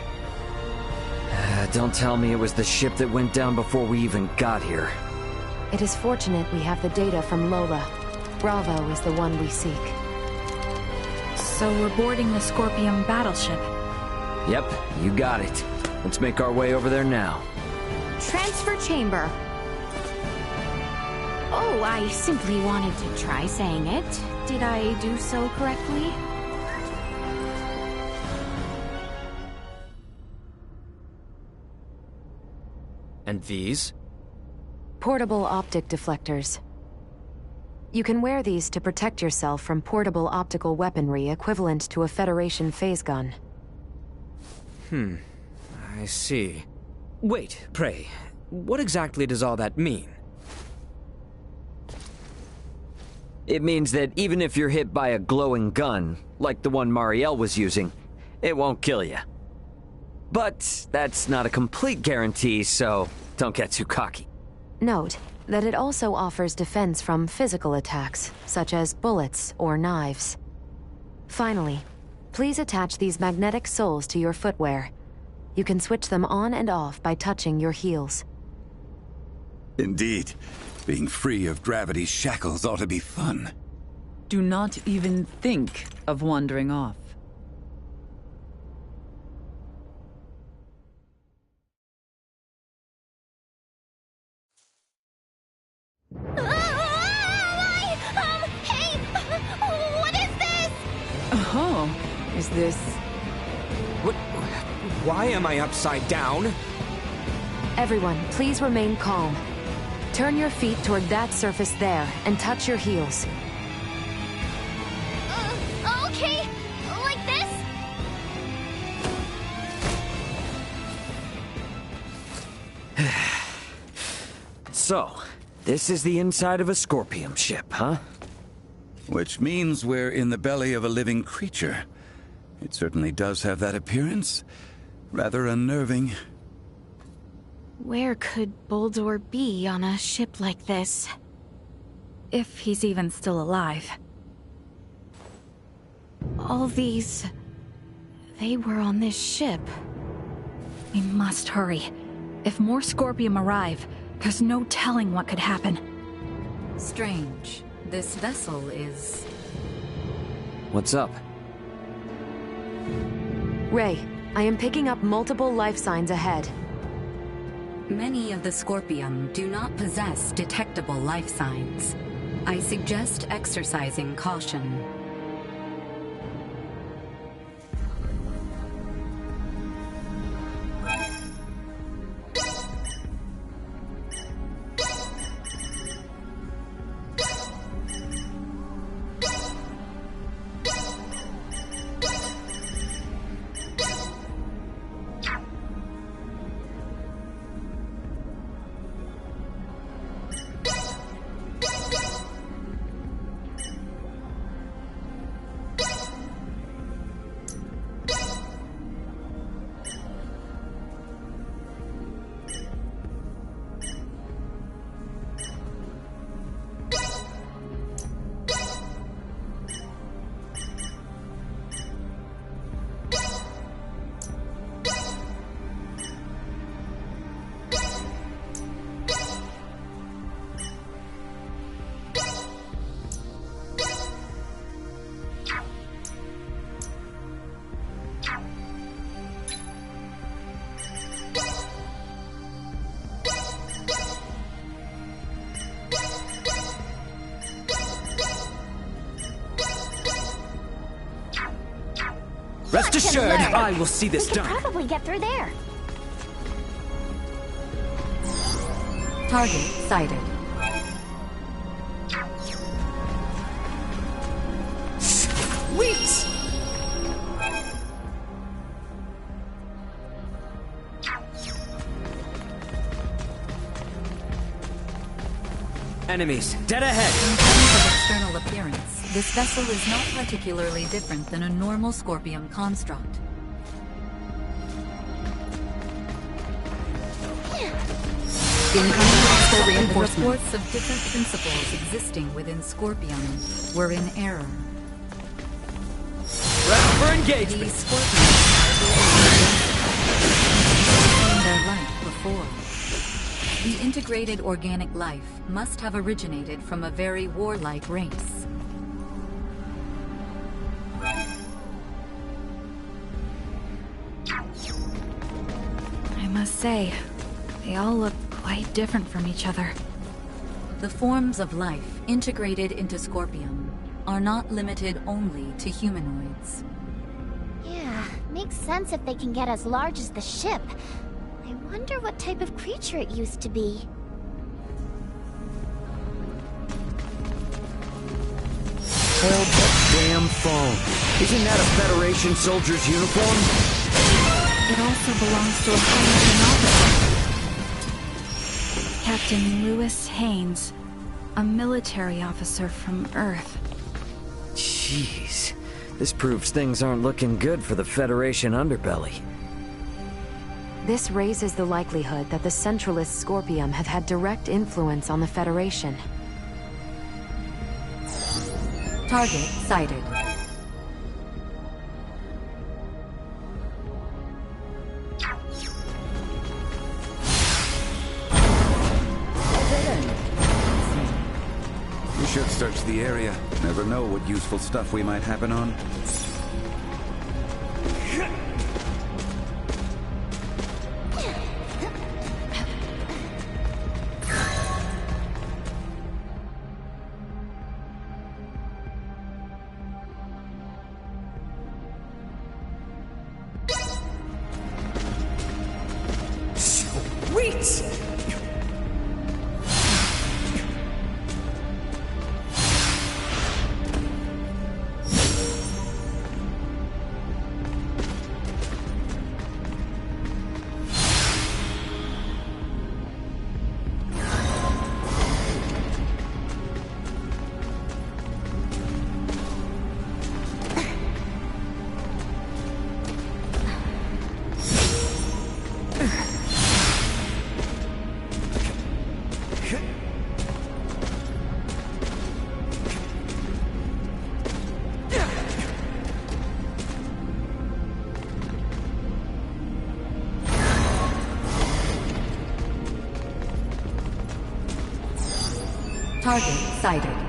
Don't tell me it was the ship that went down before we even got here. It is fortunate we have the data from Lola. Bravo is the one we seek. So we're boarding the Scorpium battleship. Yep, you got it. Let's make our way over there now. Transfer chamber. Oh, I simply wanted to try saying it. Did I do so correctly? And these? Portable optic deflectors. You can wear these to protect yourself from portable optical weaponry equivalent to a Federation phase gun. I see. Wait, pray, what exactly does all that mean? It means that even if you're hit by a glowing gun, like the one Marielle was using, it won't kill you. But that's not a complete guarantee, so don't get too cocky. Note that it also offers defense from physical attacks, such as bullets or knives. Finally, please attach these magnetic soles to your footwear. You can switch them on and off by touching your heels. Indeed. Being free of gravity's shackles ought to be fun. Do not even think of wandering off. Hey! Oh, is this... What? Why am I upside down? Everyone, please remain calm. Turn your feet toward that surface there, and touch your heels. Okay, like this? So, this is the inside of a Scorpium ship, huh? Which means we're in the belly of a living creature. It certainly does have that appearance. Rather unnerving. Where could Boldor be on a ship like this? If he's even still alive. All these... they were on this ship. We must hurry. If more Scorpium arrive, there's no telling what could happen. Strange. This vessel is... What's up? Ray, I am picking up multiple life signs ahead. Many of the Scorpium do not possess detectable life signs. I suggest exercising caution. Rest assured, I will see this done. We could probably get through there. Target sighted. Sweet! Enemies, dead ahead! In terms of external appearance, this vessel is not particularly different than a normal Scorpium construct. Incoming hostile reinforcements. The reports of different principles existing within Scorpium were in error. Ready for engagement! These Scorpions have seen their life before. The integrated organic life must have originated from a very warlike race. I must say, they all look quite different from each other. The forms of life integrated into Scorpium are not limited only to humanoids. Yeah, makes sense if they can get as large as the ship. I wonder what type of creature it used to be. Hold the damn phone. Isn't that a Federation soldier's uniform? It also belongs to a high-ranking officer. Captain Lewis Haynes, a military officer from Earth. Jeez. This proves things aren't looking good for the Federation underbelly. This raises the likelihood that the Centralist Scorpium have had direct influence on the Federation. Target sighted. We should search the area. Never know what useful stuff we might happen on. Target sighted.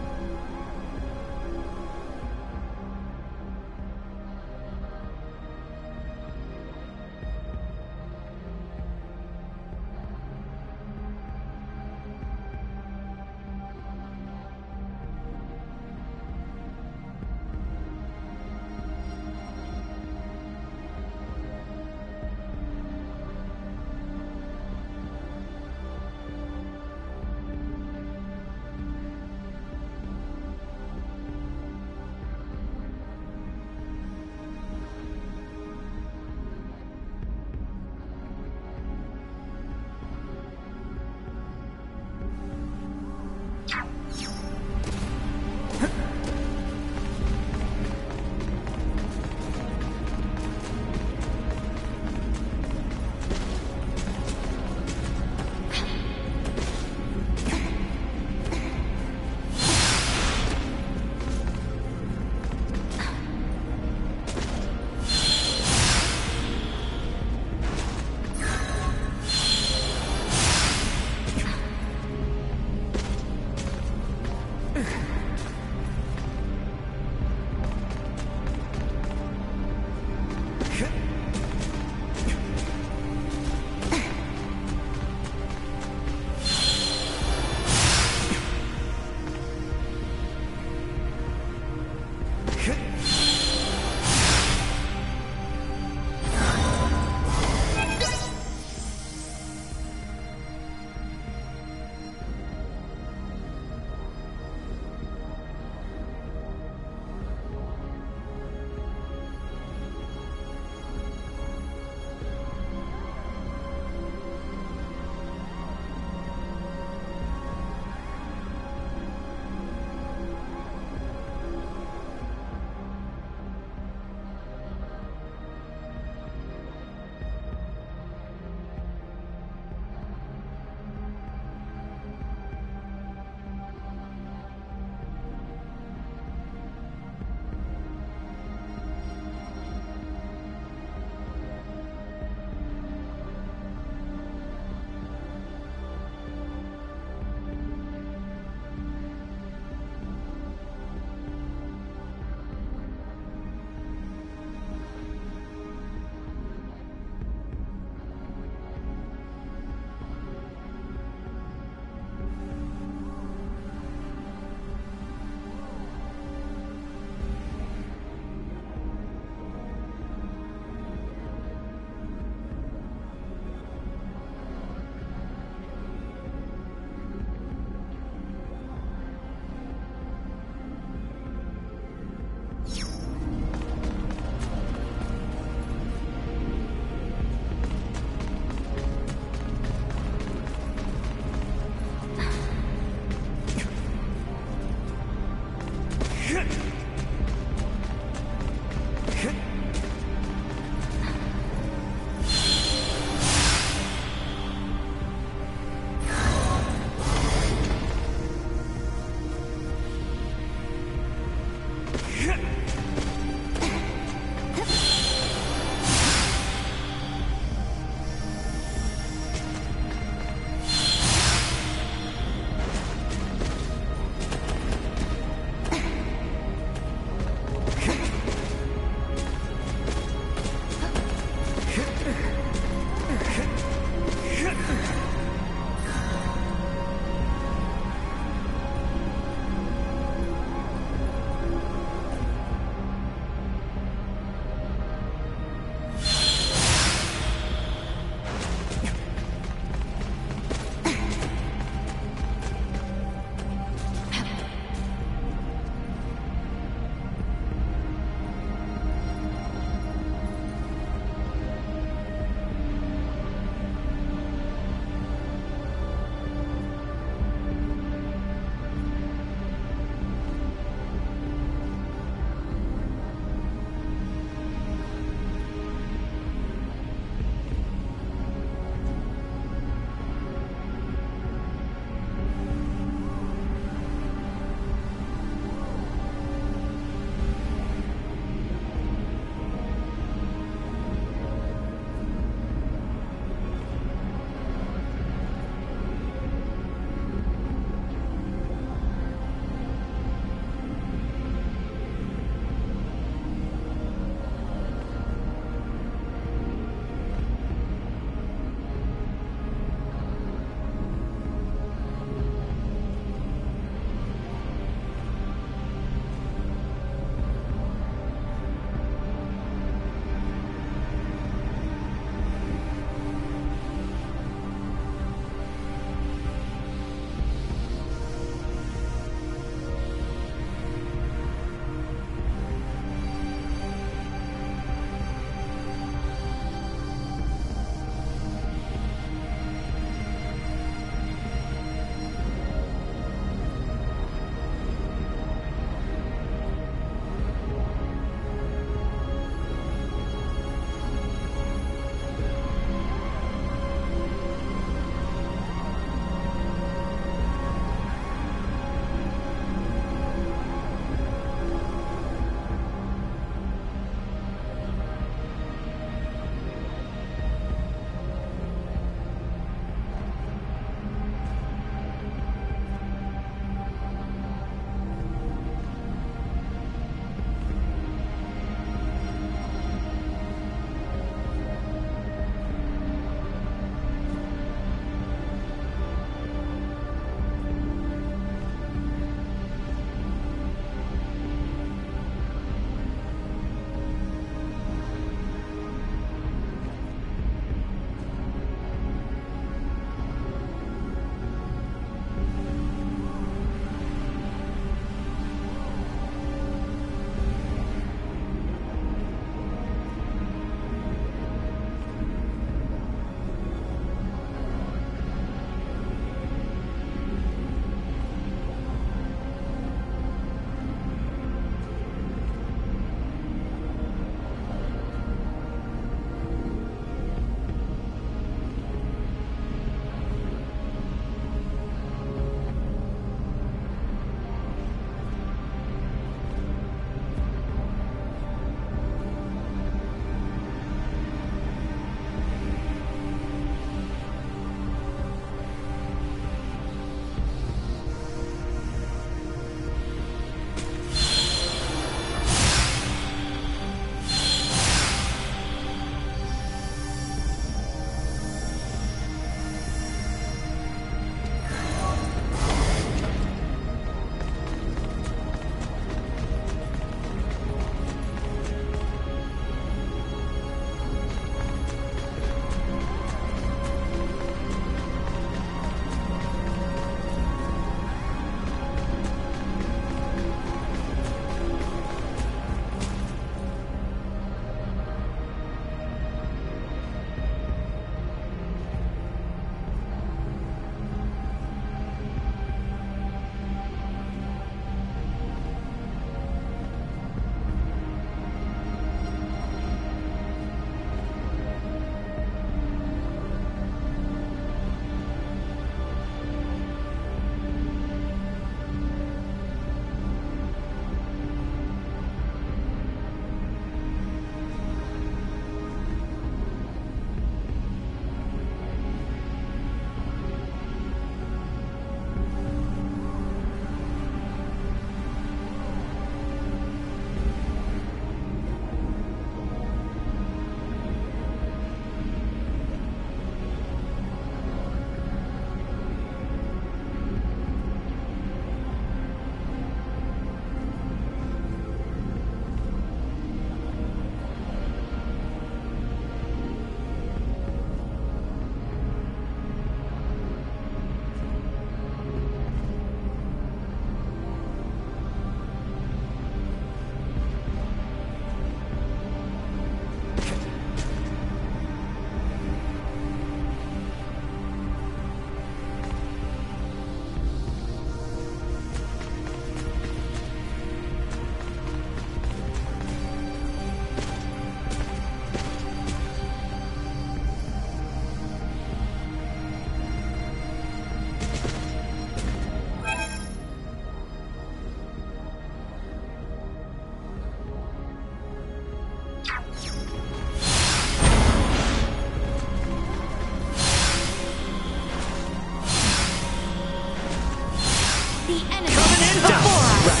the enemy before us.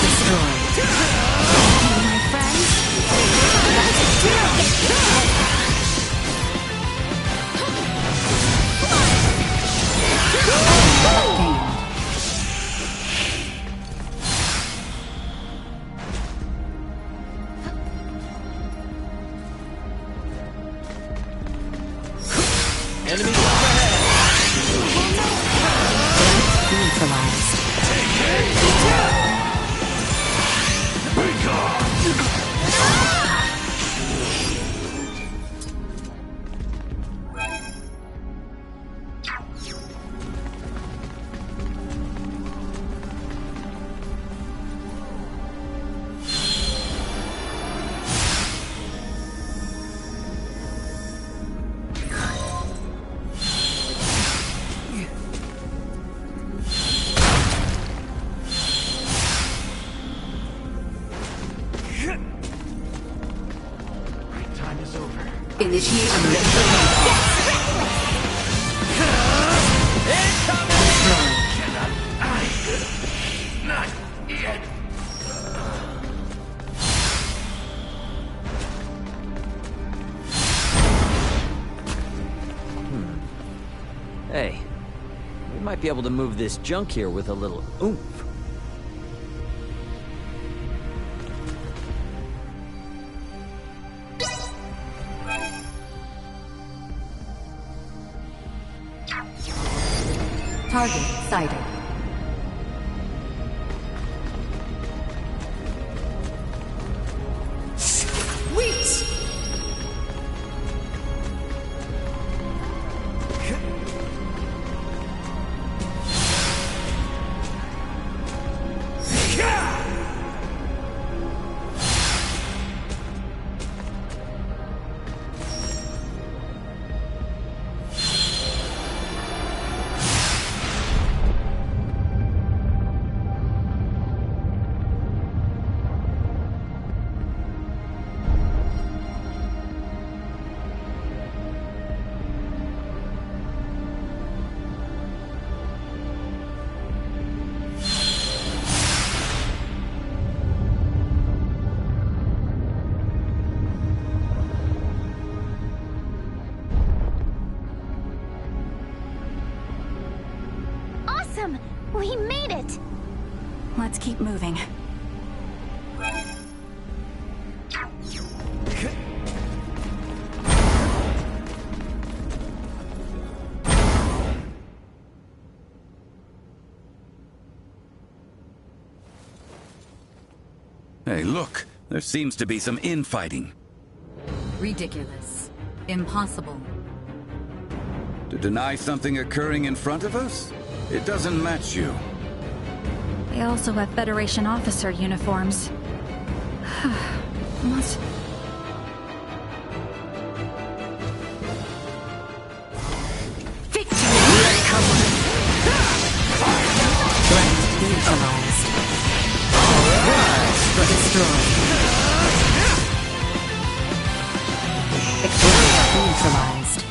Destroyed. My friends. Enemy up ahead. Neutralized. Initiate a mental Not yet. Hey, we might be able to move this junk here with a little oomph. target sighted. Wait! Awesome! We made it! Let's keep moving. Hey, look! There seems to be some infighting. Ridiculous. Impossible. To deny something occurring in front of us? It doesn't match you. They also have Federation officer uniforms. Must... Victory! Threat neutralized. Destroyed. Victory neutralized.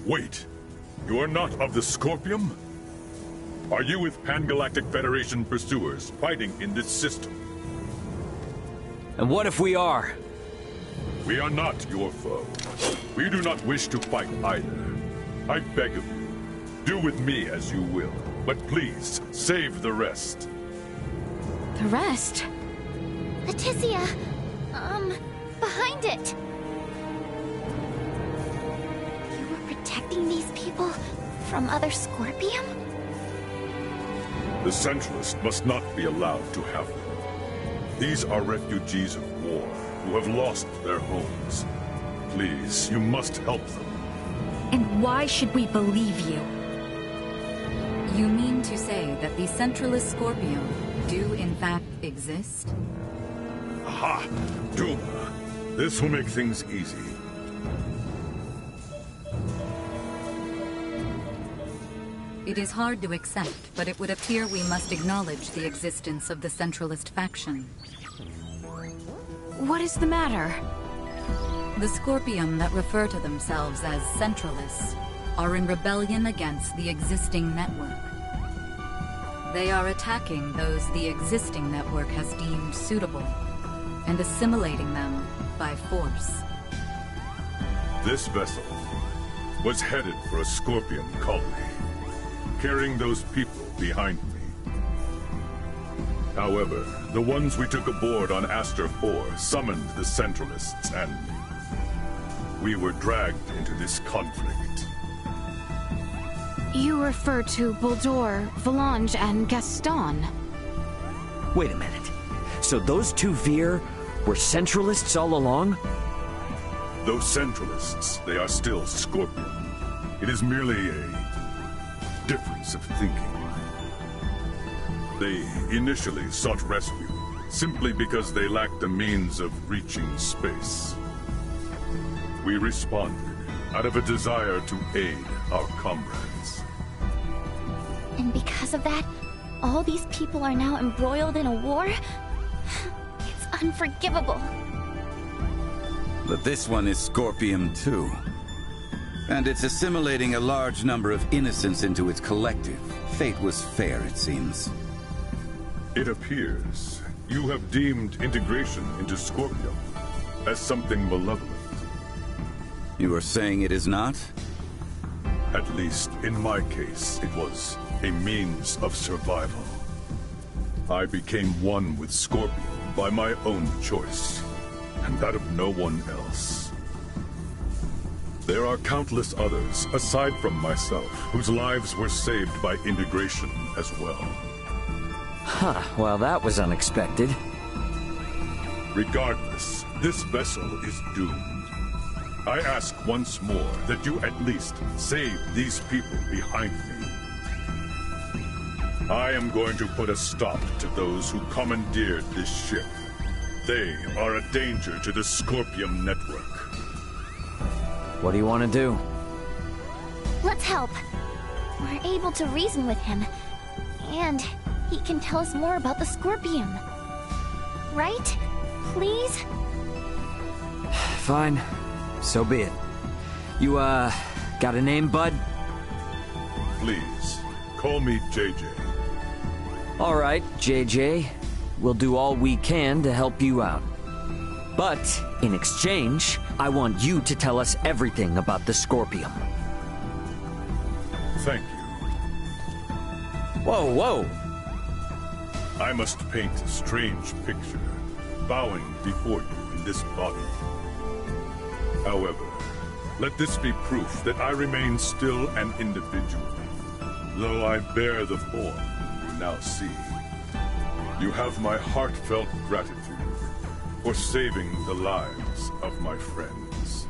Wait, you are not of the Scorpium? Are you with Pan-Galactic Federation pursuers fighting in this system? And what if we are? We are not your foe. We do not wish to fight either. I beg of you, do with me as you will, but please, save the rest. The rest? Leticia, behind it. You were protecting these people from other Scorpium? The Centralists must not be allowed to have them. These are refugees of war who have lost their homes. Please, you must help them. And why should we believe you? You mean to say that the Centralist Scorpium do in fact exist? Aha! Duma! This will make things easy. It is hard to accept, but it would appear we must acknowledge the existence of the Centralist faction. What is the matter? The Scorpium that refer to themselves as Centralists are in rebellion against the existing network. They are attacking those the existing network has deemed suitable and assimilating them by force. This vessel was headed for a Scorpion colony, carrying those people behind me. However, the ones we took aboard on Aster 4 summoned the Centralists, and we were dragged into this conflict. You refer to Buldur, Valange, and Gaston. Wait a minute. So those two Veer were Centralists all along? Though Centralists, they are still Scorpion. It is merely a difference of thinking. They initially sought rescue, simply because they lacked the means of reaching space. We responded out of a desire to aid our comrades. And because of that, all these people are now embroiled in a war? It's unforgivable. But this one is Scorpium too. And it's assimilating a large number of innocents into its collective. Fate was fair, it seems. It appears you have deemed integration into Scorpium as something malevolent. You are saying it is not? At least, in my case, it was a means of survival. I became one with Scorpion by my own choice, and that of no one else. There are countless others, aside from myself, whose lives were saved by integration as well. Huh, well that was unexpected. Regardless, this vessel is doomed. I ask once more that you at least save these people behind me. I am going to put a stop to those who commandeered this ship. They are a danger to the Scorpium network. What do you want to do? Let's help. We're able to reason with him. And he can tell us more about the Scorpium. Right? Please? Fine. So be it. You, got a name, bud? Please, call me JJ. All right, JJ. We'll do all we can to help you out. But, in exchange, I want you to tell us everything about the Scorpium. Thank you. Whoa, whoa! I must paint a strange picture, bowing before you in this body. However, let this be proof that I remain still an individual, though I bear the form you now see. You have my heartfelt gratitude for saving the lives of my friends.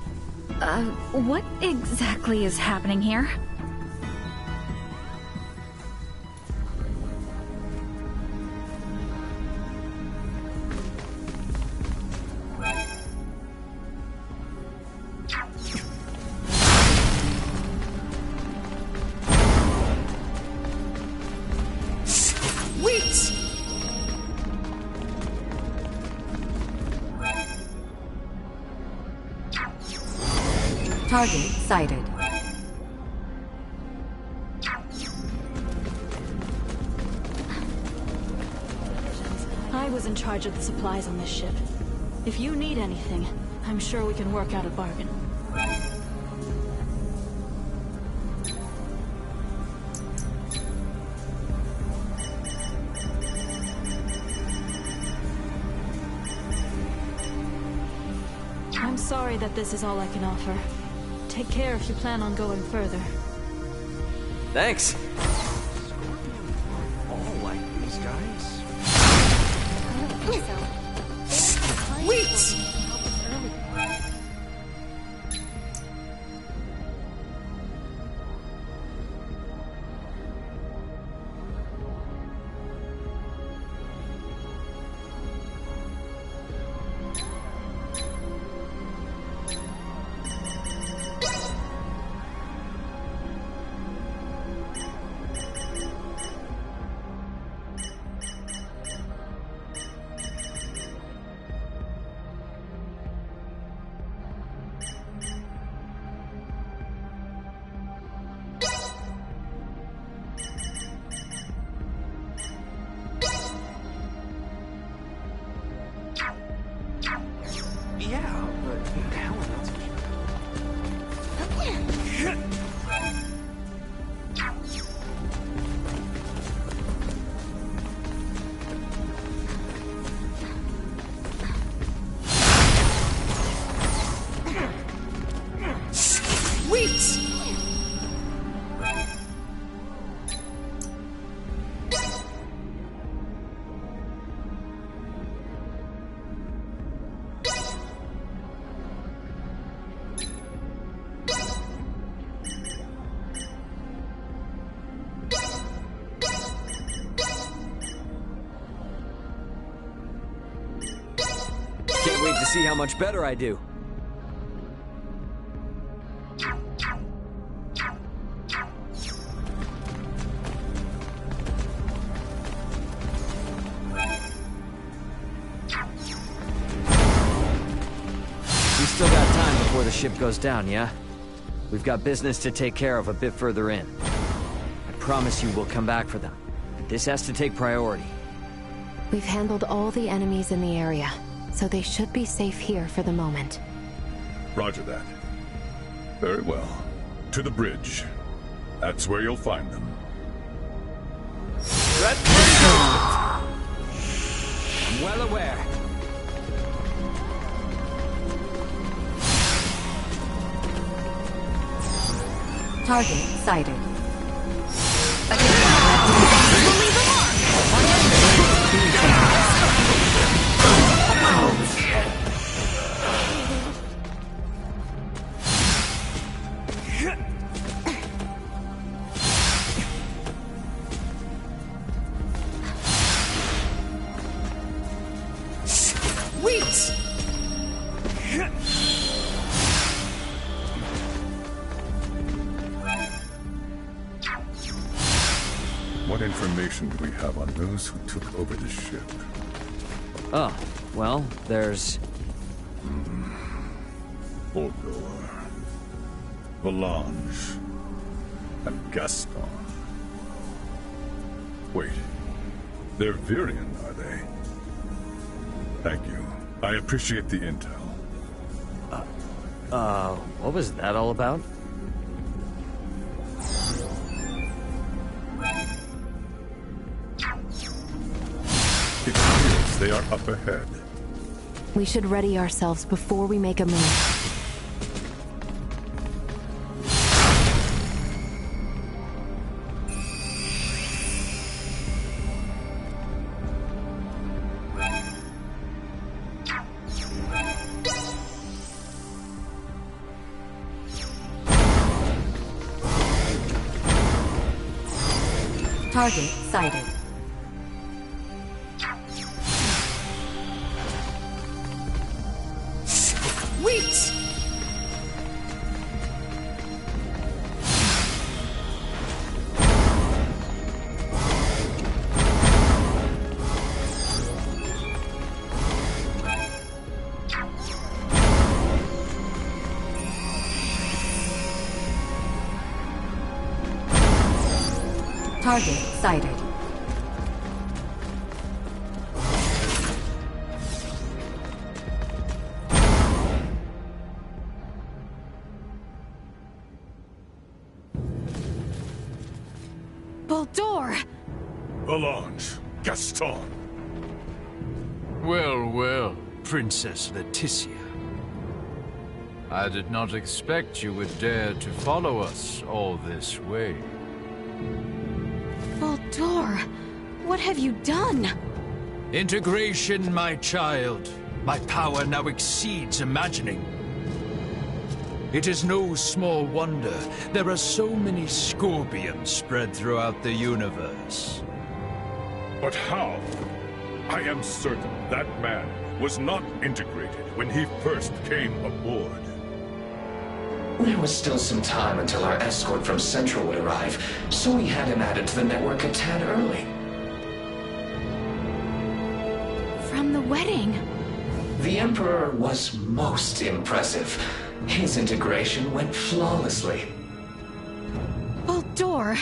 What exactly is happening here? Target sighted. I was in charge of the supplies on this ship. If you need anything, I'm sure we can work out a bargain. I'm sorry that this is all I can offer. Take care if you plan on going further. Thanks. All like these guys. I don't think so. Wait! Can't wait to see how much better I do. We still got time before the ship goes down, yeah? We've got business to take care of a bit further in. I promise you we'll come back for them. This has to take priority. We've handled all the enemies in the area, so they should be safe here for the moment. Roger that. Very well. To the bridge. That's where you'll find them. I'm well aware. Target sighted. What information do we have on those who took over the ship? Oh, well, there's... Bodor, Valange, and Gaston. Wait, they're Virian, are they? Thank you. I appreciate the intel. What was that all about? It appears they are up ahead. We should ready ourselves before we make a move. Target sighted. Wait! Target sighted. Baldur! Valange, Gaston. Well, well, Princess Leticia. I did not expect you would dare to follow us all this way. Baldur, what have you done? Integration, my child. My power now exceeds imagining. It is no small wonder there are so many Scorpions spread throughout the universe. But how? I am certain that man was not integrated when he first came aboard. There was still some time until our escort from Central would arrive, so we had him added to the network a tad early. From the wedding? The Emperor was most impressive. His integration went flawlessly. Baldur,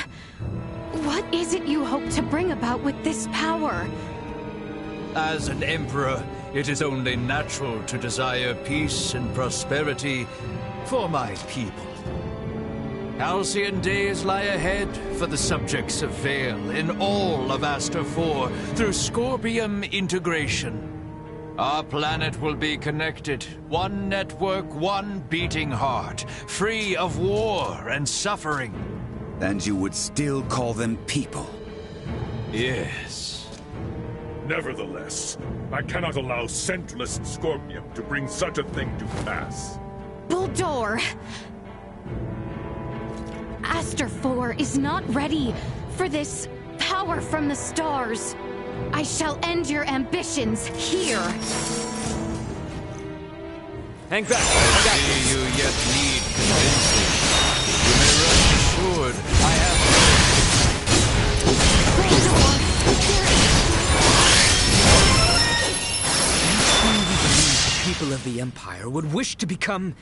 what is it you hope to bring about with this power? As an Emperor, it is only natural to desire peace and prosperity for my people. Halcyon days lie ahead for the subjects of Vale in all of Aster 4 through Scorpium integration. Our planet will be connected, one network, one beating heart, free of war and suffering. And you would still call them people? Yes. Nevertheless, I cannot allow Centralist Scorpium to bring such a thing to pass. Bulldor! Aster 4 is not ready for this power from the stars. I shall end your ambitions here. Hang back. Do you yet need convincing? You may rest assured I have... The people of the Empire would wish to become...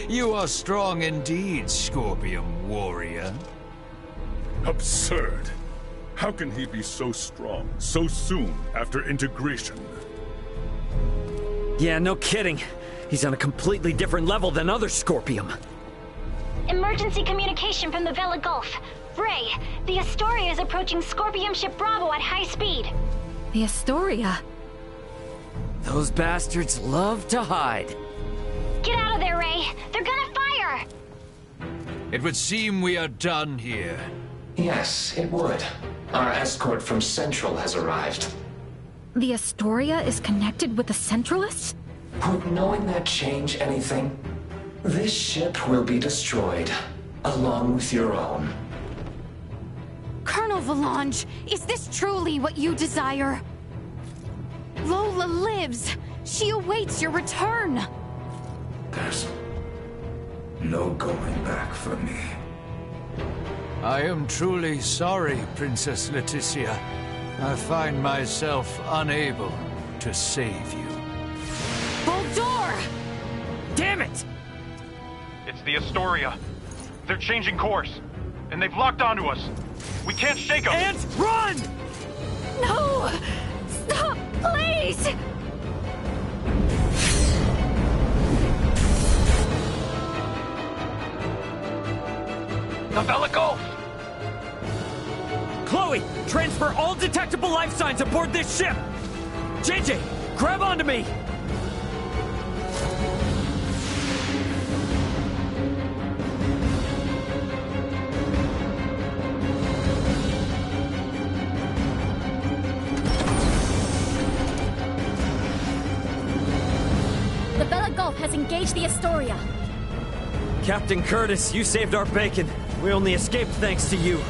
You are strong indeed, Scorpium warrior. Absurd. How can he be so strong so soon after integration? Yeah, no kidding. He's on a completely different level than other Scorpium. Emergency communication from the Vela Gulf. Ray, the Astoria is approaching Scorpium ship Bravo at high speed. The Astoria? Those bastards love to hide. Get out of there, Ray. They're gonna fire! It would seem we are done here. Yes, it would. Our escort from Central has arrived. The Astoria is connected with the Centralists? Would knowing that change anything? This ship will be destroyed, along with your own. Colonel Valange, is this truly what you desire? Lola lives. She awaits your return. There's no going back for me. I am truly sorry, Princess Leticia. I find myself unable to save you. Bulldor! Damn it! It's the Astoria. They're changing course, and they've locked onto us. We can't shake them. And run! No! Stop, please! The Vela Gulf! Chloe, transfer all detectable life signs aboard this ship! JJ, grab onto me! The Vela Gulf has engaged the Astoria. Captain Curtis, you saved our bacon. We only escaped thanks to you.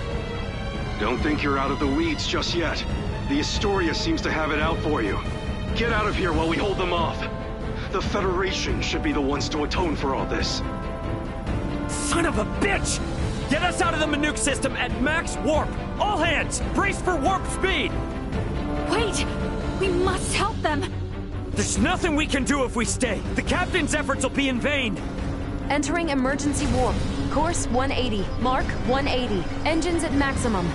Don't think you're out of the weeds just yet. The Astoria seems to have it out for you. Get out of here while we hold them off. The Federation should be the ones to atone for all this. Son of a bitch! Get us out of the Manuke system at max warp! All hands, brace for warp speed! Wait! We must help them! There's nothing we can do if we stay. The captain's efforts will be in vain. Entering emergency warp. Course 180. Mark 180. Engines at maximum.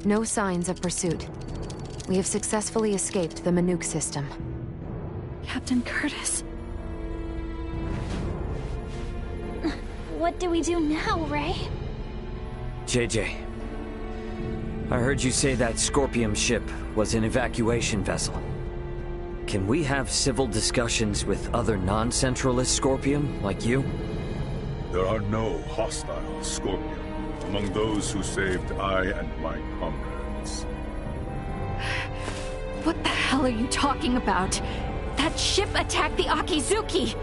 No signs of pursuit. We have successfully escaped the Manuke system. Captain Curtis. What do we do now, Ray? JJ, I heard you say that Scorpium ship was an evacuation vessel. Can we have civil discussions with other non-Centralist Scorpium, like you? There are no hostile Scorpium among those who saved I and my comrades. What the hell are you talking about? That ship attacked the Akizuki!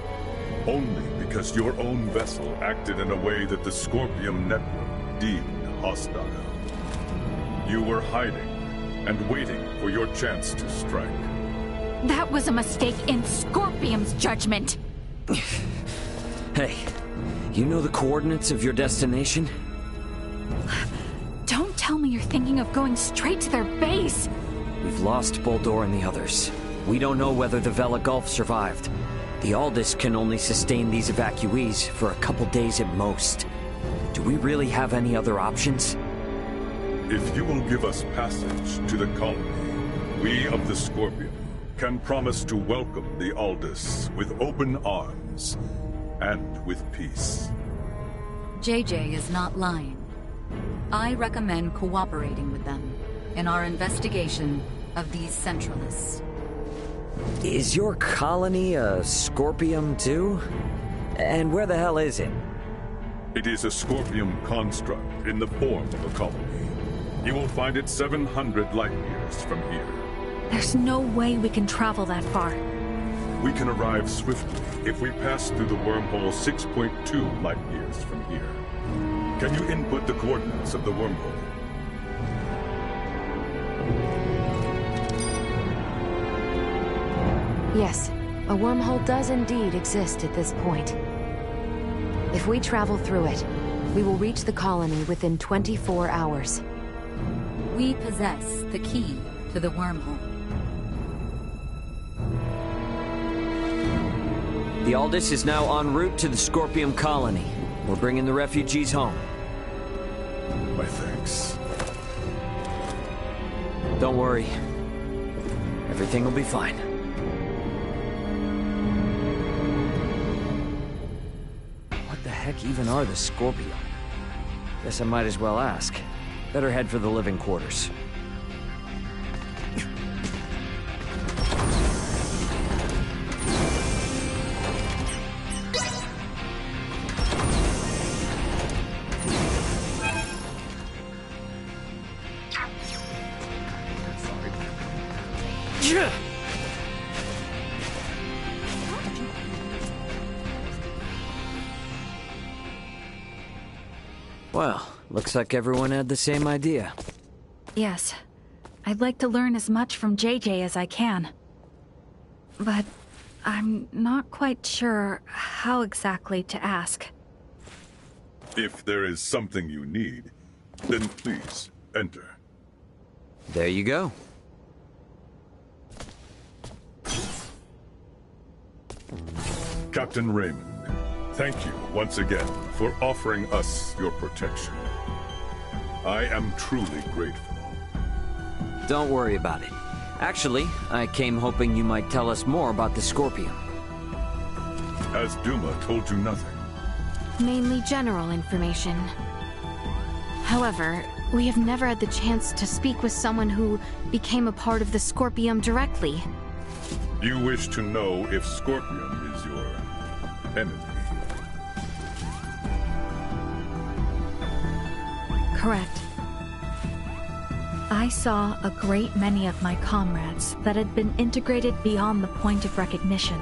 Only because your own vessel acted in a way that the Scorpium network deemed hostile. You were hiding and waiting for your chance to strike. That was a mistake in Scorpium's judgment! Hey, you know the coordinates of your destination? Don't tell me you're thinking of going straight to their base! We've lost Boldor and the others. We don't know whether the Vela Gulf survived. The Aldis can only sustain these evacuees for a couple days at most. Do we really have any other options? If you will give us passage to the colony, we of the Scorpion can promise to welcome the Aldis with open arms and with peace. JJ is not lying. I recommend cooperating with them in our investigation of these Centralists. Is your colony a Scorpium too? And where the hell is it? It is a Scorpium construct in the form of a colony. You will find it 700 light years from here. There's no way we can travel that far. We can arrive swiftly if we pass through the wormhole 6.2 light years from here. Can you input the coordinates of the wormhole? Yes, a wormhole does indeed exist at this point. If we travel through it, we will reach the colony within 24 hours. We possess the key to the wormhole. The Aldis is now en route to the Scorpium colony. We're bringing the refugees home. My thanks. Don't worry. Everything will be fine. What the heck even are the Scorpium? Guess I might as well ask. Better head for the living quarters. Well, looks like everyone had the same idea. Yes. I'd like to learn as much from JJ as I can. But I'm not quite sure how exactly to ask. If there is something you need, then please enter. There you go. Captain Raymond, thank you once again for offering us your protection. I am truly grateful. Don't worry about it. Actually, I came hoping you might tell us more about the Scorpion. Has Duma told you nothing? Mainly general information. However, we have never had the chance to speak with someone who became a part of the Scorpium directly. You wish to know if Scorpium is your enemy? Correct. I saw a great many of my comrades that had been integrated beyond the point of recognition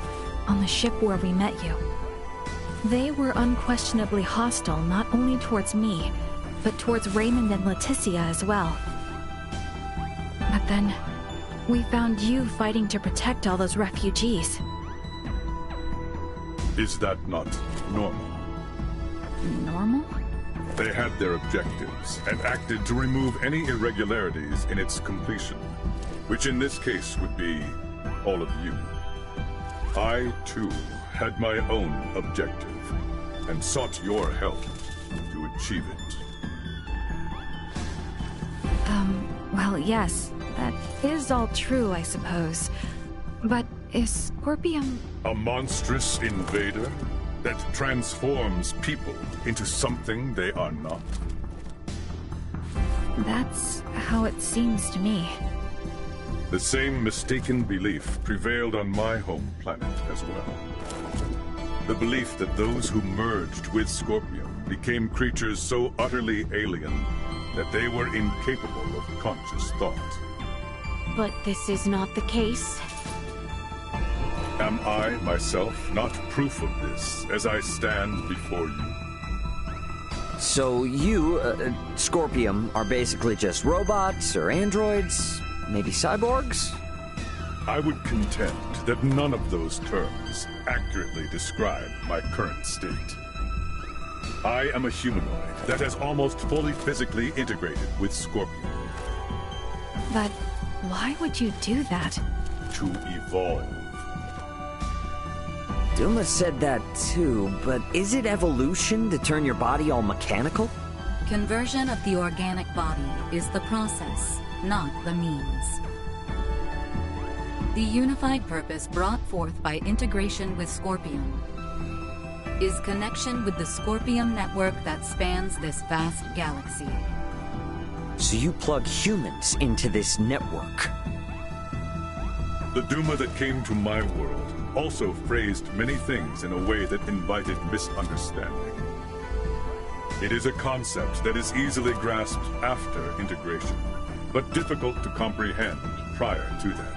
on the ship where we met you. They were unquestionably hostile not only towards me, but towards Raymond and Leticia as well. But then, we found you fighting to protect all those refugees. Is that not normal? Normal? They had their objectives and acted to remove any irregularities in its completion, which in this case would be all of you. I, too, had my own objective and sought your help to achieve it. Well, yes, that is all true, I suppose. But is Scorpium... A monstrous invader that transforms people into something they are not? That's how it seems to me. The same mistaken belief prevailed on my home planet as well. The belief that those who merged with Scorpium became creatures so utterly alien that they were incapable of conscious thought. But this is not the case. Am I, myself, not proof of this as I stand before you? So you, Scorpium, are basically just robots or androids? Maybe cyborgs? I would contend that none of those terms accurately describe my current state. I am a humanoid that has almost fully physically integrated with Scorpion. But why would you do that? To evolve. Duma said that too, but is it evolution to turn your body all mechanical? Conversion of the organic body is the process, not the means. The unified purpose brought forth by integration with Scorpium is connection with the Scorpium network that spans this vast galaxy. So you plug humans into this network? The Duma that came to my world also phrased many things in a way that invited misunderstanding. It is a concept that is easily grasped after integration, but difficult to comprehend prior to that.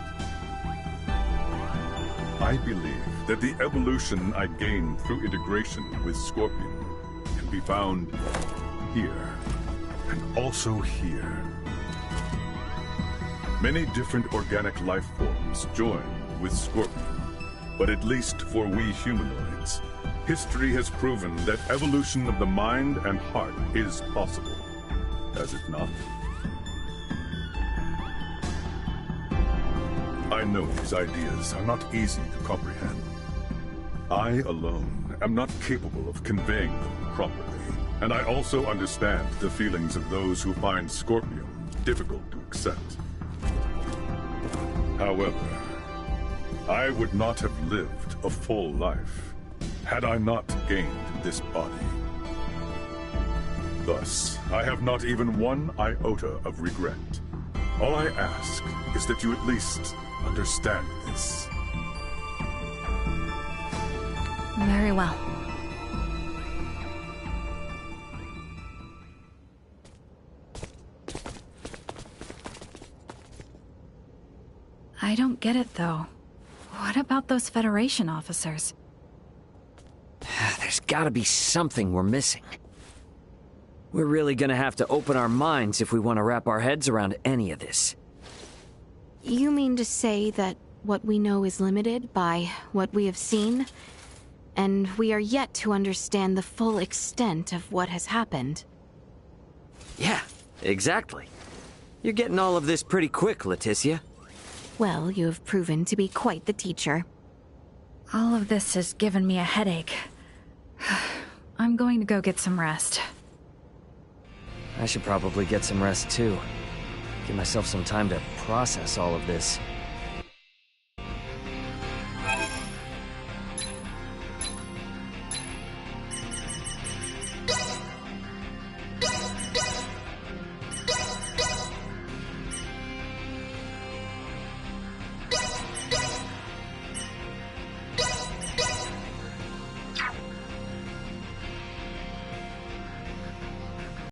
I believe that the evolution I gained through integration with Scorpion can be found here, and also here. Many different organic life forms join with Scorpion, but at least for we humanoids, history has proven that evolution of the mind and heart is possible, has it not? I know these ideas are not easy to comprehend. I alone am not capable of conveying them properly, and I also understand the feelings of those who find Scorpion difficult to accept. However, I would not have lived a full life had I not gained this body. Thus, I have not even one iota of regret. All I ask is that you at least understand this. Very well. I don't get it, though. What about those Federation officers? There's gotta be something we're missing. We're really gonna have to open our minds if we want to wrap our heads around any of this. You mean to say that what we know is limited by what we have seen? And we are yet to understand the full extent of what has happened? Yeah, exactly. You're getting all of this pretty quick, Leticia. Well, you have proven to be quite the teacher. All of this has given me a headache. I'm going to go get some rest. I should probably get some rest too. Give myself some time to process all of this.